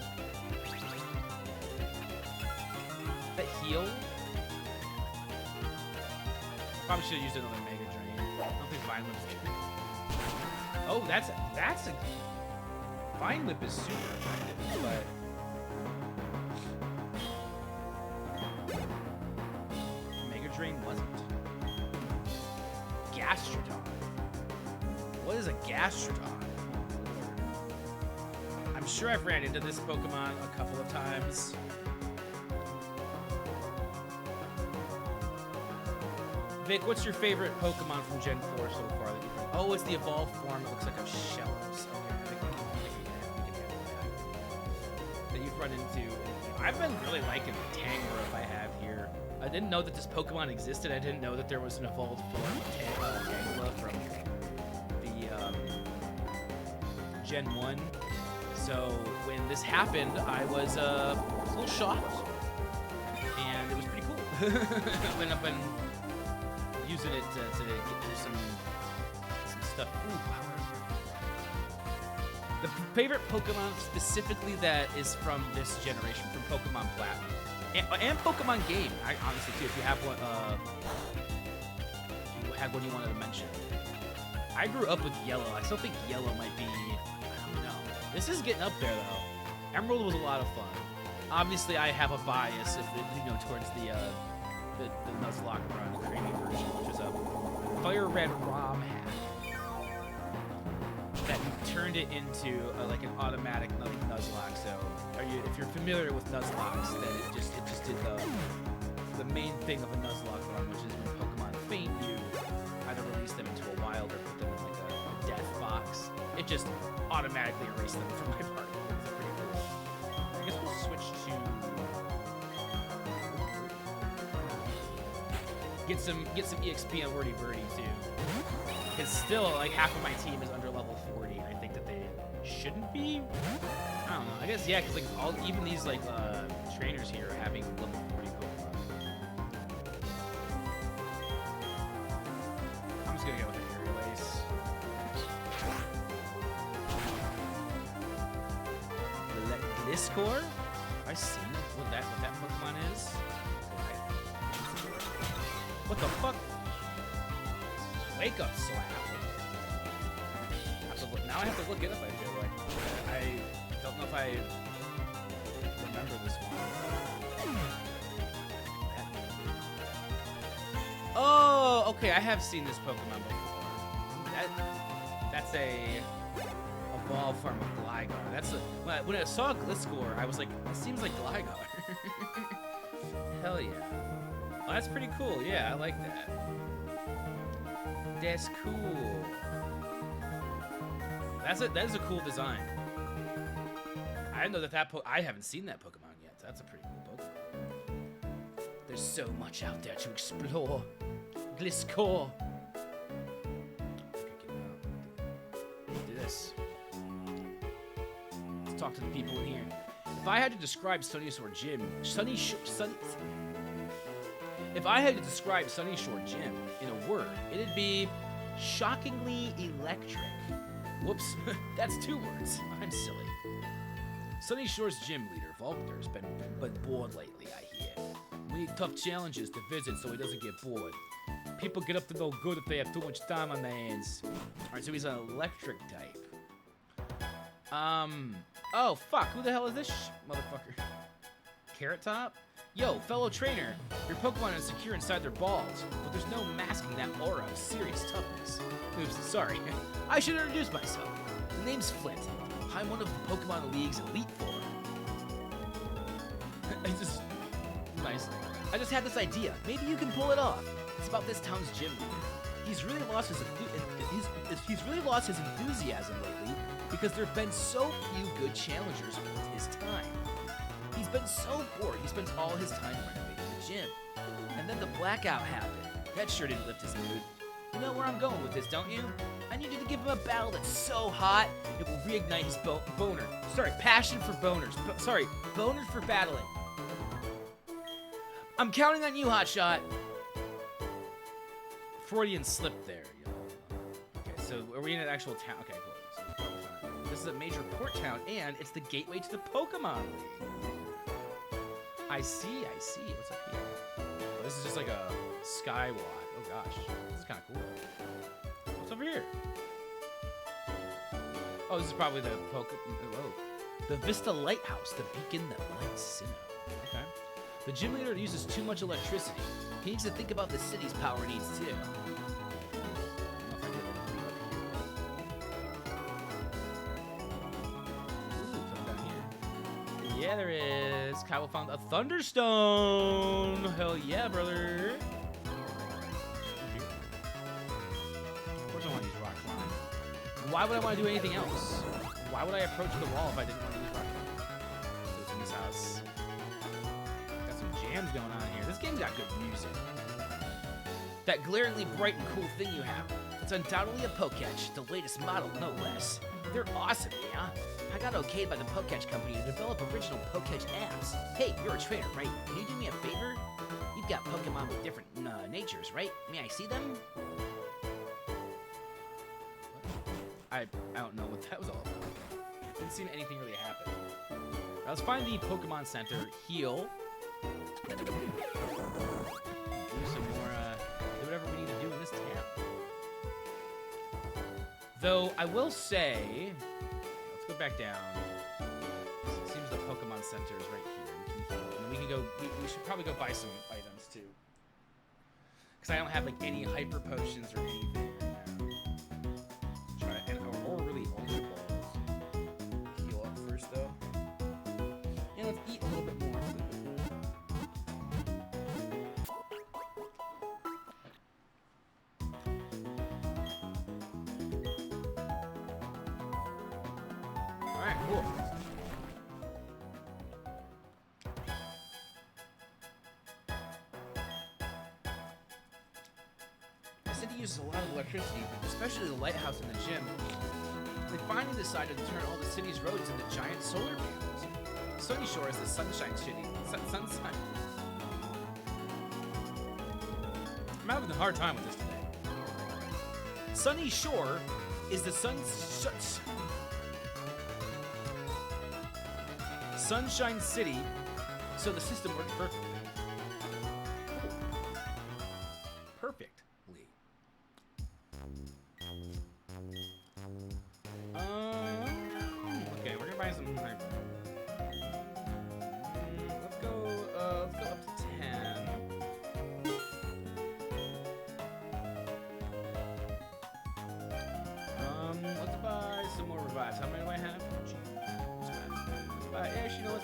That heal? Probably should have used another Mega Drain. I don't think Vine Whip's good. Oh, that's a Vine Whip is super effective, but Mega Drain wasn't. Gastrodon. What is a Gastrodon? I'm sure I've ran into this Pokemon a couple of times. Vic, what's your favorite Pokemon from Gen 4 so far that you've run? Oh, it's the evolved form. It looks like a Shellos. Okay, I think we can handle that. That you've run into. I've been really liking the Tangrowth I have here. I didn't know that this Pokemon existed. I didn't know that there was an evolved form of Tangela from the Gen 1. So when this happened, I was a little shocked. And it was pretty cool. I've been using it to get through some stuff. Ooh, wow. The favorite Pokemon specifically that is from this generation, from Pokemon Platinum and Pokemon Game. I honestly too, if you have one, you had one you wanted to mention. I grew up with Yellow. I still think Yellow might be. I don't know. This is getting up there though. Emerald was a lot of fun. Obviously, I have a bias if towards the Nuzlocke run Creamy version, which is a Fire Red ROM hack that turned it into like an automatic Nuzlocke. So, if you're familiar with Nuzlocks, then it just did the main thing of a Nuzlocke run, which is when Pokemon faint, you either release them into a wild or put them in like a death box. It just automatically erased them from my party. It's pretty cool. I guess we'll switch to. Get some EXP on Wordy Birdie too. Because still, like half of my team is under level 40. And I think that they shouldn't be. I don't know. I guess yeah, because like even these like trainers here are having level 40 Pokemon. I'm just gonna go with an Aerial Ace. Gliscor? Have I seen what that Pokemon is? What the fuck? Wake up slap. Now I have to look it up, I feel like. I don't know if I remember this one. Oh, okay, I have seen this Pokemon before. That's a ball form of Gligar. That's when I saw Gliscor, I was like, that seems like Gligar. Hell yeah. Oh, that's pretty cool. Yeah, I like that. That's cool. That is a cool design. I didn't know that I haven't seen that Pokemon yet. That's a pretty cool Pokemon. There's so much out there to explore. Gliscor. Do this. Let's talk to the people in here. If I had to describe Sunyshore Gym, if I had to describe Sunyshore Gym in a word, it'd be shockingly electric. Whoops, that's 2 words. I'm silly. Sunyshore's gym leader, Volkner's been bored lately, I hear. We need tough challenges to visit so he doesn't get bored. People get up to no good if they have too much time on their hands. Alright, so he's an electric type. Oh, fuck, who the hell is this motherfucker? Carrot Top? Yo, fellow trainer, your Pokemon is secure inside their balls, but there's no masking that aura of serious toughness. Oops, sorry. I should introduce myself. The name's Flint. I'm one of the Pokemon League's Elite Four. I just had this idea. Maybe you can pull it off. It's about this town's gym leader. He's really lost his enthusiasm lately because there've been so few good challengers worth his time. He's been so bored, he spends all his time renovating the gym. And then the blackout happened. That sure didn't lift his mood. You know where I'm going with this, don't you? I need you to give him a battle that's so hot, it will reignite his boner. Sorry, passion for boners. Boners for battling. I'm counting on you, Hotshot. Freudian slip there. Okay, so are we in an actual town? Okay, cool. So this is a major port town, and it's the gateway to the Pokemon League. I see. What's up here? Oh, this is just like a skywalk. Oh gosh, this is kind of cool. What's over here? Oh, this is probably the the Vista Lighthouse, the beacon that lights Sinnoh. Okay. The gym leader uses too much electricity. He needs to think about the city's power needs too. Yeah, there is. Kyle found a Thunderstone. Hell yeah, brother. Of course I want to use Rock Climb. Why would I want to do anything else? Why would I approach the wall if I didn't want to use Rock Climb? So it's in this house. Got some jams going on here. This game's got good music. That glaringly bright and cool thing you have. It's undoubtedly a Poketch, the latest model, no less. They're awesome, yeah? I got okayed by the Poketch company to develop original Poketch apps. Hey, you're a trainer, right? Can you do me a favor? You've got Pokemon with different natures, right? May I see them? I don't know what that was all about. I haven't seen anything really happen. Right, let's find the Pokemon Center, heal. Do some more, do whatever we need to do in this town. Though, I will say... Let's go back down. It seems the Pokemon Center is right here. We can heal. And we can go... We should probably go buy some items, too. Because I don't have, like, any Hyper Potions or anything right now. Try to... Or really Ultra Balls. Heal up first, though. And let's eat a little bit more. Cool. The city uses a lot of electricity, especially the lighthouse and the gym. They finally decided to turn all the city's roads into giant solar panels. Sunyshore is the sunshine city. Sunshine. I'm having a hard time with this today. Sunyshore is the Sunshine City, so the system works perfectly. Perfectly.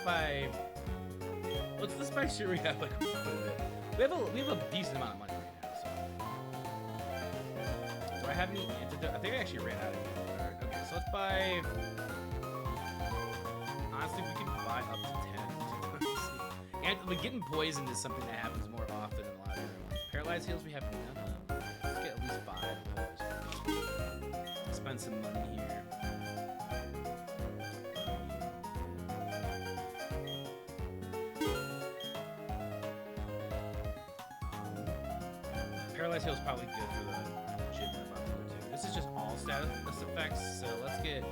buy. Let's buy sure we have like quite a bit. We have a decent amount of money right now. So. Do I have any antidote? I think I actually ran out of antidote. Okay, so let's buy. Honestly, we can buy up to 10. And like, getting poisoned is something that happens more often than a lot of other ones. Paralyzed heals we have none of. Let's get at least 5 of those. Spend some money here. Paralyzed heal is probably good for the gym we're about to go to. This is just all status effects, so let's get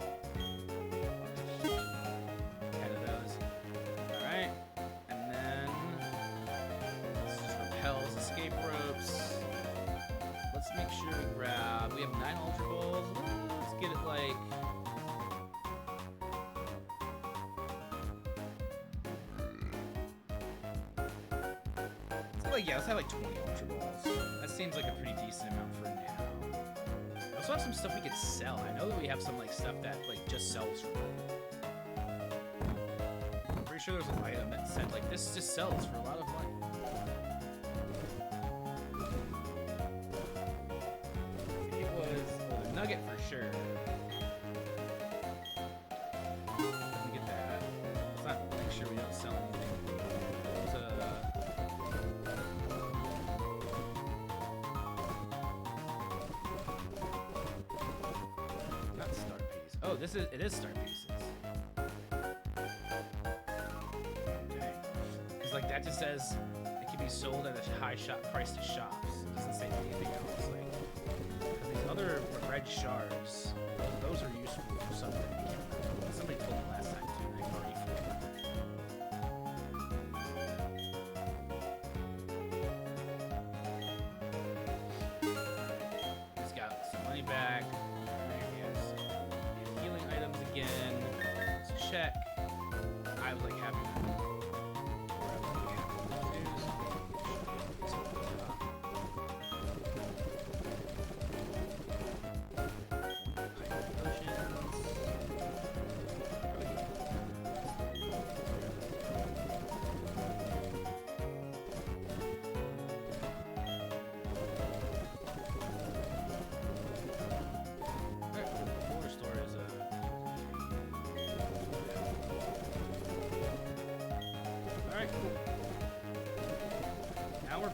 ahead of those. Alright. And then this just repels escape ropes. Let's make sure we grab. We have 9 Ultra Balls. Let's get it like. Let's have like 20 Ultra Balls. That seems like a pretty decent amount for now. We also have some stuff we could sell. I know that we have some like stuff that like just sells for money. I'm pretty sure there's an item that said like this just sells for a lot of money. It was the nugget for sure. Let me get that. Let's not make sure we don't sell anything. Oh, it is star pieces. Okay. Because like that just says it can be sold at a high price to shops. It doesn't say anything else. Like, because these other red shards, those are useful for something. Somebody told me last time too, and I already forgot. Just got some money back. Again, let's check. I was like having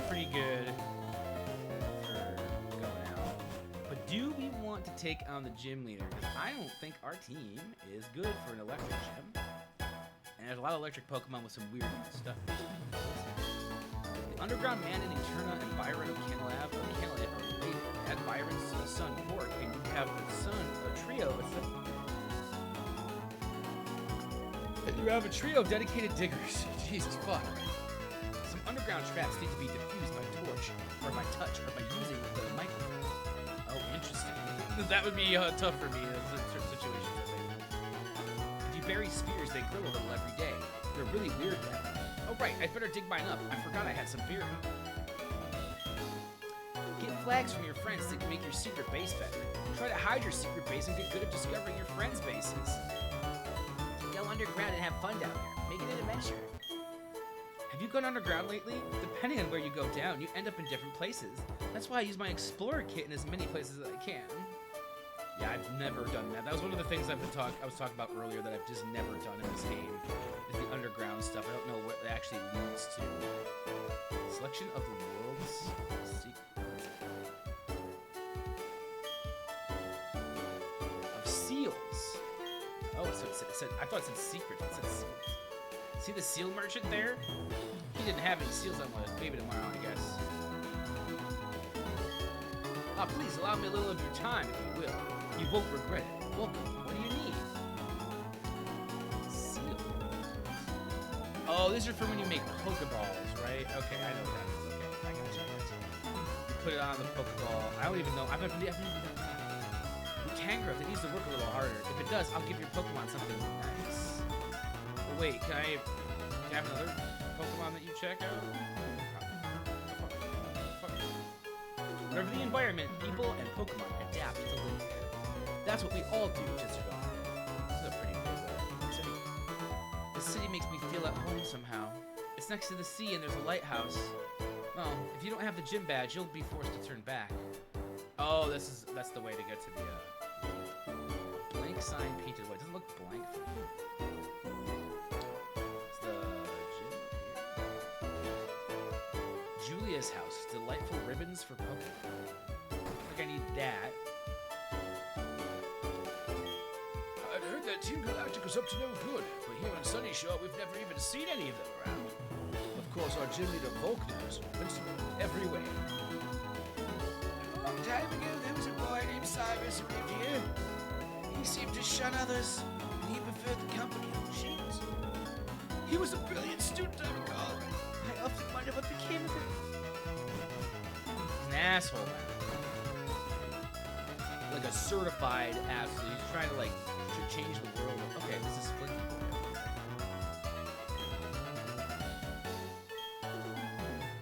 pretty good for going out. But do we want to take on the gym leader? Because I don't think our team is good for an electric gym. And there's a lot of electric Pokemon with some weird stuff. The underground man in Eterna and Byron of Canalab are related. Add Byron's son Quark, and you have the son, a trio. You have a trio of dedicated diggers. Jesus fuck. Underground traps need to be diffused by torch, or by touch, or by using the microphone. Oh, interesting. That would be tough for me in certain situations, I think. If you bury spheres, they grow a little every day. They're really weird now. Oh, right, I'd better dig mine up. I forgot I had some beer. Get flags from your friends to make your secret base better. Try to hide your secret base and get good at discovering your friends' bases. Go underground and have fun down there. Make it an adventure. Have you gone underground lately? Depending on where you go down, you end up in different places. That's why I use my Explorer kit in as many places as I can. Yeah, I've never done that. That was one of the things I was talking about earlier that I've just never done in this game. Is the underground stuff. I don't know what it actually leads to. Selection of the world's secret. Of seals. Oh, so it said, I thought it said secret. It said seals. See the seal merchant there? He didn't have any seals on one. Maybe tomorrow, I guess. Ah, please allow me a little of your time, if you will. You won't regret it. Welcome. What do you need? Seal. Oh, these are for when you make Pokeballs, right? Okay, I know that. Okay, I got you. You put it on the Pokeball. I don't even know. I've never done that. Tangrowth, it needs to work a little harder. If it does, I'll give your Pokemon something nice. Wait, can I have another Pokemon that you check out? Whatever the environment, people and Pokemon adapt to live there. That's what we all do, Chisterville. This is a pretty big city. This city makes me feel at home somehow. It's next to the sea and there's a lighthouse. Well, if you don't have the gym badge, you'll be forced to turn back. Oh, that's the way to get to the blank sign painted white. It doesn't look blank for me. It's the gym here. Julia's house. Delightful ribbons for Pokemon. I think I need that. I'd heard that Team Galactic was up to no good, but here on Sunny Shore, we've never even seen any of them around. Of course, our gym leader, Volkman, is instrumental every way. A long time ago, there was a boy named Cyrus who lived here. He seemed to shun others, and he preferred the company of machines. He was a brilliant student, I recall. I often wonder what became of him. He's an asshole. Like a certified athlete. He's trying to like change the world. Okay, this is Flinky Boy.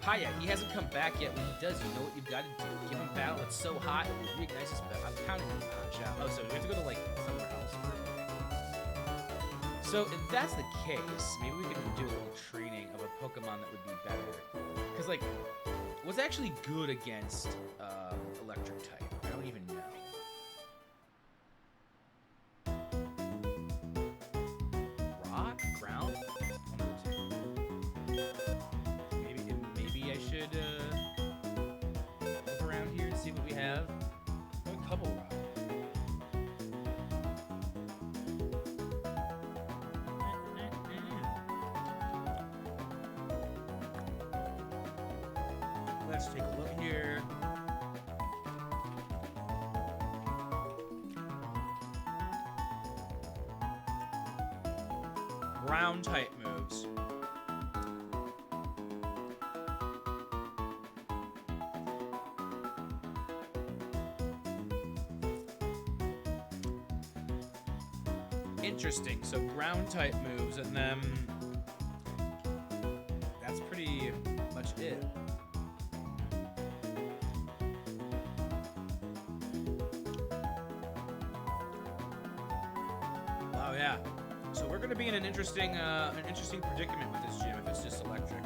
Hiya, he hasn't come back yet. When he does, you know what you've got to do. Give him battle. It's so hot, it will reignite his battle. I'm counting on Punch Out. Oh, so we have to go to like somewhere else. So if that's the case, maybe we can do a little training of a Pokemon that would be better. Because like, what's actually good against electric type? I don't even know. Rock? Ground? One of the two. Maybe I should look around here and see what we have. A couple rock. Let's take a look here. Ground type moves. Interesting. So ground type moves, and then that's pretty much it. Oh yeah. So we're gonna be in an interesting predicament with this gym if it's just electric.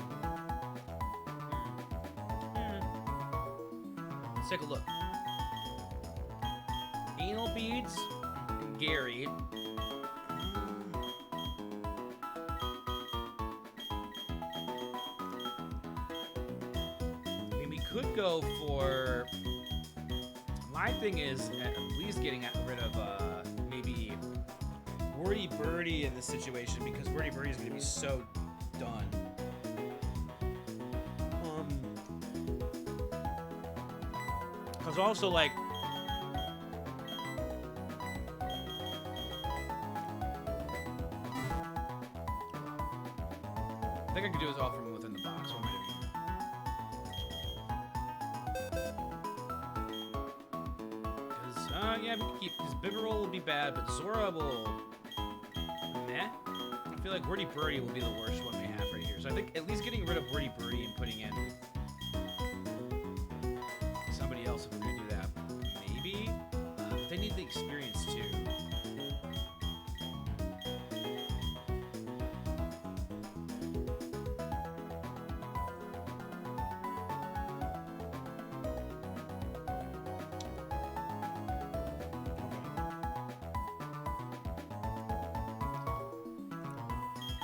Let's take a look. Anal beads, and Gary. I mean, we could go for. My thing is at least getting rid of maybe Wordy Birdie in this situation, because Wordy Birdie is going to be so done. Because also, like, I think I could do this all from within the box. What am I doing? Because, yeah, we can keep. Because Bibarel will be bad, but Zora will. Meh. I feel like Wordy Birdie will be the worst one we have right here. So I think at least getting rid of Wordy Birdie and putting in somebody else if we're gonna do that. Maybe. But they need the experience too.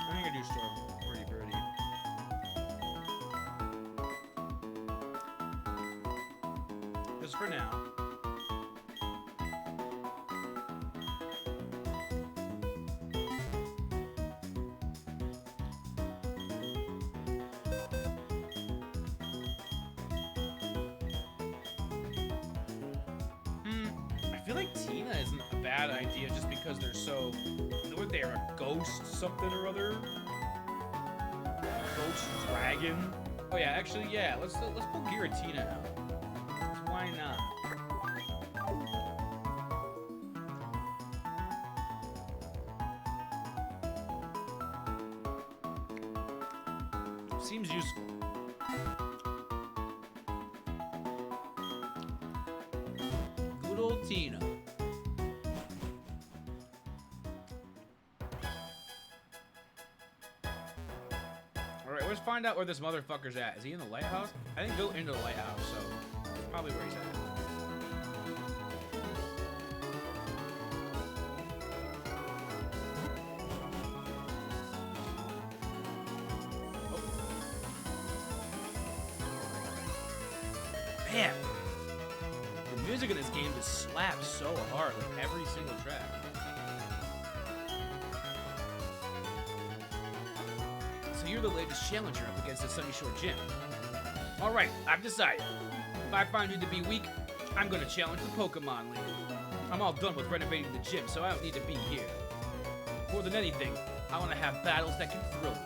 I think I do store Wordy Birdie. Just for now. I feel like Tina isn't a bad idea just because they're so. What they are, a ghost something or other? Ghost dragon? Oh yeah, actually yeah. Let's pull Giratina out. 'Cause why not? Seems useful. Good old Tina. find out where this motherfucker's at. Is he in the lighthouse? I didn't go into the lighthouse, so that's probably where he's at. Man, the music in this game just slaps so hard, like every single track. So you're the latest challenger up against the Sunny Shore Gym. All right, I've decided. If I find you to be weak, I'm gonna challenge the Pokemon League. I'm all done with renovating the gym, so I don't need to be here. More than anything, I want to have battles that can thrill me.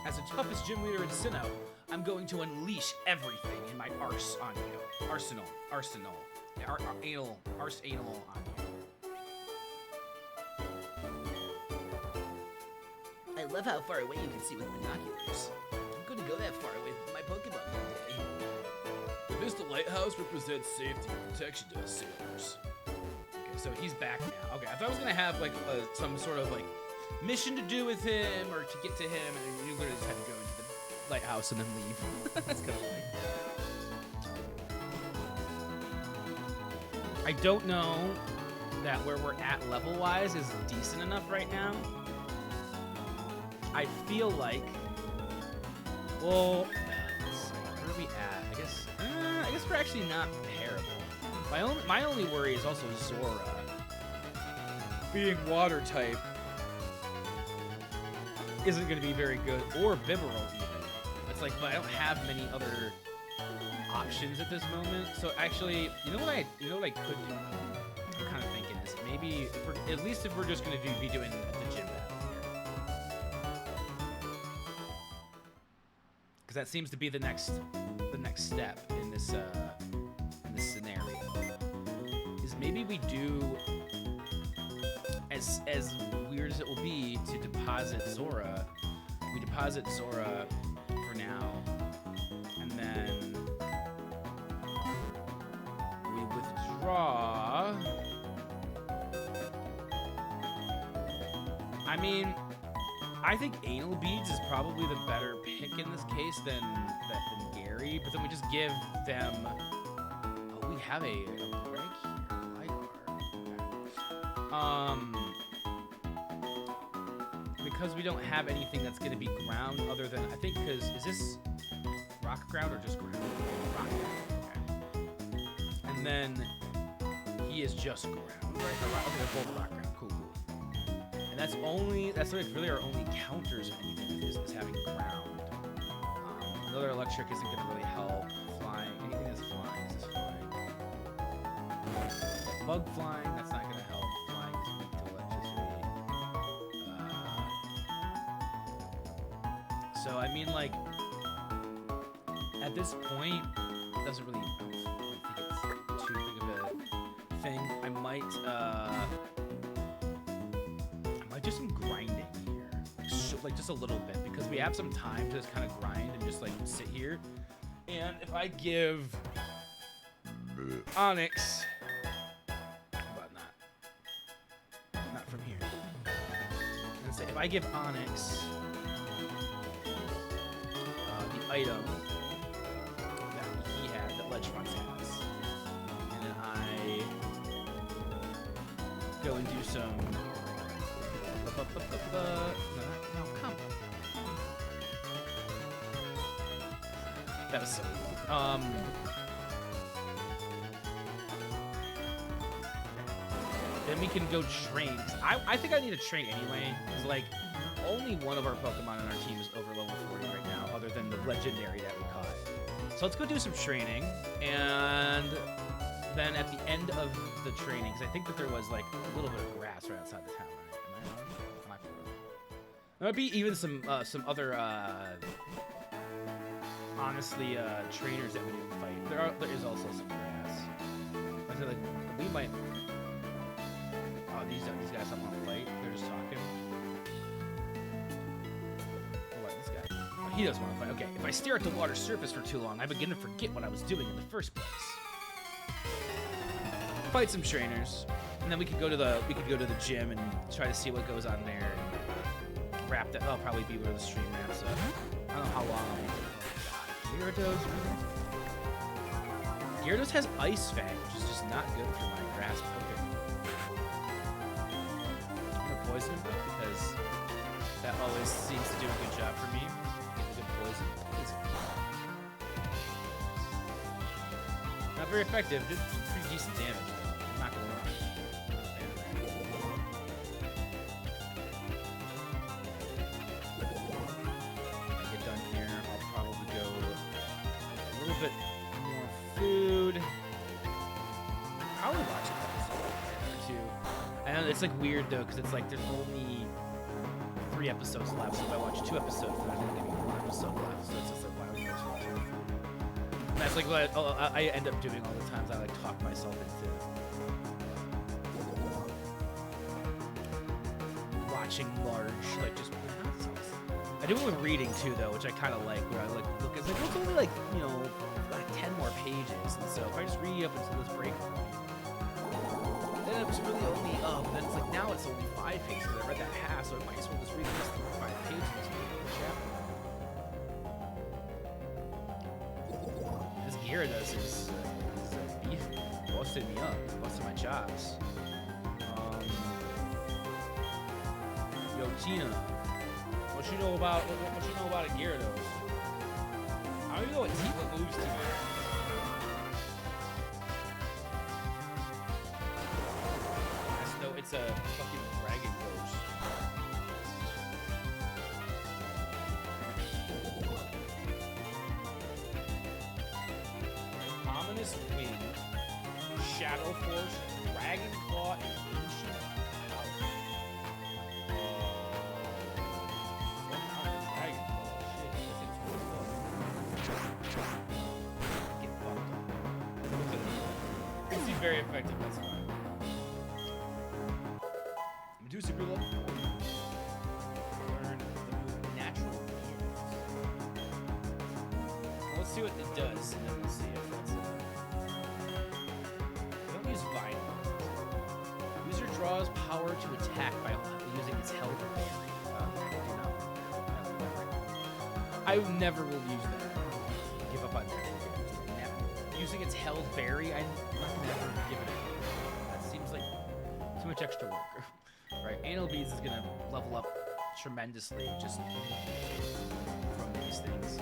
As the toughest gym leader in Sinnoh, I'm going to unleash everything in my arsenal on you. I love how far away you can see with binoculars. I'm going to go that far away with my Pokemon one day. The Vista Lighthouse represents safety and protection to us sailors. Okay, so he's back now. Okay, I thought I was gonna have like some sort of like mission to do with him or to get to him, and you literally just had to go into the lighthouse and then leave. That's kind of funny. I don't know that where we're at level-wise is decent enough right now. I feel like, well, let's see, where are we at? I guess we're actually not terrible. My only worry is also Zora being water type isn't going to be very good, or Bibarel even. It's like, but I don't have many other options at this moment. So actually, you know what I could do? I'm kind of thinking is maybe at least if we're just going to be doing the gym battle, because that seems to be the next step in this scenario. Is maybe we do, as weird as it will be to deposit Zora, we deposit Zora for now, and then we withdraw. I mean, I think Anal Beads is probably the better pick in this case than Gary, but then we just give them. Oh, we have a break here. Light bar. Because we don't have anything that's going to be ground other than, I think, because is this rock ground or just ground? Rock ground. Okay. And then he is just ground, right? Okay, they're both rock ground. Cool. And that's like really our only counters of anything is having ground. Another electric isn't going to really help. Flying, anything that's flying is just flying. Bug flying, that's not going to help. Flying is weak to electricity. So I mean, like, at this point, it doesn't really. I don't think it's too big of a thing. I might do some grinding here, like just a little bit, because we have some time to just kind of grind and just like sit here. And if I give Onyx, but not from here. And say if I give Onyx the item that he had, that Ledge Fronts has, and then I go and do some. No, come. That was so weird. Then we can go train. I think I need to train anyway. Because, like, only one of our Pokemon on our team is over level 40 right now, other than the legendary that we caught. So let's go do some training. And then at the end of the training, because I think that there was, like, a little bit of grass right outside the town, right? Am I wrong? There might be even some other, honestly, trainers that we didn't fight. There is also some grass. I feel like we might. Oh, these guys don't want to fight. They're just talking. Oh, what, this guy? Oh, he doesn't want to fight. Okay, if I stare at the water's surface for too long, I begin to forget what I was doing in the first place. Fight some trainers, and then we could go to the gym and try to see what goes on there. wrap that. That'll probably be where the stream wraps up. I don't know how long. Oh my god. Gyarados, really? Gyarados has Ice Fang, which is just not good for my grass Pokemon. I'm gonna poison him though, because that always seems to do a good job for me. Get a good poison. Not very effective. Did some pretty decent damage though. I'm not gonna lie. When I get done here, I'll probably go a little bit more food. Probably watch an episode or two. I know it's like weird though, because it's like there's only 3 episodes left. So if I watch 2 episodes, then there's only gonna be 1 episode left. So it's just like, why would I watch more food? That's like what I end up doing all the times. I like talk myself into watching large, like just. I do it with reading too, though, which I kind of like. Where I like look, it's like it's only like like 10 more pages, and so if I just read up until this break point, then it was really only but then it's like now it's only 5 pages. I read that half, so I might as well just read the rest of the 5 pages. This Gyarados is beef. Busted me up. Busted my chops. Yo, Tina, what you know about a Gyarados? I don't even know what moves Tina has. I just know it's a fucking Dragon Ghost. Ominous Wind, Shadow Force, Dragon Claw, and Ancient Power. Dragon Claw. Shit, get fucked up. It's very effective, that's fine. Medusa grew level 4. Learn the move Natural Begins. Well, let's see what it does, and then we'll see if that's it. Don't use Violence. User draws power to attack by using its held berry. I never will use that. Give up on that. Never. Using its held berry, I'm never give it a that seems like too much extra work. Right, Anal Beads is gonna level up tremendously just from these things.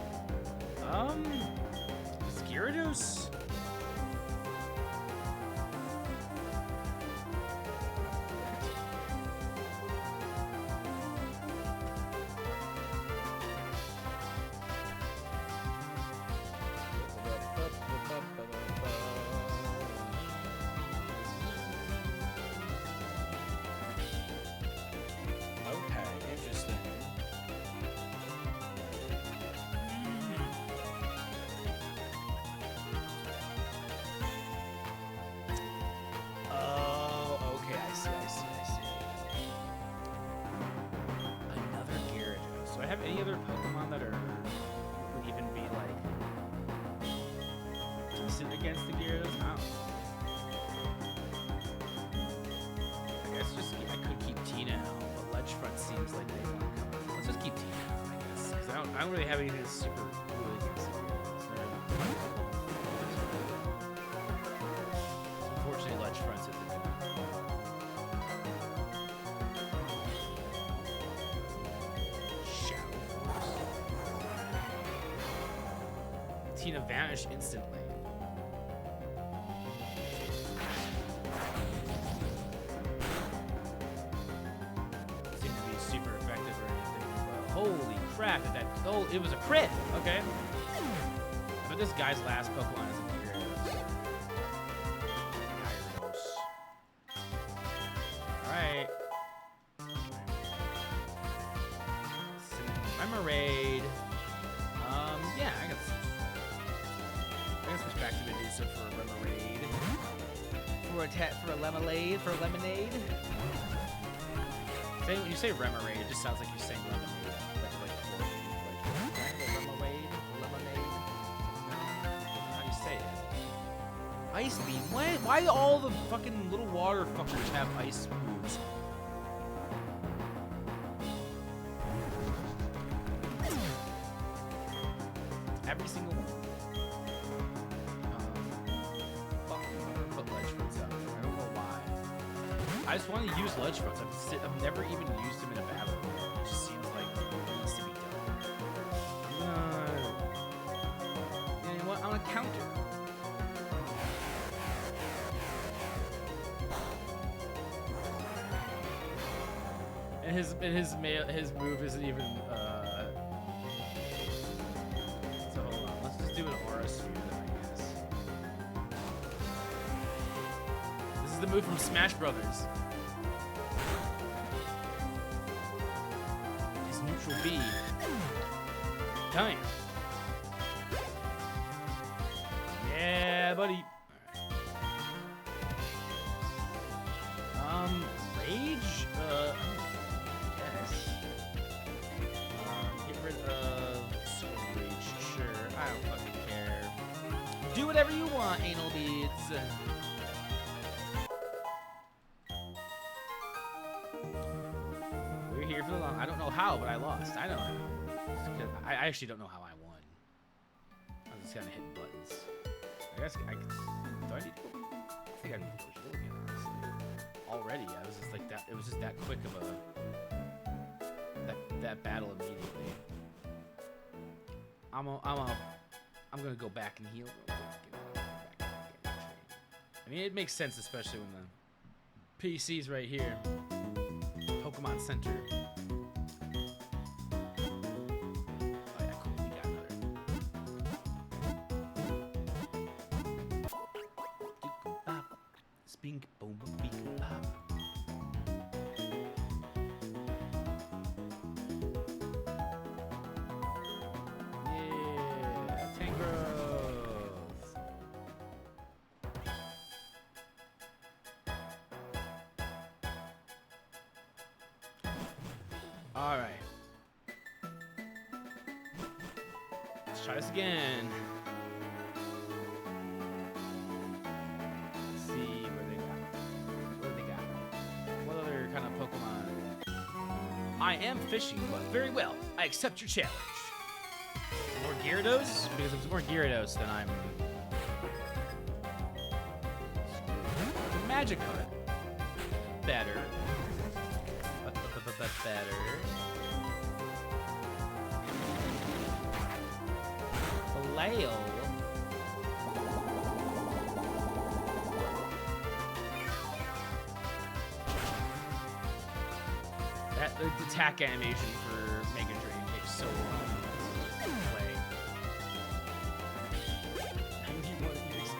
Is Gyarados? Okay, interesting. Oh, okay, I see. Another Gyarados. Do I have any other Pokemon that would even be like decent against the Gyarados? I don't know. I guess I could keep Tina out, but Ledgefront seems like they want to come. Let's just keep Tina out, I guess, because I don't really have anything that's super cool against the Gyarados. Unfortunately, Ledgefront isn't gonna. Shadow Force. Tina vanished instantly. Seemed to be super effective or anything. But holy crap! Oh, it was a crit. Okay. But this guy's last Pokemon is a Gyarados. Alright. Remoraid. Yeah, I can switch back to Medusa for a Remoraid. For a lemonade. When you say Remoraid, it just sounds like you're saying lemonade. Remoraid? Lemonade? No, that's not how you say it. Ice Beam? Why do all the fucking little water fuckers have ice moves? every single one. Fuck, I'm gonna put ledge fronts up. I don't know why. I just want to use ledge fronts. I've never even used them in a battle. It just seems like it needs to be done. You know what? I'm gonna counter. And his move isn't even. So hold on. Let's just do an aura sphere then, I guess. This is the move from Smash Brothers. His neutral B. Time. Yeah, buddy. Rage? Get rid of Super Rage, sure. I don't fucking care. Do whatever you want, anal beads. We're here for the long. I don't know how, but I lost. I know how. I actually don't know how I won. I was just kind of hitting buttons. I guess I could. Do I need to go? I think I need to go heal again, honestly. Already, I was just like that. It was just that quick of a that battle immediately. I'm gonna go back and heal real quick. I mean, it makes sense, especially when the PC's right here. Pokemon Center. Oh yeah, cool. We got another. Spink boom beak bop. Yeah, Tangros. All right. Let's try this again. Let's see what they got. What do they got? What other kind of Pokemon? I am fishing, but very well. I accept your challenge. More Gyarados? Because if it's more Gyarados, then I'm... Magic Card. Better. Better. Flail. That the attack animation for Mega Drain takes so long to play. 91 EXP.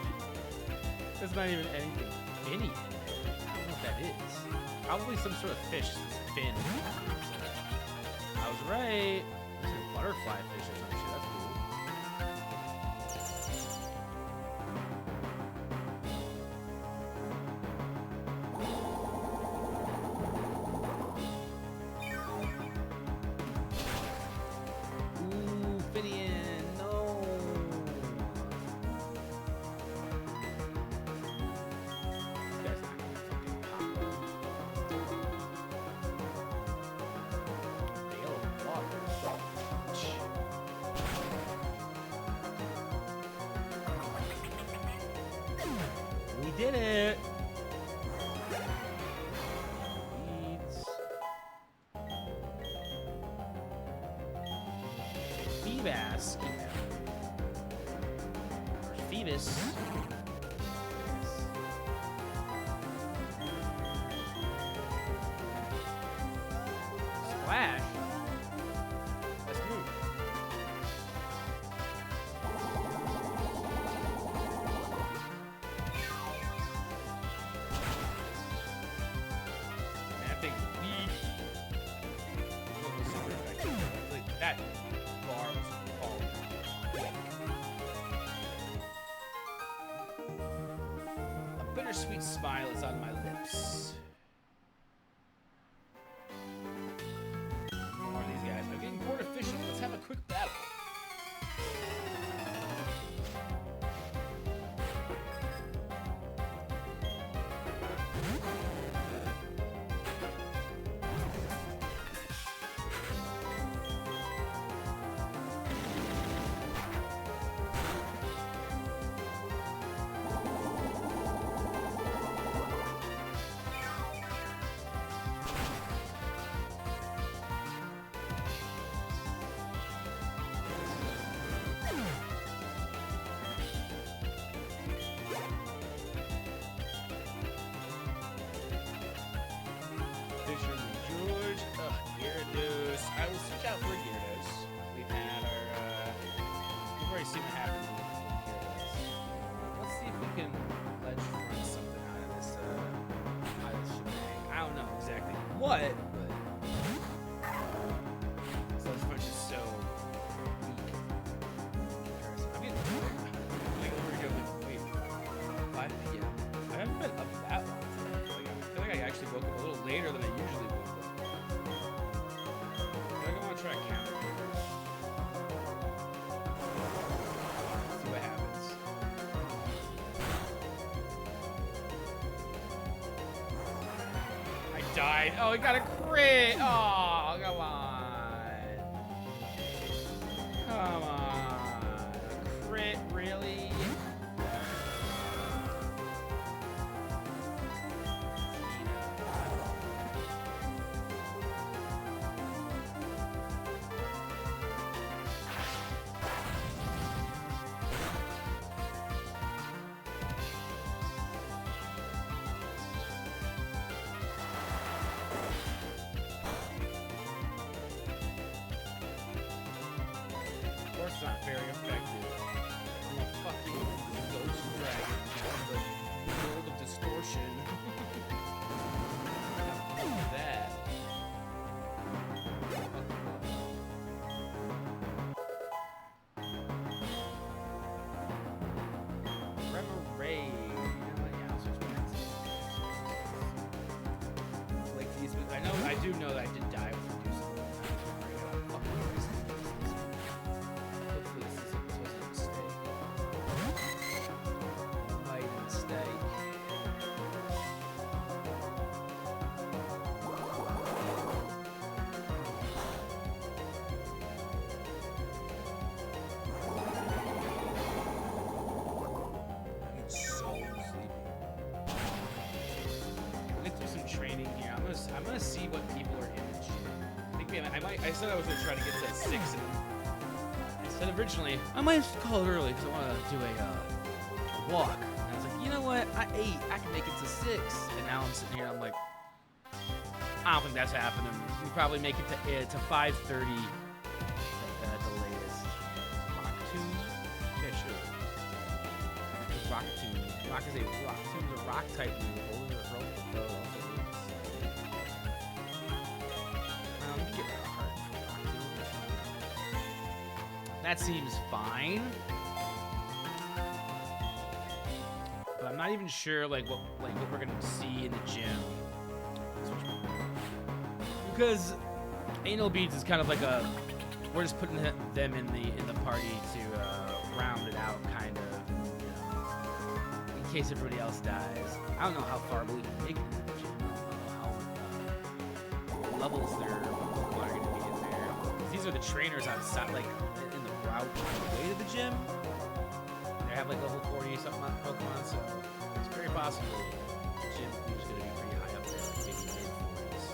That's not even anything. Finny. I don't know what that is. Probably some sort of fish that's fin. I was right. This is a butterfly fish or some shit. That's cool. Ooh, Finian, no. This guy's not gonna fucking combo. Veil of Water. We did it! Leads. Feebas. Or Phoebus. Splash. Let's move. Man, I think was super effective. Like, that bar was called quick. A bittersweet smile is on my lips. More of these guys. I'm getting bored of fishing. Let's have a quick battle. already seen what happens when we hear this. Let's see if we can ledge front something out of this shebang. I don't know exactly what, but so this bunch is so weak. I'm getting like over here like, wait, 5 p.m. I haven't been up that long today. Like, I feel like I actually woke up a little later than I usually would. I think I want to try a counter. See what happens. I died. Oh, he got a crit. Oh, come on. Come on. A crit, really? It's not very effective. I'm a fucking ghost dragon from the world of distortion. That. Remoraid. Like these, I know, I do know that I did die with reducing. Hopefully this wasn't a mistake. Might a mistake. I'm so sleepy. We'll get through some training here. I'm gonna see what people are in the gym. I think I said I was gonna try to get to 6 and I said originally, I might call it early because I want to do a walk. And I was like, you know what? I can make it to 6. And now I'm sitting here, I'm like, I don't think that's happening. We probably make it to 5:30 at the latest. Rock tune? Yeah, sure. Rock tune. Rock is a rock type move. Holding the rope to throw also moves. Let me get rid of heart for rock tune. That seems fine. But I'm not even sure what we're gonna see in the gym. Because anal beads is kind of like we're just putting them in the party to round it out, kind of, in case everybody else dies. I don't know how far we can make it in the gym. I don't know how levels people are going to be in there. These are the trainers outside, like in the route on the way to the gym. They have like level 40 something on Pokemon, so it's very possible the gym is going to be pretty high up there, like maybe mid-40s.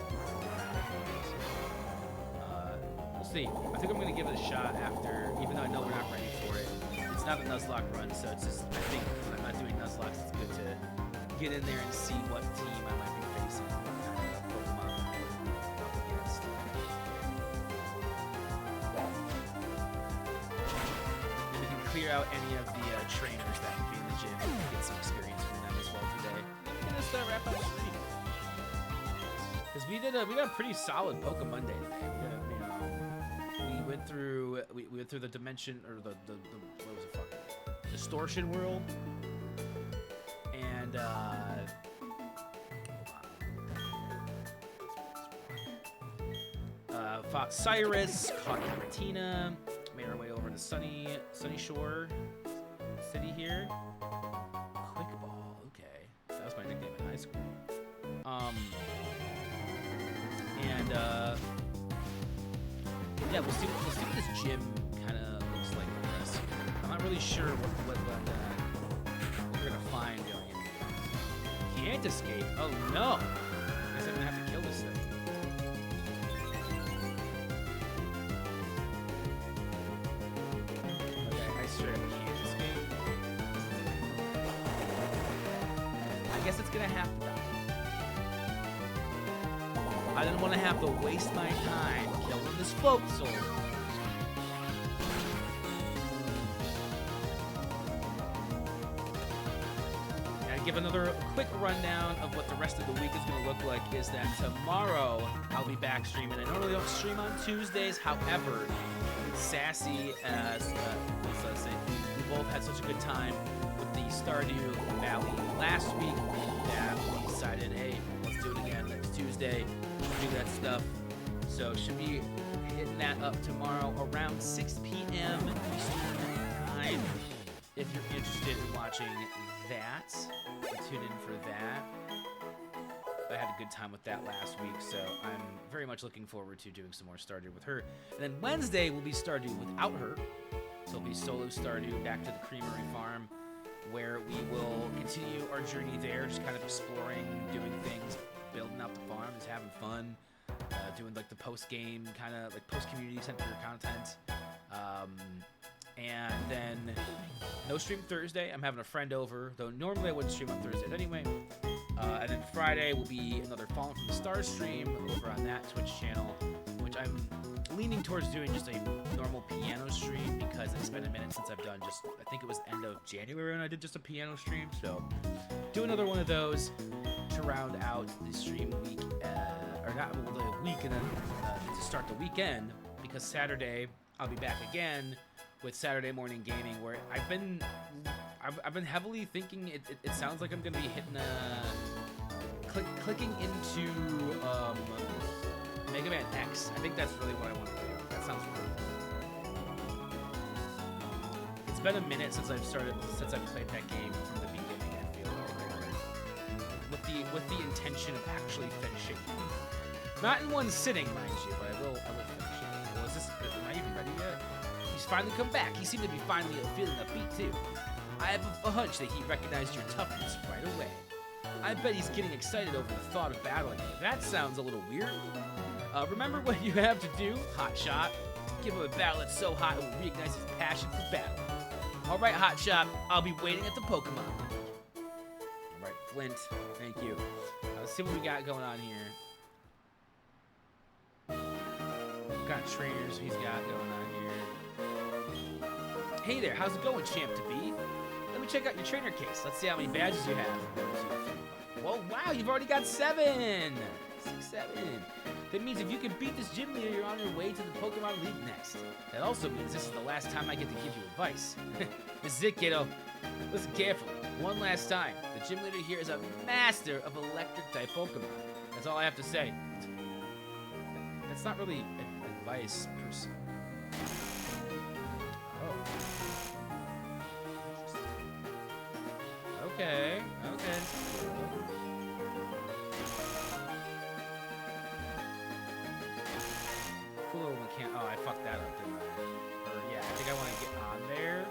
We'll see. I think I'm going to give it a shot after, even though I know we're not ready for it. It's not a Nuzlocke run, so it's just, I think when I'm not doing Nuzlocks, it's good to get in there and see what team I might be facing, what kind of Pokemon I'm up against. And we can clear out any of the trainers that can be in the gym and get some experience from them as well today. I'm going to start wrap up the stream. Because we got a pretty solid PokeMonday today. We went through the dimension, or the what was it, fucking distortion world, and fought Cyrus, caught Giratina, made our way over to Sunny Shore City here. Quick Ball, okay, that was my nickname in high school. Yeah, we'll see what this gym kind of looks like for us here. I'm not really sure what we're gonna find going in here. Can't escape. Oh no! I guess I'm gonna have to kill this thing. Okay, I straight up can't escape. I guess it's gonna have to die. I didn't want to have to waste my time killing this folk soul. give another quick rundown of what the rest of the week is going to look like is that tomorrow I'll be back streaming. I normally don't stream on Tuesdays. However, Sassy, we both had such a good time with the Stardew Valley last week that we decided, hey, let's do it again next Tuesday. Do that stuff. So should be hitting that up tomorrow around 6 p.m. Eastern Time. If you're interested in watching that, tune in for that. I had a good time with that last week, so I'm very much looking forward to doing some more Stardew with her. And then Wednesday will be Stardew without her. So it'll be solo Stardew back to the Creamery Farm, where we will continue our journey there, just kind of exploring, doing things, building out the farm, just having fun, doing like the post-game, kind of like post-community center content. And then no stream Thursday. I'm having a friend over, though normally I wouldn't stream on Thursdays anyway. And then Friday will be another Fallen from the Stars stream over on that Twitch channel, which I'm leaning towards doing just a normal piano stream because it's been a minute since I've done just, I think it was end of January when I did just a piano stream. So do another one of those to round out the stream week, or not the week, and then to start the weekend, because Saturday I'll be back again with Saturday morning gaming, where I've been heavily thinking it sounds like I'm gonna be hitting clicking into Mega Man X. I think that's really what I want to do. That sounds really cool. It's been a minute since I've played that game from the beginning. I feel like with the intention of actually finishing it. Not in one sitting, mind you, but I will finish it. Well, am I even ready yet? He's finally come back. He seemed to be finally feeling upbeat too. I have a hunch that he recognized your toughness right away. I bet he's getting excited over the thought of battling you. That sounds a little weird. Remember what you have to do, Hotshot. Give him a battle that's so hot it will reignite his passion for battle. All right, Hotshot. I'll be waiting at the Pokemon. All right, Flint. Thank you. Let's see what we got going on here. What kind of trainers he's got going on here? Hey there, how's it going, Champ to be? Let me check out your trainer case. Let's see how many badges you have. Whoa, wow, you've already got 7! 6, 7. That means if you can beat this gym leader, you're on your way to the Pokemon League next. That also means this is the last time I get to give you advice. This is it, kiddo. Listen carefully. One last time. The gym leader here is a master of electric-type Pokemon. That's all I have to say. That's not really advice per se. Okay. Cool little mechanic. Oh, I fucked that up, didn't I? Or, yeah, I think I want to get on there.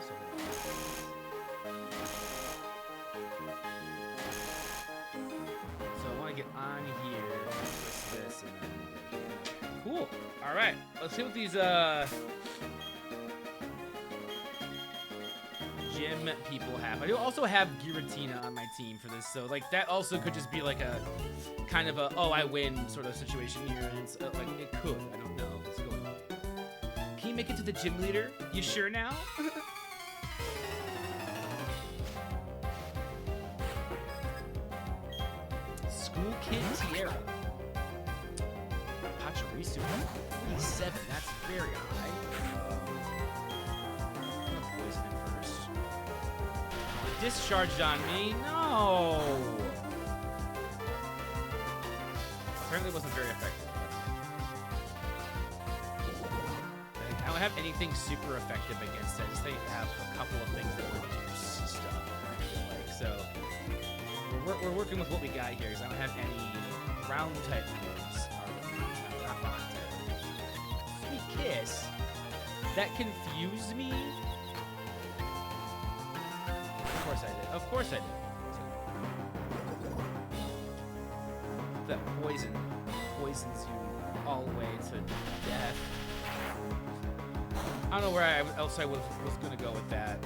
So I want to get on here, twist this, and then... Cool. All right. Let's see what these, gym people have. I do also have Giratina on my team for this, so like that also could just be like a kind of a I win sort of situation here, and it's like it could. I don't know what's going on. Can you make it to the gym leader? You sure now? School Kid Tierra. Pachirisu. 47. That's very high. Discharged on me? No! Apparently it wasn't very effective. I don't have anything super effective against it. I just have a couple of things that reduce stuff. Like, so, we're working with what we got here, because I don't have any ground type moves. Not bond type. Sweet Kiss? That confused me? Of course I did. That poisons you all the way to death. I don't know where else I was gonna go with that.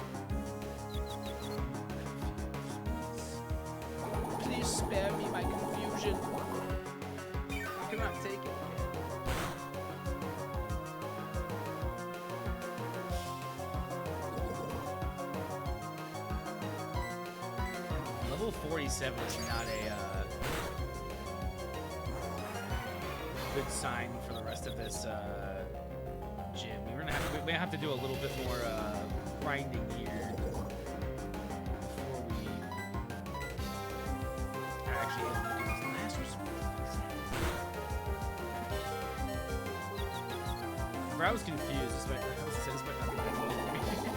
Please spare me my confusion. I cannot take it. Level 47 is not a good sign for the rest of this gym. We have to do a little bit more grinding here before we are actually able to do these last responses. I was confused. This might not be that easy.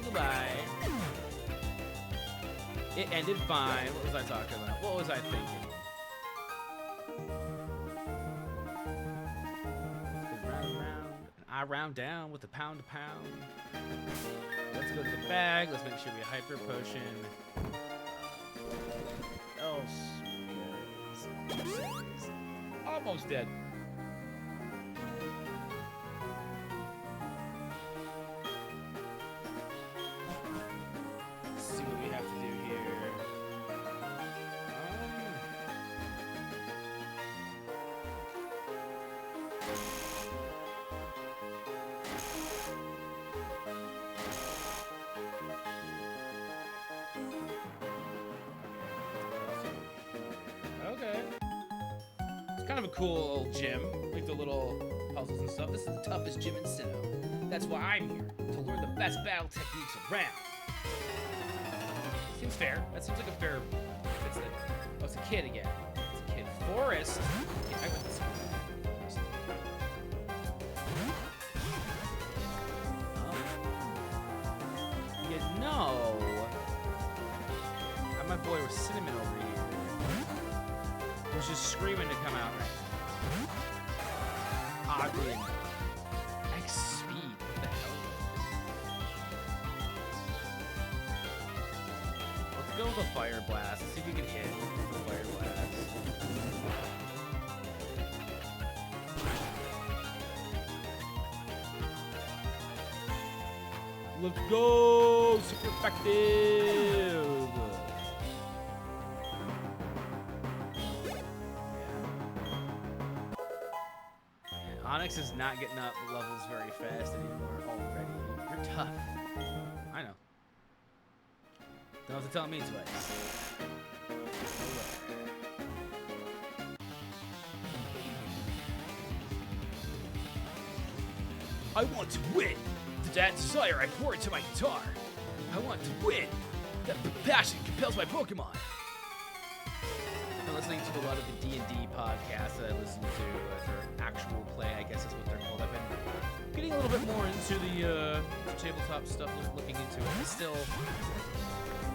Goodbye. It ended fine. What was I talking about? What was I thinking? Round and round. I round down with the pound to pound. Let's go to the bag. Let's make sure we hyper potion. Almost dead. Let's see what we have to do here. Okay. It's kind of a cool old gym. Like the little puzzles and stuff. This is the toughest gym in Sinnoh. That's why I'm here, to learn the best battle techniques around. Seems fair. That seems like a fair... It's like, oh, it's a kid again. It's a kid. Forest. Yeah, I went to school. You know... My boy was Cinnamon over here. Was just screaming to come out right now. Oddly enough. X speed. What the hell? Let's go with a fire blast. Let's see if we can hit with the fire blast. Let's go! Super effective! Onyx is not getting up levels very fast anymore already. You're tough. I know. Don't have to tell me twice. I want to win. That desire I pour into my guitar. I want to win. That passion compels my Pokemon. I've been listening to a lot of the D&D podcasts that I listen to for actual play, I guess is what they're called. I've been getting a little bit more into the tabletop stuff, looking into it. I still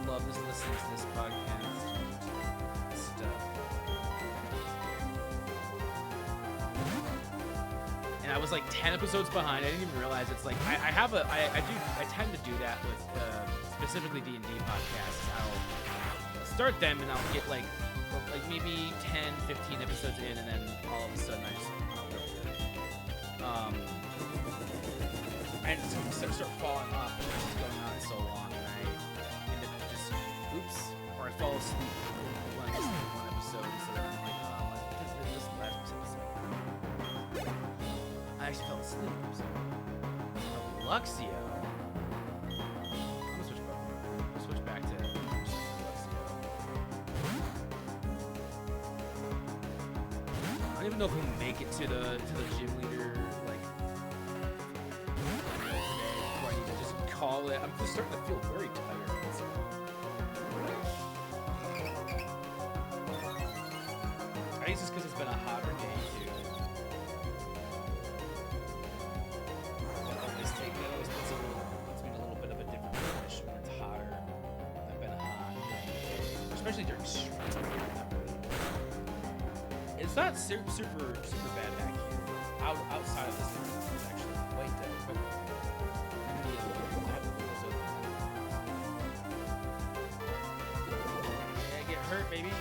love listening to this podcast stuff. And I was like 10 episodes behind. I didn't even realize it's like I tend to do that with specifically D&D podcasts. I'll start them and I'll get like maybe 10, 15 episodes in, and then all of a sudden I just start falling off because it's going on so long, and I end up just or I fall asleep when I listen to one episode, so then I'm like, oh, this is the last episode. I actually fell asleep. So. Luxio. I'm gonna switch back. We'll switch back to Luxio. I don't even know if we'll make it to the gym leader like today before I need to just call it. I'm just starting to feel very tired. I think it's just because it's been a hotter day too. That always puts me in a little bit of a different finish when it's hotter. I've been hot, especially during stream. It's not super bad back here. Outside of this room, it's actually quite dead. Yeah, get hurt, baby.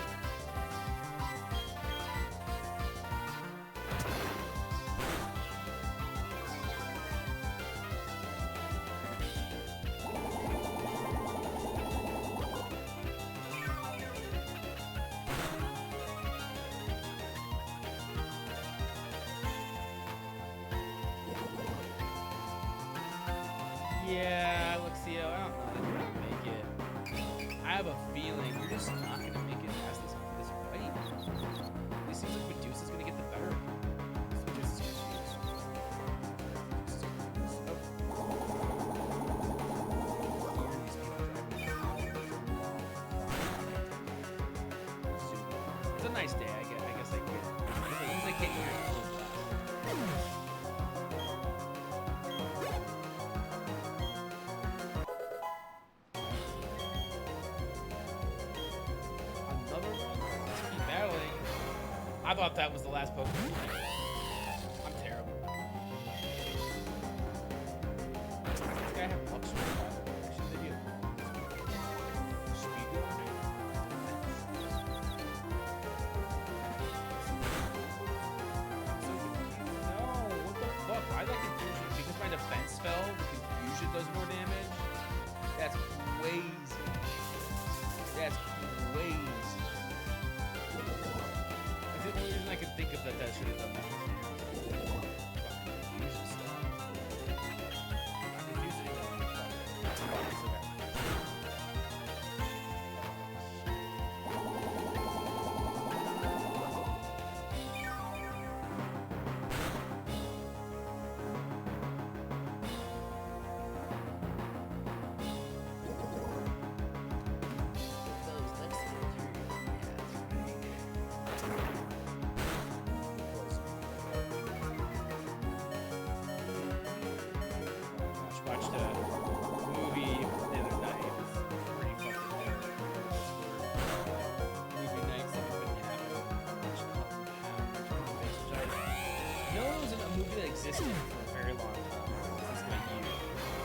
Yeah, Luxio, I don't know that you're gonna make it. I have a feeling you're just not gonna make it past this fight. It seems like Medusa's gonna get the better of you. Medusa's confused. It's a nice day, I guess I get it. At least I can't hear it. Another one? Let's keep battling. I thought that was the last Pokemon. I'm terrible. Does this guy have Luxray, by the way? Actually, they do. Speed Gun? No, what the fuck? Why that confusion? Because my defense fell, confusion does more damage? That's crazy. That's crazy. That's the only reason I can think of that should have done that. Fucking confusion stuff. I'm confused anymore. It's okay. Watched a movie the other night. It was pretty fucking good. Movie nights that have been happening. Which I know it was a movie that existed for a very long time. Since my youth.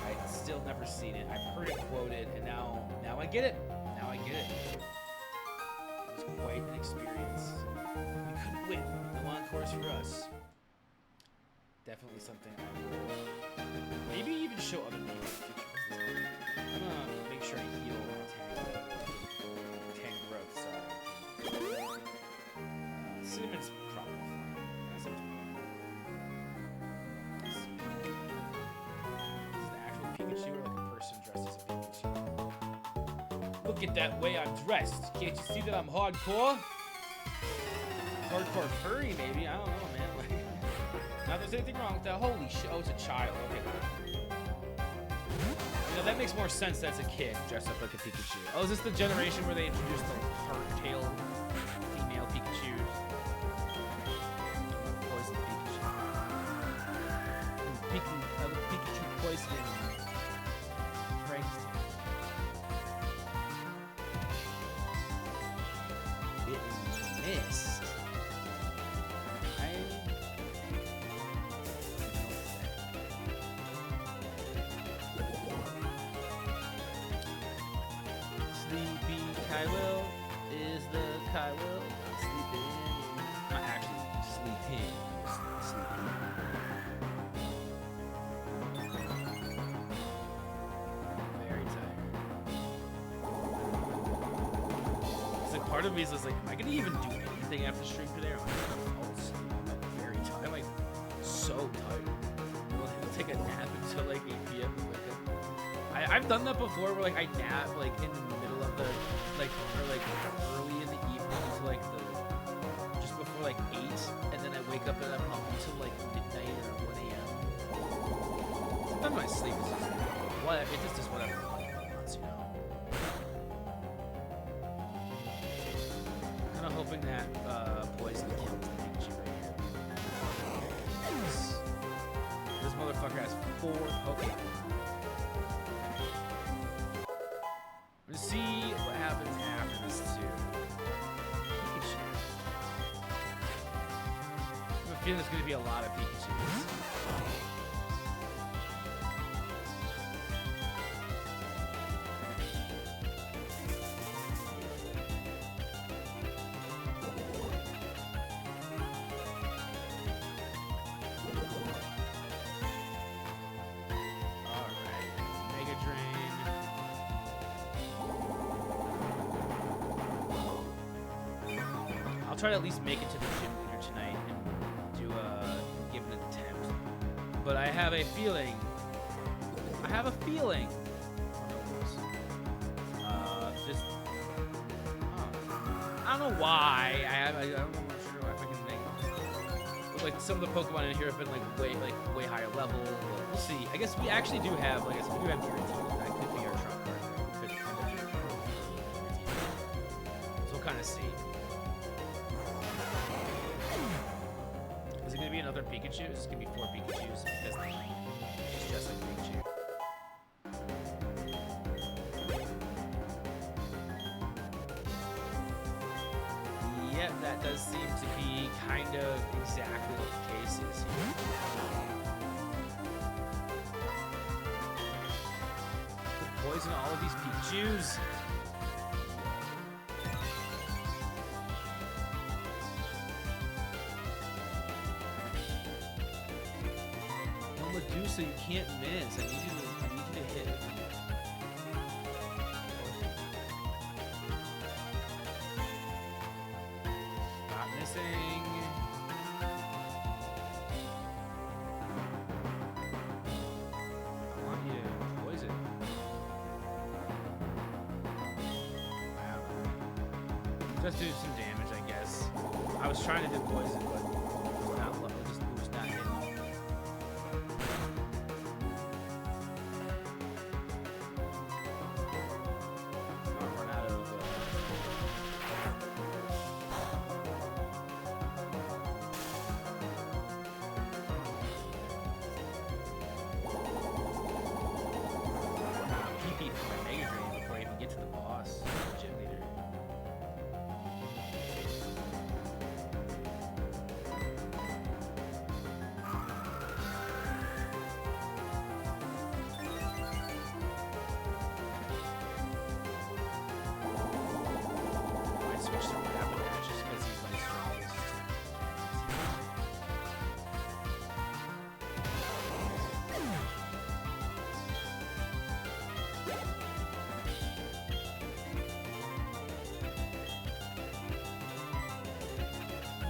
I'd still never seen it. I've heard it quoted, and now I get it. Now I get it. It was quite an experience. We couldn't win. No encores for us. Definitely something I will maybe even show other people. I'm gonna make sure I heal Tangrowth, sorry. Cinnamon's probably fine. That's up to me. Let's see. Is it an actual Pikachu or like a person dressed as a Pikachu? Look at that way I'm dressed. Can't you see that I'm hardcore? Hardcore furry, maybe. I don't know, man. Like, now, there's anything wrong with that. Holy shit. Oh, it's a child. Okay. You know, that makes more sense that's a kid dressed up like a Pikachu. Oh, is this the generation where they introduced the hard-tailed female Pikachus? Poison Pikachu. Pikachu poisoning. Christ. It missed. Sleepy Kyle is the Kyle sleeping. Not actually sleeping. Sleeping. Very tired. It's like part of me is just like, am I gonna even do anything after stream today? Or I'm like very tired. I'm like so tired. I'll take a nap until like 8 p.m. and wake up. I've done that before where like I nap like in the middle of the like or like early in the evening to like the just before like 8, and then I wake up and I'm up until like midnight or 1 a.m. Sometimes my sleep is just whatever. It's just whatever the body wants, you know. Kind of hoping that poison kills the Pikachu right here. Yes. This motherfucker has 4 Pokemon. Let's see what happens after this too. Pikachu. I have a feeling there's going to be a lot of Pikachus. I'll try to at least make it to the gym leader tonight and do give it an attempt. But I have a feeling have a feeling. Just. I don't know why. I'm not sure if I can make. But, like some of the Pokemon in here have been way higher level. But we'll see. I guess we actually do have. Like I said, we do have Giratina. That could be our trump card. Could end up being Giratina. So we'll kind of see. Is it gonna be another Pikachu? Is it gonna be 4 Pikachus? Because it's just like Pikachu. Yep, that does seem to be kind of exactly what the case is here. Poison all of these Pikachus. No Medusa, you can't miss. I need you to hit. Stop missing. I want you to poison. Wow. Just do some damage, I guess. I was trying to do poison, but it's not low. It was not hitting. I'll run out of. PP for my Mega Drain before I even get to the boss. Gym leader. I switched to Rapid Dash just because he's my strongest.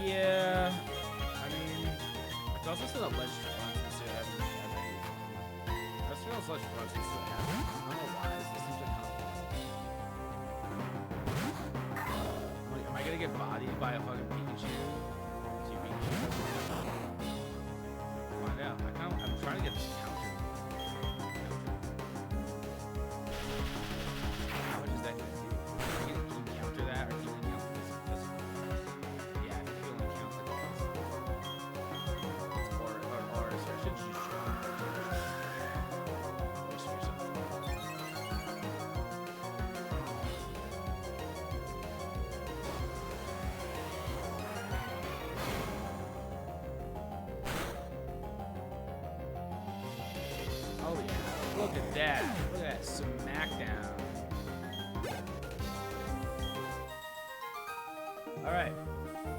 Yeah, I mean, it's also still a ledge front since it hasn't had any. That's still a ledge front since it hasn't. I don't know why. This seems like kind of. Am I gonna get bodied by a fucking Pikachu? Two Pikachu. Find out. I'm trying to get this counter. How much is that gonna do? Can you counter that or can you counter this? Yeah, I think you only count like once. Or so should you Oh yeah, look at that. Look at that smackdown. Alright.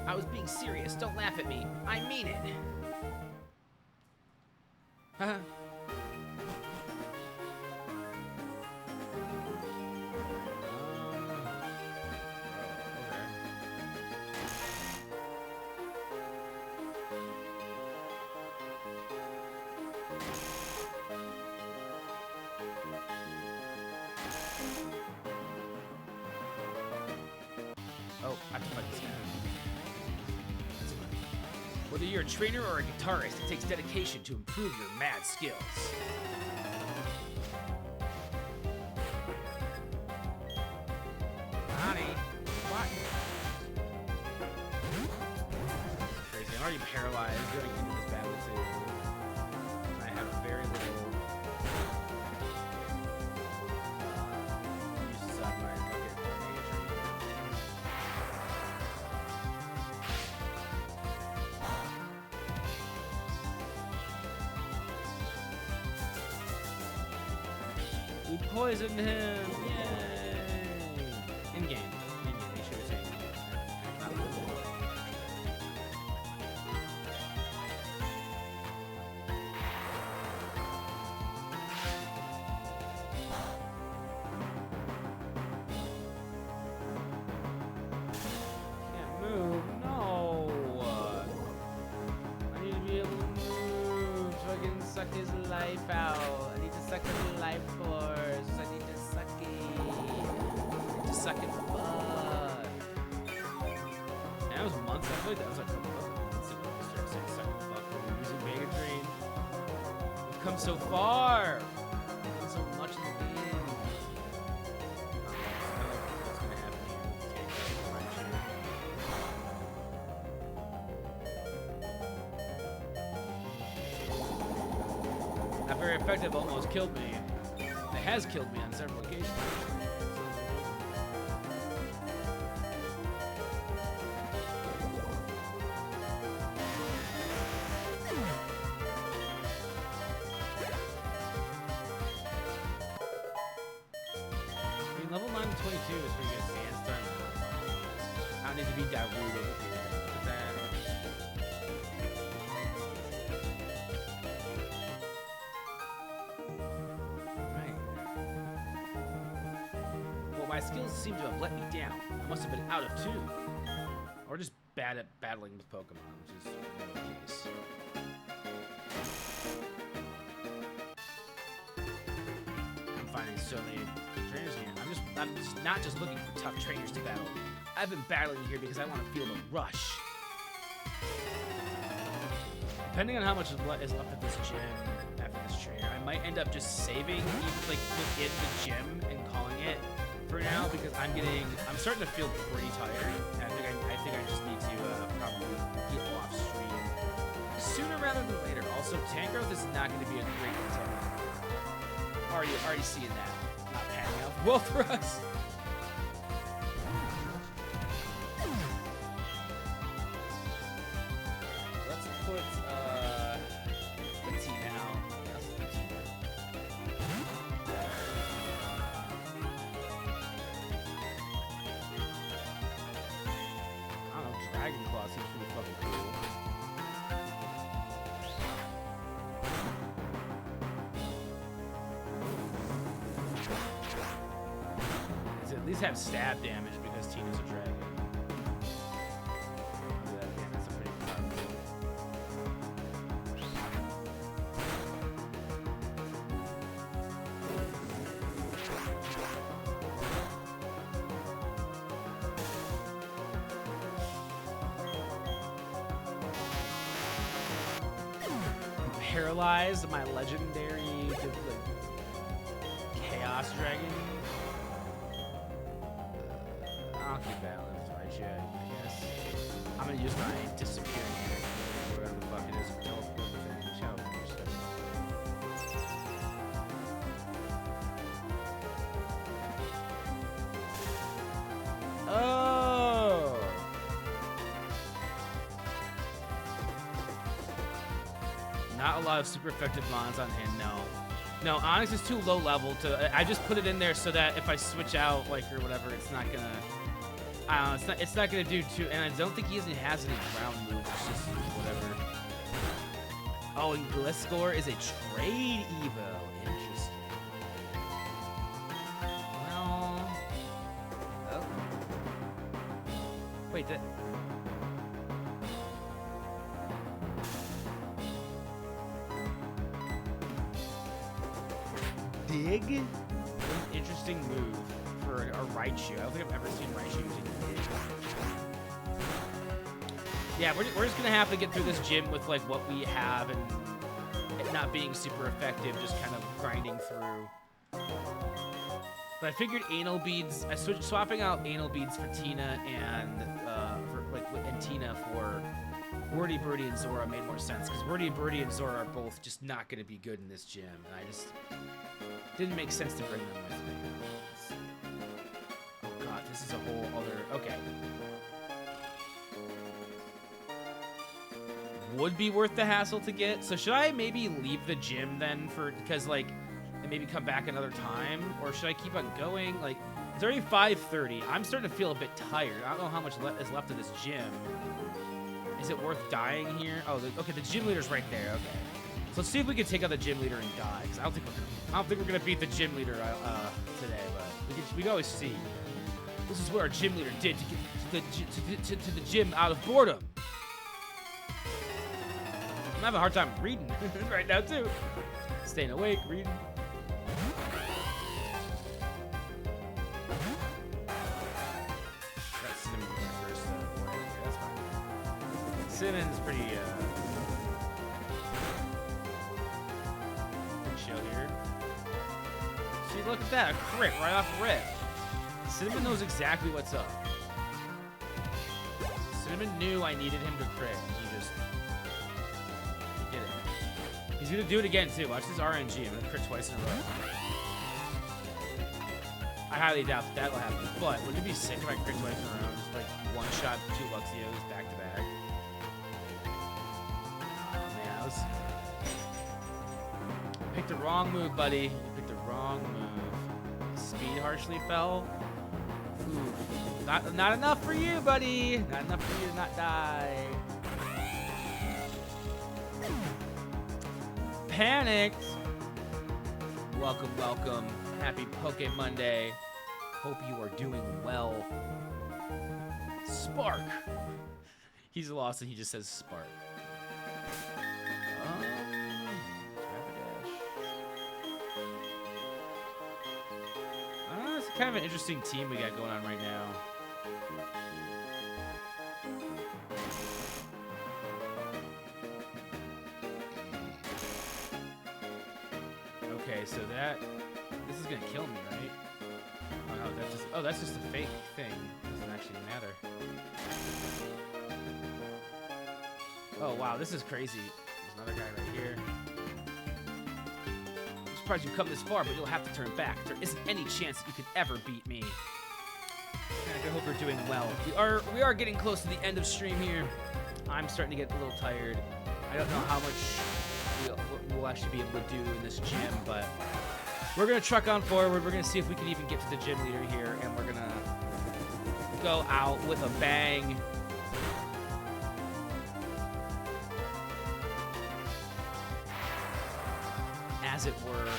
I was being serious. Don't laugh at me. I mean it. Haha. Oh, I have to fight this guy. That's fine. Whether you're a trainer or a guitarist, it takes dedication to improve your mad skills. Honey, what? Crazy. I'm already paralyzed going into this battle too. I have very little uses on my fucking Mega Drain. We poisoned him! Yay! In game. They should have taken it. Not really. Can't move. No! I need to be able to move so I can suck his life out. I need to suck his life I feel like that was like a couple of months ago. I started saying second fuck when we were using Mega Train. We've come so far. We've done so much in the game. I don't know what's gonna happen here. Take that right here. Not very effective, almost killed me. It has killed me on several occasions. I mean, level 9 to 22 is pretty good advanced time. I don't need to be diluted here. But then... Right. Well, my skills seem to have let me down. I must have been out of tune. Or just bad at battling with Pokemon, which is the case. I'm finding so many trainers here. I'm just not just looking for tough trainers to battle. I've been battling here because I want to feel the rush. Depending on how much is left at this gym after this trainer, I might end up just saving like within the gym and calling it for now because I'm starting to feel pretty tired. I think I just need to probably get off stream sooner rather than later. Also, tank growth is not going to be a great contender. Already seeing that not panning out well for us. Let's put the T now. That's the T. I don't know, Dragon Claw seems pretty fucking cool. At least have stab damage because Tina's a dragon. That's a pretty fun move. Paralyzed my legendary Chaos Dragon. I'll keep battling with my jet, I guess. I'm gonna use my disappearing energy, whatever the fuck it is, teleport within each other. Oh! Not a lot of super effective mons on hand, no. No, Onyx is too low level to. I just put it in there so that if I switch out, like, or whatever, it's not gonna. I don't know, it's not gonna do too. And I don't think he even has any ground moves. It's just whatever. Oh, and Gliscor is a trade evo. Interesting. Well. Oh. Wait, that. Dig? Interesting move for a Raichu. I don't think I've ever seen Raichu using Dig. Yeah, we're just gonna have to get through this gym with like what we have and it not being super effective, just kind of grinding through. But I figured anal beads. Swapping out anal beads for Tina and Tina for Wordy, Birdie, and Zora made more sense because Wordy, Birdie, and Zora are both just not going to be good in this gym, and I just didn't make sense to bring them with me. Oh god, this is a whole other. Okay. Would be worth the hassle to get. So should I maybe leave the gym then because like and maybe come back another time, or should I keep on going? Like it's already 5:30. I'm starting to feel a bit tired. I don't know how much is left of this gym. Is it worth dying here? Oh, okay. The gym leader's right there. Okay. So let's see if we can take out the gym leader and die. Because I don't think we're gonna beat the gym leader today, but we can always see. This is what our gym leader did to get to the gym out of boredom. I'm having a hard time reading right now too. Staying awake, reading. That's cinnamon first. That's fine. Simmons pretty chill here. See, look at that, a crit right off the rip. Cinnamon knows exactly what's up. Cinnamon knew I needed him to crit. He just did it. He's gonna do it again too. Watch this RNG. I'm gonna crit twice in a row. I highly doubt that will happen. But wouldn't it be sick if I crit twice in a row? Just like one shot, 2 Luxios back to back. Oh man, I was picked the wrong move, buddy. You picked the wrong move. Speed harshly fell. Ooh. Not enough for you, buddy. Not enough for you to not die. Panicked. Welcome, welcome. Happy PokeMonday. Hope you are doing well. Spark. He's lost and he just says Spark. It's kind of an interesting team we got going on right now. Okay, so this is gonna kill me, right? Oh no, that's just a fake thing. It doesn't actually matter. Oh wow, this is crazy. There's another guy right here. I'm surprised you've come this far, but you'll have to turn back. There isn't any chance that you could ever beat me. I hope you're doing well. We are getting close to the end of stream here. I'm starting to get a little tired. I don't know how much we'll actually be able to do in this gym, but we're gonna truck on forward. We're gonna see if we can even get to the gym leader here, and we're gonna go out with a bang. As it were.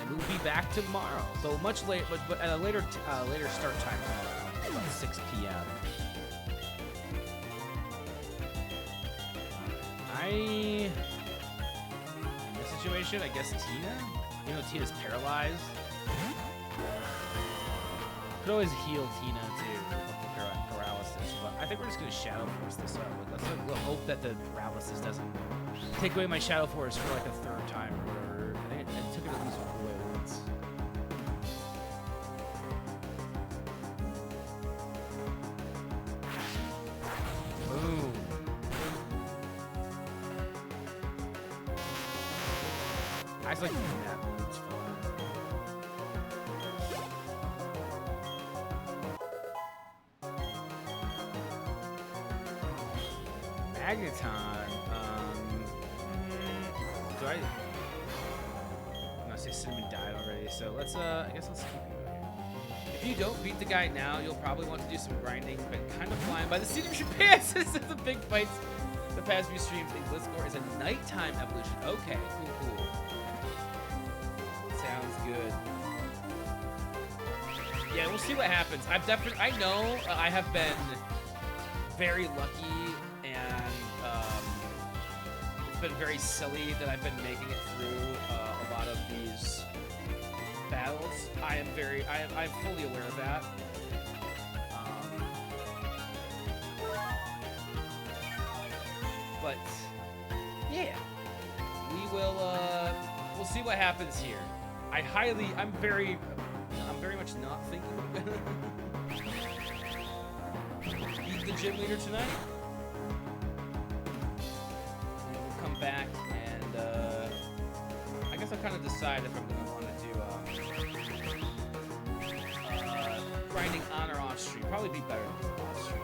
And we'll be back tomorrow, though much late, but at a later start time tomorrow, about 6 p.m. In this situation, I guess Tina? You know, Tina's paralyzed. Could always heal Tina too with the paralysis, but I think we're just gonna Shadow Force this up. Let's hope that the paralysis doesn't take away my Shadow Force for like a 3rd time or whatever. I think it took it at least away once. Boom. I just like doing that. It's fun. Magneton. Do I? No, say Cinnamon died already. So let's. I guess let's keep you here. If you don't beat the guy now, you'll probably want to do some grinding, but kind of flying by the seat of your pants. This is the big fights. The past few streams in Blitzcore is a nighttime evolution. Okay, cool. Sounds good. Yeah, we'll see what happens. I know I have been very lucky, and it's been very silly that I've been making it through a lot of these battles. I'm fully aware of that. But yeah, we'll see what happens here. I'm very much not thinking I'm gonna beat the gym leader tonight. And we'll come back and I guess I'll kind of decide if I'm gonna want to do grinding on or off stream. Probably be better than off stream.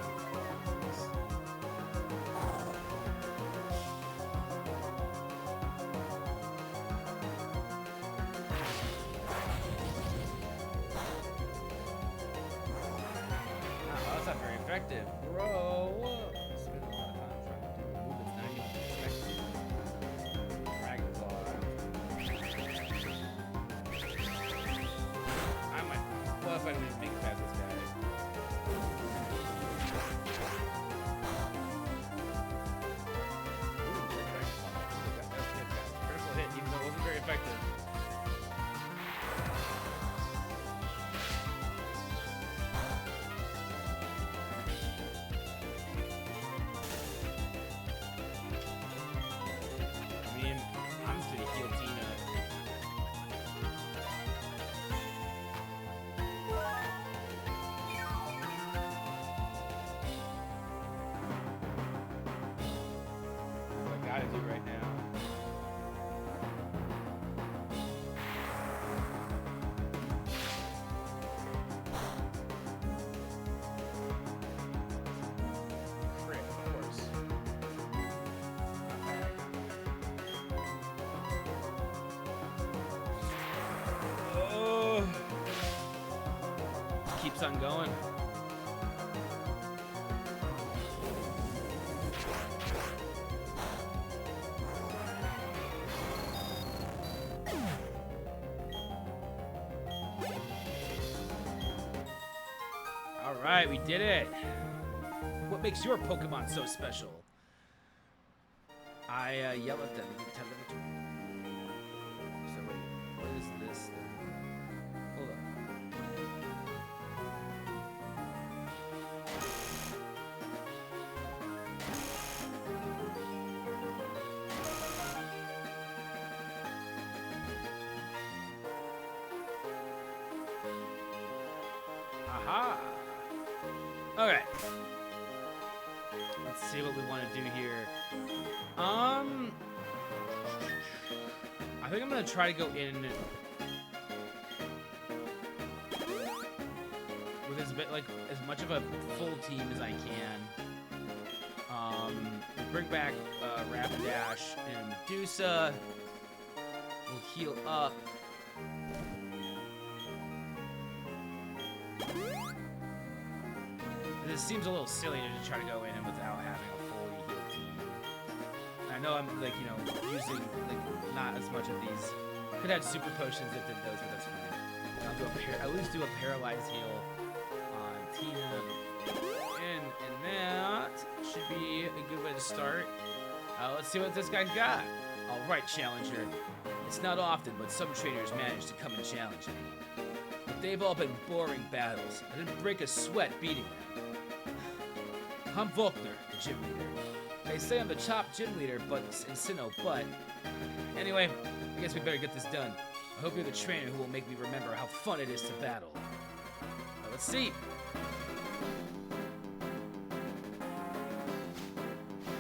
Effective. Bro, whoa. Spent a lot of time trying to do a move that's not even expected. Dragon Claw. I might. Well, if I didn't think past this guy. Ooh, Dragon Claw. That was a critical hit, even though it wasn't very effective. on going. All right, we did it. What makes your Pokemon so special? I yell at them and tell them to. So wait, what is this? Hold on. Aha! Okay. Let's see what we want to do here. I think I'm gonna try to go in with as much of a full team as I can. Bring back Rapidash and Medusa. We'll heal up. This seems a little silly to just try to go in without having a fully healed team. I know I'm using not as much of these. Could have super potions that did those, but that's fine. I'll do at least do a paralyzed heal on Tina, and that should be a good way to start. Let's see what this guy's got. All right, challenger. It's not often, but some trainers manage to come and challenge me. But they've all been boring battles. I didn't break a sweat beating them. I'm Volkner, the gym leader. They say I'm the top gym leader, but in Sinnoh, but anyway, I guess we better get this done. I hope you're the trainer who will make me remember how fun it is to battle. Now, let's see.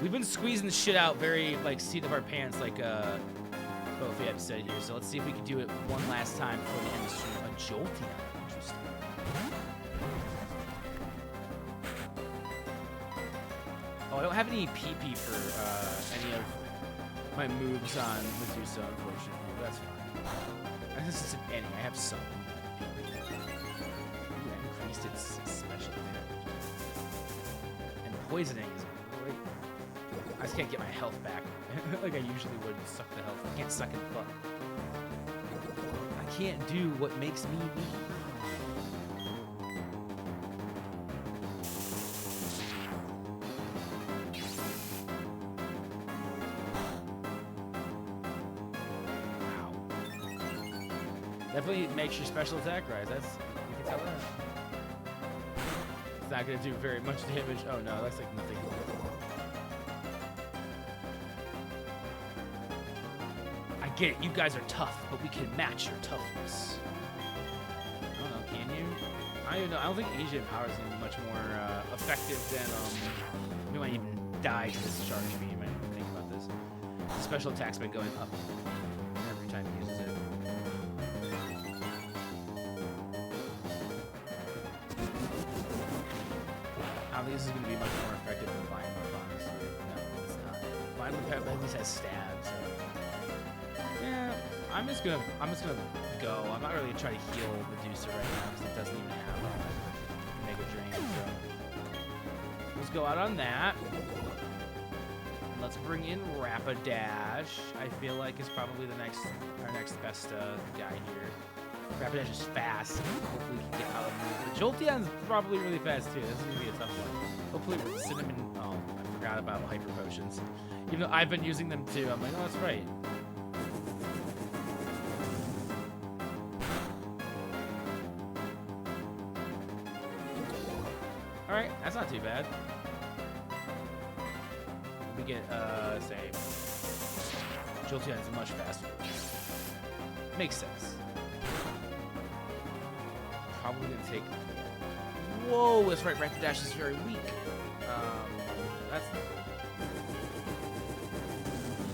We've been squeezing the shit out very seat of our pants, both we have said here. So let's see if we can do it one last time before the end of the stream. A Jolteon. Interesting. Oh, I don't have any PP for any of my moves on Medusa, unfortunately. But that's fine. I guess it's an any. I have some. Ooh, that increased its special damage. And poisoning is great. I just can't get my health back like I usually would. Suck the health. I can't suck it butt. I can't do what makes me me. Definitely makes your special attack rise. You can tell that. It's not gonna do very much damage. Oh no, that's like nothing. I get it. You guys are tough, but we can match your toughness. I don't know. Can you? I don't even know. I don't think Asian power is gonna be much more effective than we might even die to this charge beam. I didn't think about this. The special attack's been going up every time he uses it. I think this is going to be much more effective than Vine Whip, honestly. No, it's not. Vine Whip at least has stab, so yeah. I'm just gonna go. I'm not really trying to heal Medusa right now because it doesn't even have Mega Drain. So let's go out on that. And let's bring in Rapidash. I feel like is probably our next best guy here. Rapidash is fast. Hopefully we can get out of move. Jolteon's probably really fast too. This is gonna be a tough one. Hopefully with Cinnamon. Oh, I forgot about Hyper Potions. Even though I've been using them too. I'm like, oh, that's right. All right, that's not too bad. We get say Jolteon's much faster. Makes sense. Probably gonna take. Whoa, that's right. Rapidash is very weak. That's.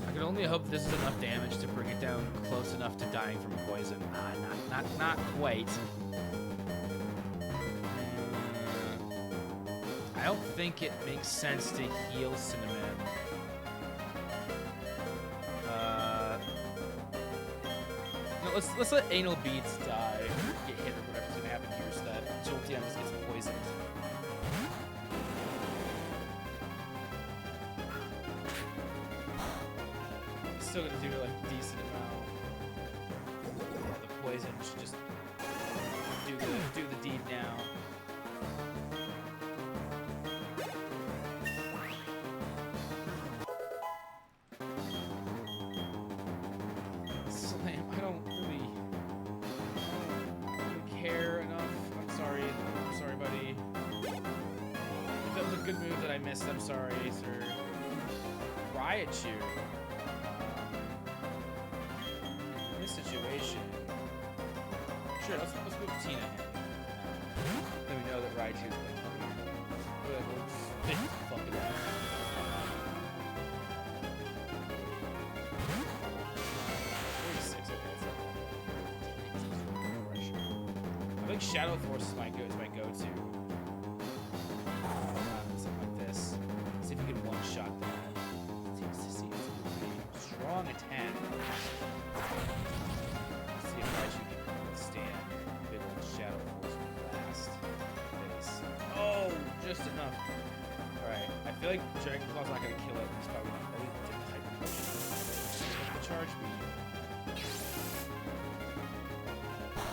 I can only hope this is enough damage to bring it down close enough to dying from poison. Not quite. I don't think it makes sense to heal Cinnamon. No, let's let Anal Beads die. Get hit or whatever's gonna happen here so that Jolteon Leafeon just gets poisoned. Still gonna do like a decent amount. Yeah, the poison should just do the deed now. Slam, I don't really care enough. I'm sorry. I'm sorry, buddy. If that was a good move that I missed, I'm sorry, sir. Riot Cheer. In this situation, sure, let's move Tina in. Then we know that Raichu's going to come here. Good. Fuck it up. 46, okay, that's not bad. I think Shadow Force is my go-to. Something like this. See if we can one-shot that. See if it's a pretty strong attack. See if Raichu can withstand big old Shadow Force blast. Oh, just enough. Alright, I feel like Dragon Claw's not gonna kill it. He's probably not. Oh, he did the Hyper Potion. The charge beam.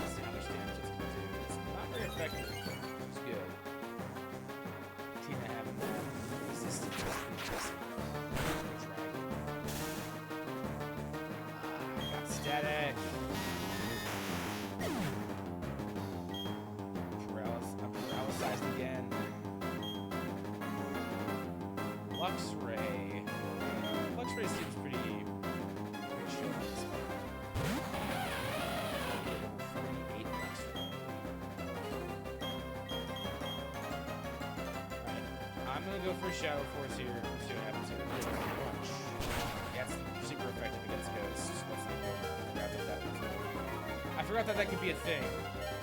Let's see how much damage it's gonna do. It's not very effective. It's good. Tina having that resistance just dragon. I got static. I'm paralyzed again. Luxray. Luxray seems pretty chill on this one. 48 Luxray. Alright. I'm gonna go for Shadow Force here. See what happens here. Punch. Yeah, it's super effective against ghosts. Let's not go. I forgot that could be a thing.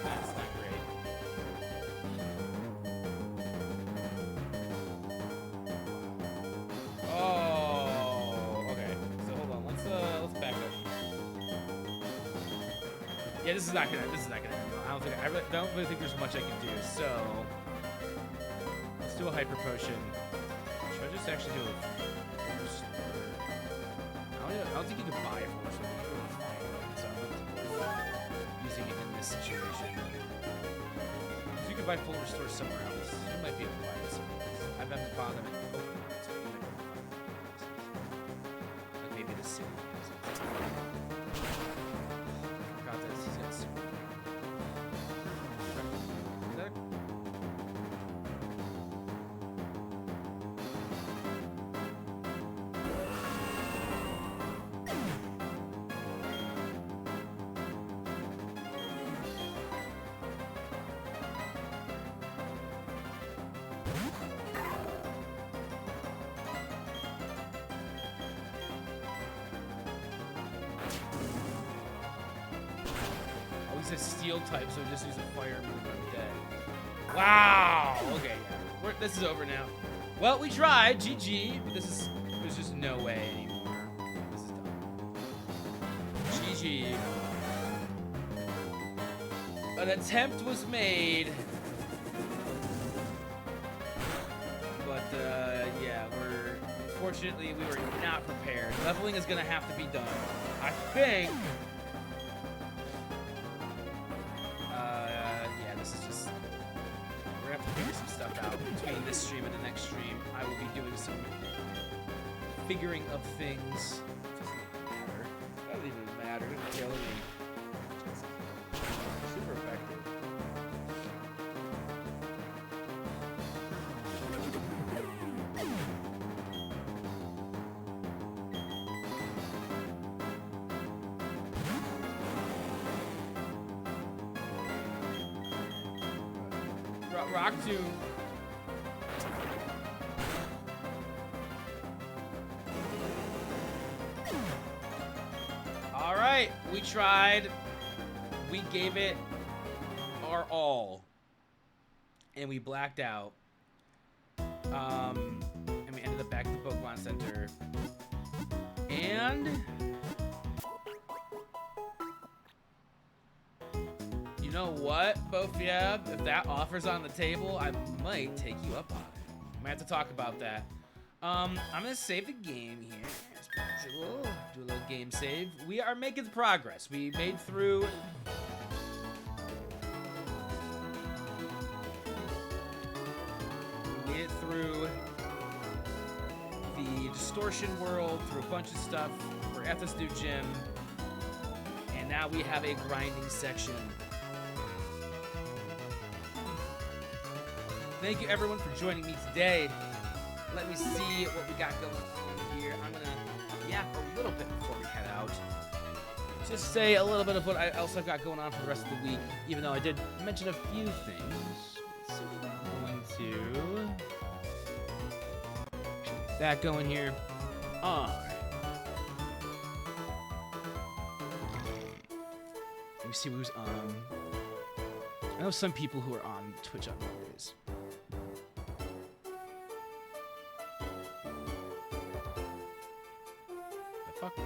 That's not great. Yeah, this is not gonna end well. I don't really think there's much I can do. So let's do a Hyper Potion. Should I just actually do a Force? I don't think you can buy a Force. So I'm looking for using it in this situation. So you can buy Full Restore somewhere else. You might be able to buy it somewhere else. I haven't found them in Pokemon, so you might be able to find them. Like maybe the city. He's a steel type, so just use a fire move. I'm dead. Wow. Okay, yeah. This is over now. Well, we tried. GG. But there's just no way anymore. This is done. GG. An attempt was made. But, yeah, unfortunately, we were not prepared. Leveling is going to have to be done. I think... between this stream and the next stream, I will be doing some figuring of things. It doesn't even matter. It doesn't kill me. Super effective. Rock Tomb. Alright, we tried. We gave it our all. And we blacked out. And we ended up back at the Pokemon Center. And know what, Bofiab? If that offer's on the table, I might take you up on it. Might have to talk about that. I'm gonna save the game here as possible. Do a little game save. We are making progress. We made through. We made it through the distortion world, through a bunch of stuff. We're at this new gym, and now we have a grinding section. Thank you everyone for joining me today. Let me see what we got going on here. I'm gonna yap a little bit before we head out. Just say a little bit of what else I've got going on for the rest of the week, even though I did mention a few things. Let's see what I'm going to get that going here. Alright. Let me see who's on. I know some people who are on Twitch on Mondays. Fuck.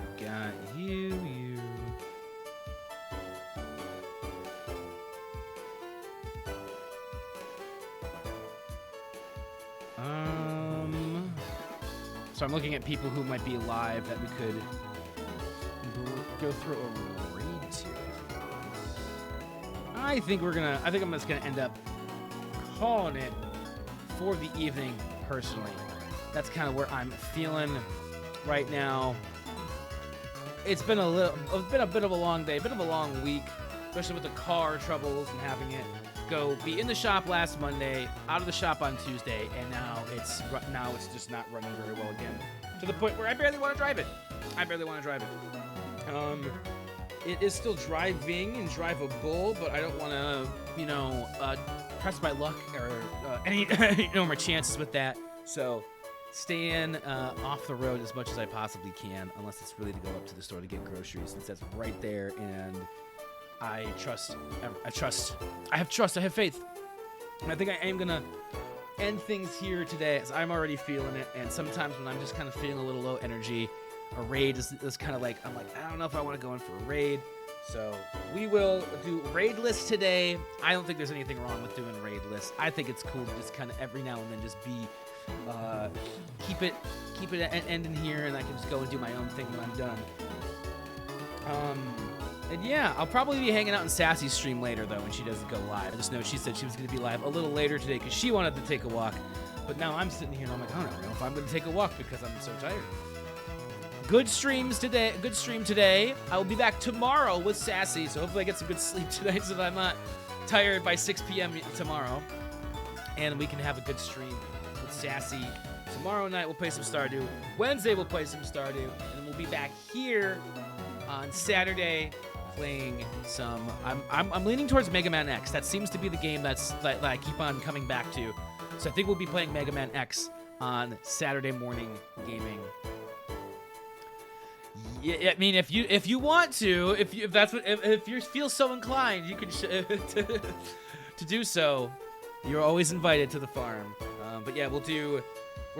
I got you. So I'm looking at people who might be alive that we could go through a raid to. I think I'm just gonna end up calling it for the evening personally. That's kind of where I'm feeling right now. It's been a bit of a long day, a bit of a long week, especially with the car troubles and having it be in the shop last Monday, out of the shop on Tuesday, and now it's just not running very well again, to the point where I barely want to drive it. It is still driving and drivable, but I don't want to, press my luck or any more chances with that. So staying off the road as much as I possibly can, unless it's really to go up to the store to get groceries, since that's right there, and I have faith. And I think I am gonna end things here today, as I'm already feeling it, and sometimes when I'm just kind of feeling a little low energy, a raid is kind of like, I'm like, I don't know if I want to go in for a raid. So we will do raid lists today. I don't think there's anything wrong with doing raid lists. I think it's cool to just kind of every now and then just be, keep it end in here, and I can just go and do my own thing when I'm done. And yeah, I'll probably be hanging out in Sassy's stream later, though, when she doesn't go live. I just know she said she was going to be live a little later today because she wanted to take a walk. But now I'm sitting here and I'm like, I don't know if I'm going to take a walk because I'm so tired. Good stream today. I will be back tomorrow with Sassy, so hopefully I get some good sleep tonight so that I'm not tired by 6 p.m. tomorrow. And we can have a good stream with Sassy. Tomorrow night we'll play some Stardew. Wednesday we'll play some Stardew. And then we'll be back here on Saturday playing some. I'm leaning towards Mega Man X. That seems to be the game that I keep on coming back to. So I think we'll be playing Mega Man X on Saturday morning gaming. Yeah, I mean, if you want to, if you feel so inclined, you can to do so. You're always invited to the farm. But yeah, we're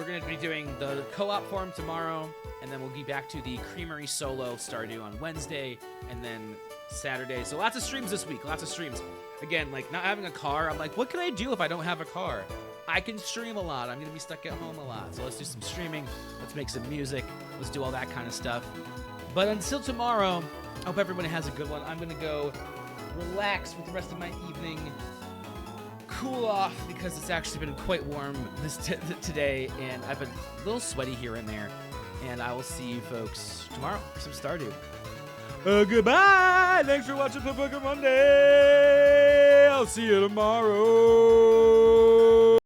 going to be doing the co-op farm tomorrow, and then we'll be back to the Creamery Solo Stardew on Wednesday, and then Saturday. So lots of streams this week, lots of streams. Again, like not having a car, I'm like, what can I do if I don't have a car? I can stream a lot. I'm going to be stuck at home a lot. So let's do some streaming. Let's make some music. Let's do all that kind of stuff. But until tomorrow, I hope everybody has a good one. I'm going to go relax with the rest of my evening, cool off, because it's actually been quite warm today, and I've been a little sweaty here and there. And I will see you folks tomorrow for some Stardew. Goodbye! Thanks for watching PokeMonday! I'll see you tomorrow!